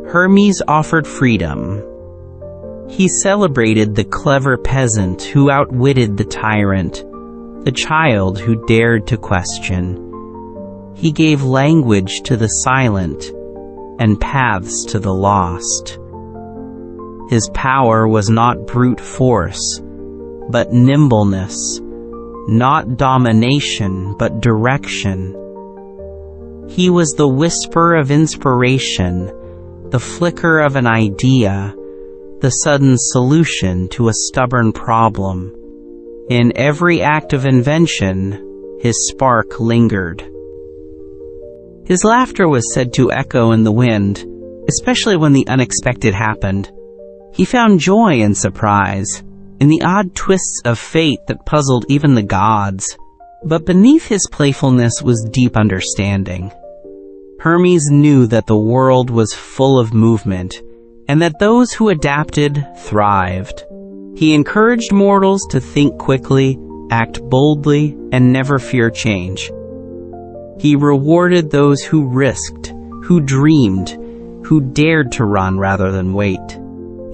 Hermes offered freedom. He celebrated the clever peasant who outwitted the tyrant, the child who dared to question. He gave language to the silent and paths to the lost. His power was not brute force, but nimbleness, not domination, but direction. He was the whisper of inspiration, the flicker of an idea, the sudden solution to a stubborn problem. In every act of invention, his spark lingered. His laughter was said to echo in the wind, especially when the unexpected happened. He found joy in surprise, in the odd twists of fate that puzzled even the gods. But beneath his playfulness was deep understanding. Hermes knew that the world was full of movement, and that those who adapted thrived. He encouraged mortals to think quickly, act boldly, and never fear change. He rewarded those who risked, who dreamed, who dared to run rather than wait.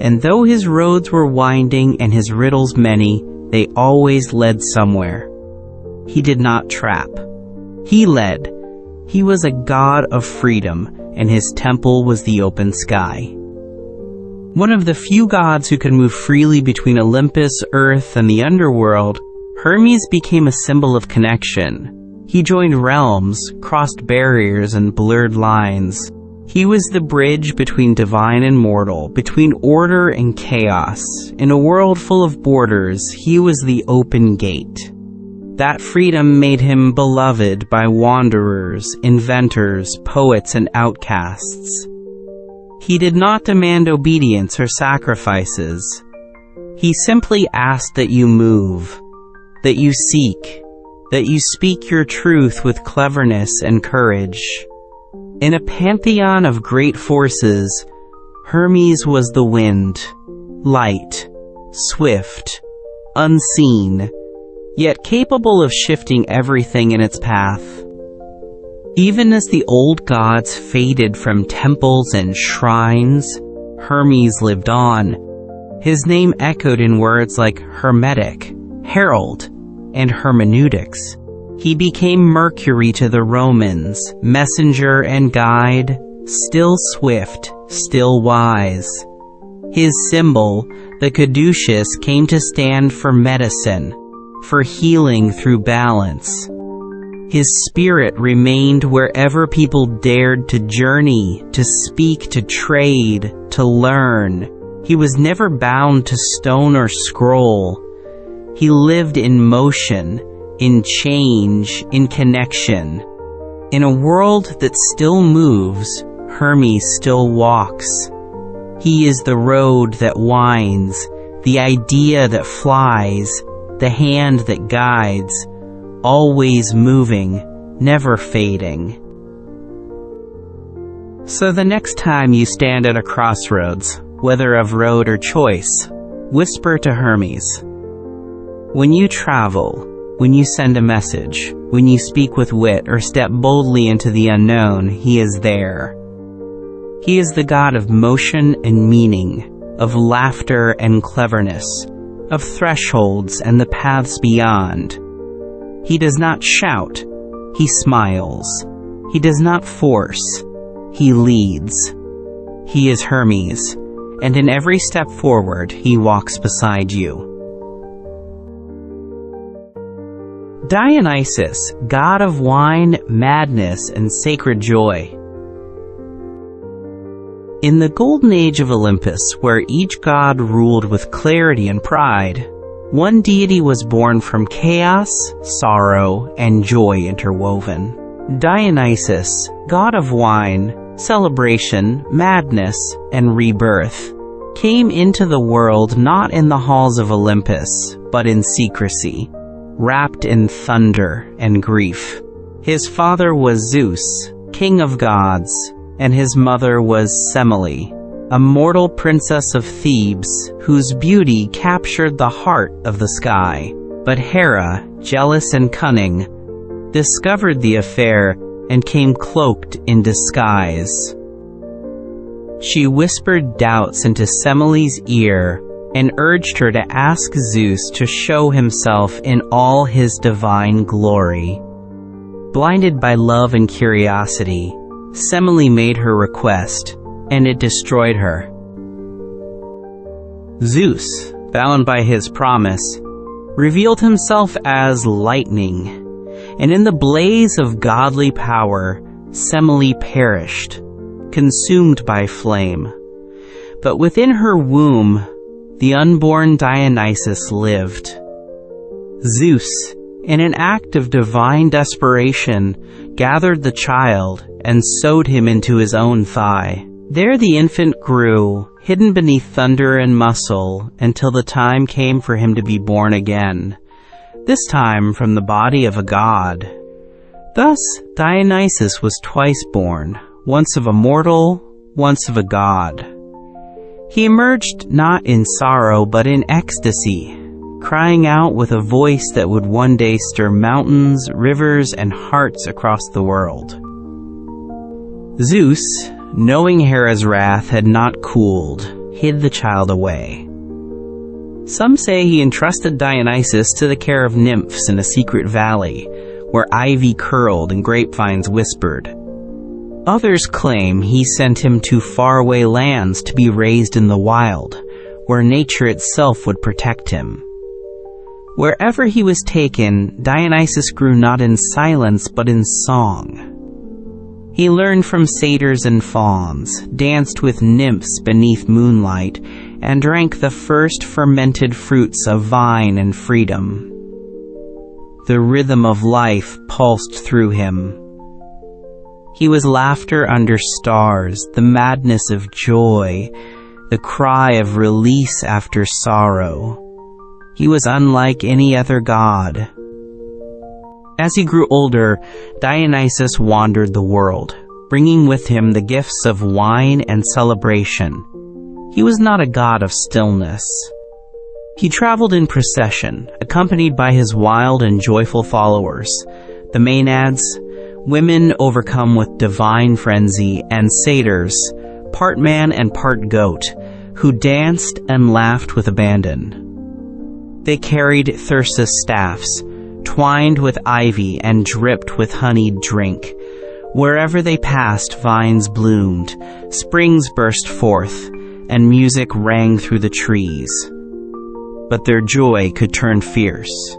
And though his roads were winding and his riddles many, they always led somewhere. He did not trap. He led. He was a god of freedom, and his temple was the open sky. One of the few gods who could move freely between Olympus, Earth, and the underworld, Hermes became a symbol of connection. He joined realms, crossed barriers, and blurred lines. He was the bridge between divine and mortal, between order and chaos. In a world full of borders, he was the open gate. That freedom made him beloved by wanderers, inventors, poets, and outcasts. He did not demand obedience or sacrifices. He simply asked that you move, that you seek, that you speak your truth with cleverness and courage. In a pantheon of great forces, Hermes was the wind, light, swift, unseen, yet capable of shifting everything in its path. Even as the old gods faded from temples and shrines, Hermes lived on. His name echoed in words like hermetic, herald, and hermeneutics. He became Mercury to the Romans, messenger and guide, still swift, still wise. His symbol, the caduceus, came to stand for medicine, for healing through balance. His spirit remained wherever people dared to journey, to speak, to trade, to learn. He was never bound to stone or scroll. He lived in motion, in change, in connection. In a world that still moves, Hermes still walks. He is the road that winds, the idea that flies, the hand that guides, always moving, never fading. So the next time you stand at a crossroads, whether of road or choice, whisper to Hermes. When you travel, when you send a message, when you speak with wit or step boldly into the unknown, he is there. He is the god of motion and meaning, of laughter and cleverness, of thresholds and the paths beyond. He does not shout, he smiles. He does not force, he leads. He is Hermes, and in every step forward, he walks beside you. Dionysus, god of wine, madness, and sacred joy. In the golden age of Olympus, where each god ruled with clarity and pride, one deity was born from chaos, sorrow, and joy interwoven. Dionysus, god of wine, celebration, madness, and rebirth, came into the world not in the halls of Olympus, but in secrecy, wrapped in thunder and grief. His father was Zeus, king of gods, and his mother was Semele, a mortal princess of Thebes whose beauty captured the heart of the sky. But Hera, jealous and cunning, discovered the affair and came cloaked in disguise. She whispered doubts into Semele's ear and urged her to ask Zeus to show himself in all his divine glory. Blinded by love and curiosity, Semele made her request, and it destroyed her. Zeus, bound by his promise, revealed himself as lightning, and in the blaze of godly power, Semele perished, consumed by flame. But within her womb, the unborn Dionysus lived. Zeus, in an act of divine desperation, gathered the child and sewed him into his own thigh. There the infant grew, hidden beneath thunder and muscle, until the time came for him to be born again, this time from the body of a god. Thus, Dionysus was twice born, once of a mortal, once of a god. He emerged not in sorrow but in ecstasy, crying out with a voice that would one day stir mountains, rivers, and hearts across the world. Zeus, knowing Hera's wrath had not cooled, hid the child away. Some say he entrusted Dionysus to the care of nymphs in a secret valley, where ivy curled and grapevines whispered. Others claim he sent him to faraway lands to be raised in the wild, where nature itself would protect him. Wherever he was taken, Dionysus grew not in silence but in song. He learned from satyrs and fauns, danced with nymphs beneath moonlight, and drank the first fermented fruits of vine and freedom. The rhythm of life pulsed through him. He was laughter under stars, the madness of joy, the cry of release after sorrow. He was unlike any other god. As he grew older, Dionysus wandered the world, bringing with him the gifts of wine and celebration. He was not a god of stillness. He traveled in procession, accompanied by his wild and joyful followers, the Maenads, women overcome with divine frenzy, and satyrs, part man and part goat, who danced and laughed with abandon. They carried thyrsus staffs, twined with ivy and dripped with honeyed drink. Wherever they passed, vines bloomed, springs burst forth, and music rang through the trees. But their joy could turn fierce.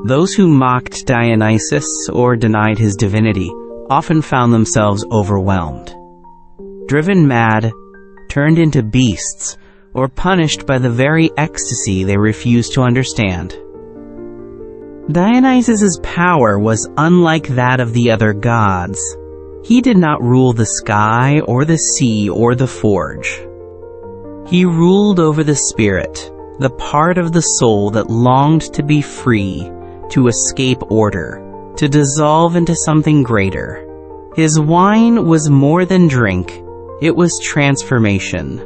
Those who mocked Dionysus or denied his divinity often found themselves overwhelmed, driven mad, turned into beasts, or punished by the very ecstasy they refused to understand. Dionysus's power was unlike that of the other gods. He did not rule the sky or the sea or the forge. He ruled over the spirit, the part of the soul that longed to be free, to escape order, to dissolve into something greater. His wine was more than drink, it was transformation.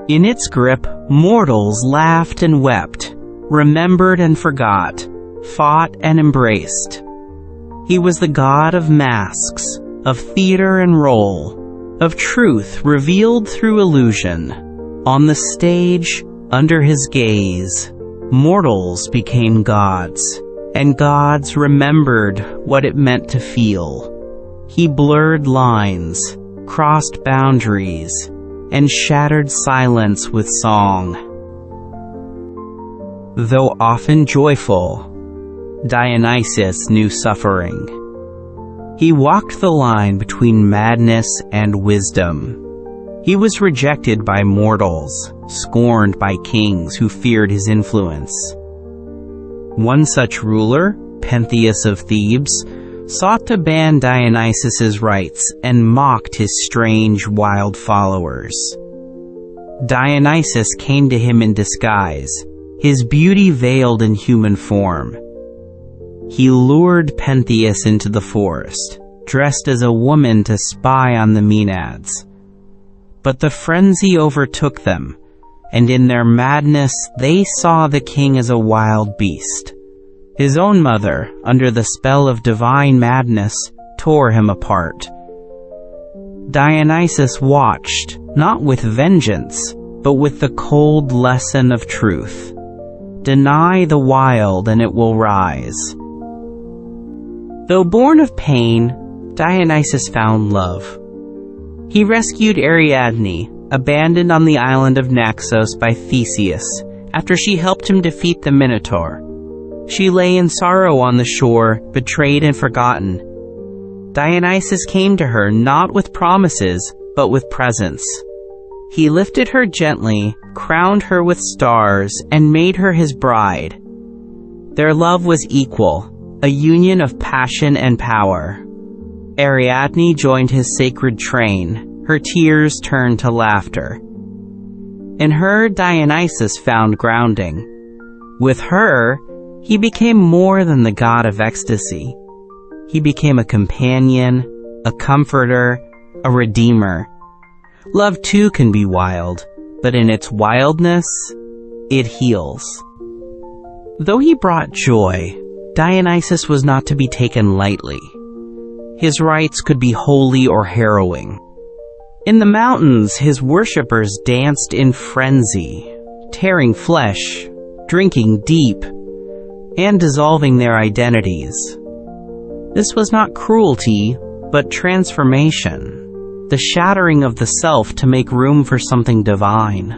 In its grip, mortals laughed and wept, remembered and forgot, fought and embraced. He was the god of masks, of theater and role, of truth revealed through illusion. On the stage, under his gaze, mortals became gods, and gods remembered what it meant to feel. He blurred lines, crossed boundaries, and shattered silence with song. Though often joyful, Dionysus knew suffering. He walked the line between madness and wisdom. He was rejected by mortals, scorned by kings who feared his influence. One such ruler, Pentheus of Thebes, sought to ban Dionysus's rights and mocked his strange, wild followers. Dionysus came to him in disguise, his beauty veiled in human form. He lured Pentheus into the forest, dressed as a woman to spy on the Maenads. But the frenzy overtook them, and in their madness they saw the king as a wild beast. His own mother, under the spell of divine madness, tore him apart. Dionysus watched, not with vengeance, but with the cold lesson of truth. Deny the wild and it will rise. Though born of pain, Dionysus found love. He rescued Ariadne, abandoned on the island of Naxos by Theseus, after she helped him defeat the Minotaur. She lay in sorrow on the shore, betrayed and forgotten. Dionysus came to her not with promises, but with presents. He lifted her gently, crowned her with stars, and made her his bride. Their love was equal, a union of passion and power. Ariadne joined his sacred train, her tears turned to laughter. In her, Dionysus found grounding. With her, he became more than the god of ecstasy. He became a companion, a comforter, a redeemer. Love too can be wild, but in its wildness, it heals. Though he brought joy, Dionysus was not to be taken lightly. His rites could be holy or harrowing. In the mountains, his worshippers danced in frenzy, tearing flesh, drinking deep, and dissolving their identities. This was not cruelty, but transformation, the shattering of the self to make room for something divine.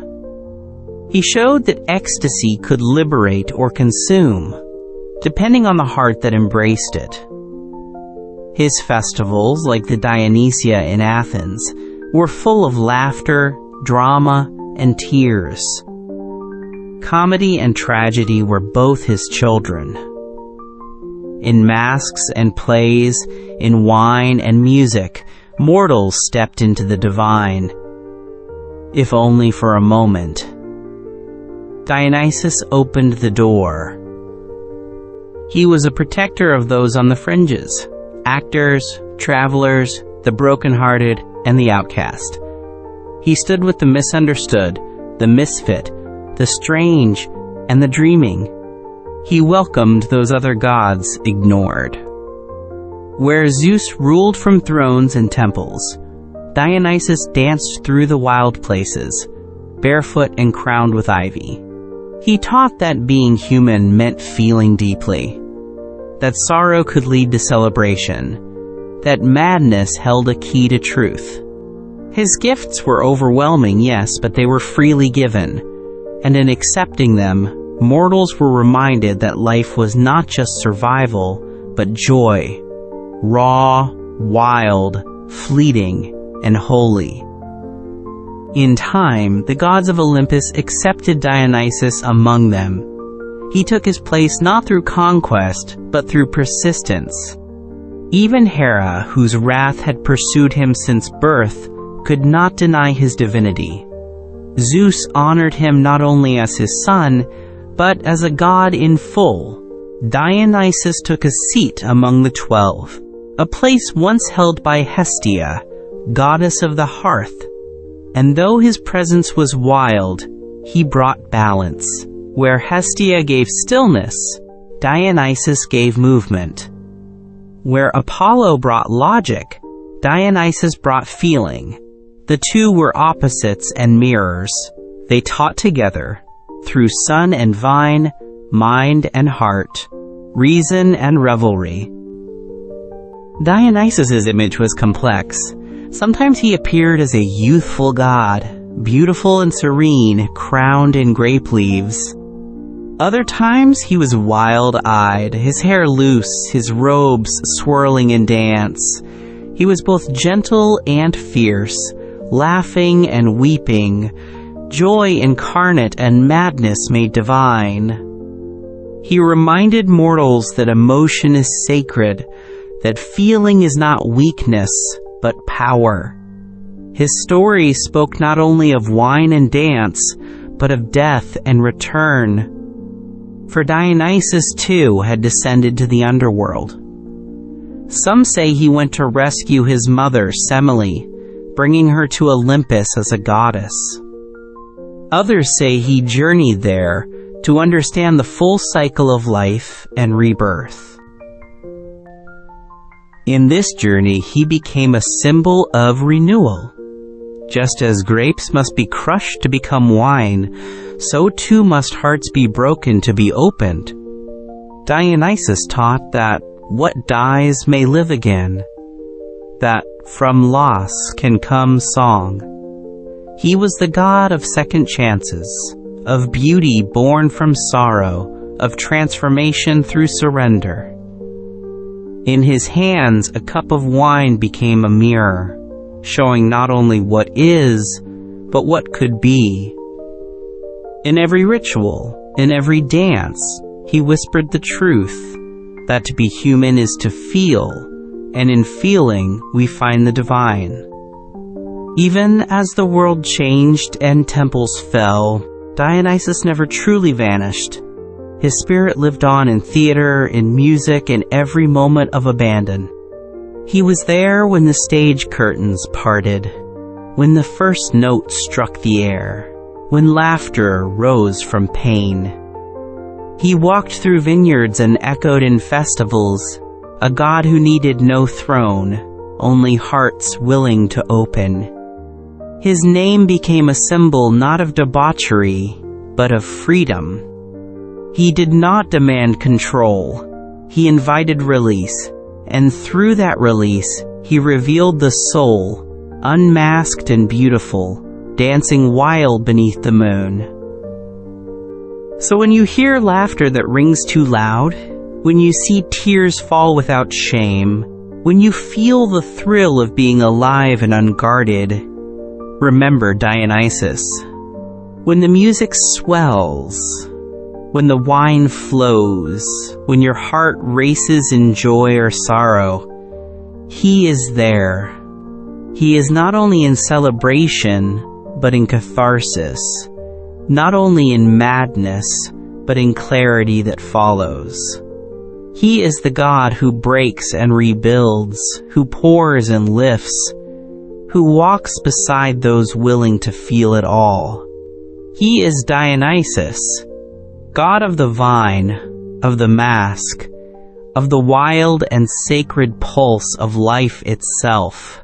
He showed that ecstasy could liberate or consume, depending on the heart that embraced it. His festivals, like the Dionysia in Athens, were full of laughter, drama, and tears. Comedy and tragedy were both his children. In masks and plays, in wine and music, mortals stepped into the divine, if only for a moment. Dionysus opened the door. He was a protector of those on the fringes, actors, travelers, the brokenhearted, and the outcast. He stood with the misunderstood, the misfit, the strange, and the dreaming. He welcomed those other gods ignored. Where Zeus ruled from thrones and temples, Dionysus danced through the wild places, barefoot and crowned with ivy. He taught that being human meant feeling deeply, that sorrow could lead to celebration, that madness held a key to truth. His gifts were overwhelming, yes, but they were freely given, and in accepting them, mortals were reminded that life was not just survival, but joy, raw, wild, fleeting, and holy. In time, the gods of Olympus accepted Dionysus among them. He took his place not through conquest, but through persistence. Even Hera, whose wrath had pursued him since birth, could not deny his divinity. Zeus honored him not only as his son, but as a god in full. Dionysus took a seat among the 12, a place once held by Hestia, goddess of the hearth. And though his presence was wild, he brought balance. Where Hestia gave stillness, Dionysus gave movement. Where Apollo brought logic, Dionysus brought feeling. The two were opposites and mirrors. They taught together, through sun and vine, mind and heart, reason and revelry. Dionysus's image was complex. Sometimes he appeared as a youthful god, beautiful and serene, crowned in grape leaves. Other times he was wild-eyed, his hair loose, his robes swirling in dance. He was both gentle and fierce, laughing and weeping, joy incarnate and madness made divine. He reminded mortals that emotion is sacred, that feeling is not weakness, but power. His story spoke not only of wine and dance, but of death and return. For Dionysus, too, had descended to the underworld. Some say he went to rescue his mother, Semele, bringing her to Olympus as a goddess. Others say he journeyed there to understand the full cycle of life and rebirth. In this journey, he became a symbol of renewal. Just as grapes must be crushed to become wine, so too must hearts be broken to be opened. Dionysus taught that what dies may live again, that from loss can come song. He was the god of second chances, of beauty born from sorrow, of transformation through surrender. In his hands, a cup of wine became a mirror, showing not only what is, but what could be. In every ritual, in every dance, he whispered the truth, that to be human is to feel, and in feeling we find the divine. Even as the world changed and temples fell, Dionysus never truly vanished. His spirit lived on in theater, in music, in every moment of abandon. He was there when the stage curtains parted, when the first note struck the air, when laughter rose from pain. He walked through vineyards and echoed in festivals, a god who needed no throne, only hearts willing to open. His name became a symbol not of debauchery, but of freedom. He did not demand control. He invited release, and through that release, he revealed the soul, unmasked and beautiful, dancing wild beneath the moon. So when you hear laughter that rings too loud, when you see tears fall without shame, when you feel the thrill of being alive and unguarded, remember Dionysus. When the music swells, when the wine flows, when your heart races in joy or sorrow, he is there. He is not only in celebration, but in catharsis, not only in madness, but in clarity that follows. He is the God who breaks and rebuilds, who pours and lifts, who walks beside those willing to feel it all. He is Dionysus, God of the vine, of the mask, of the wild and sacred pulse of life itself.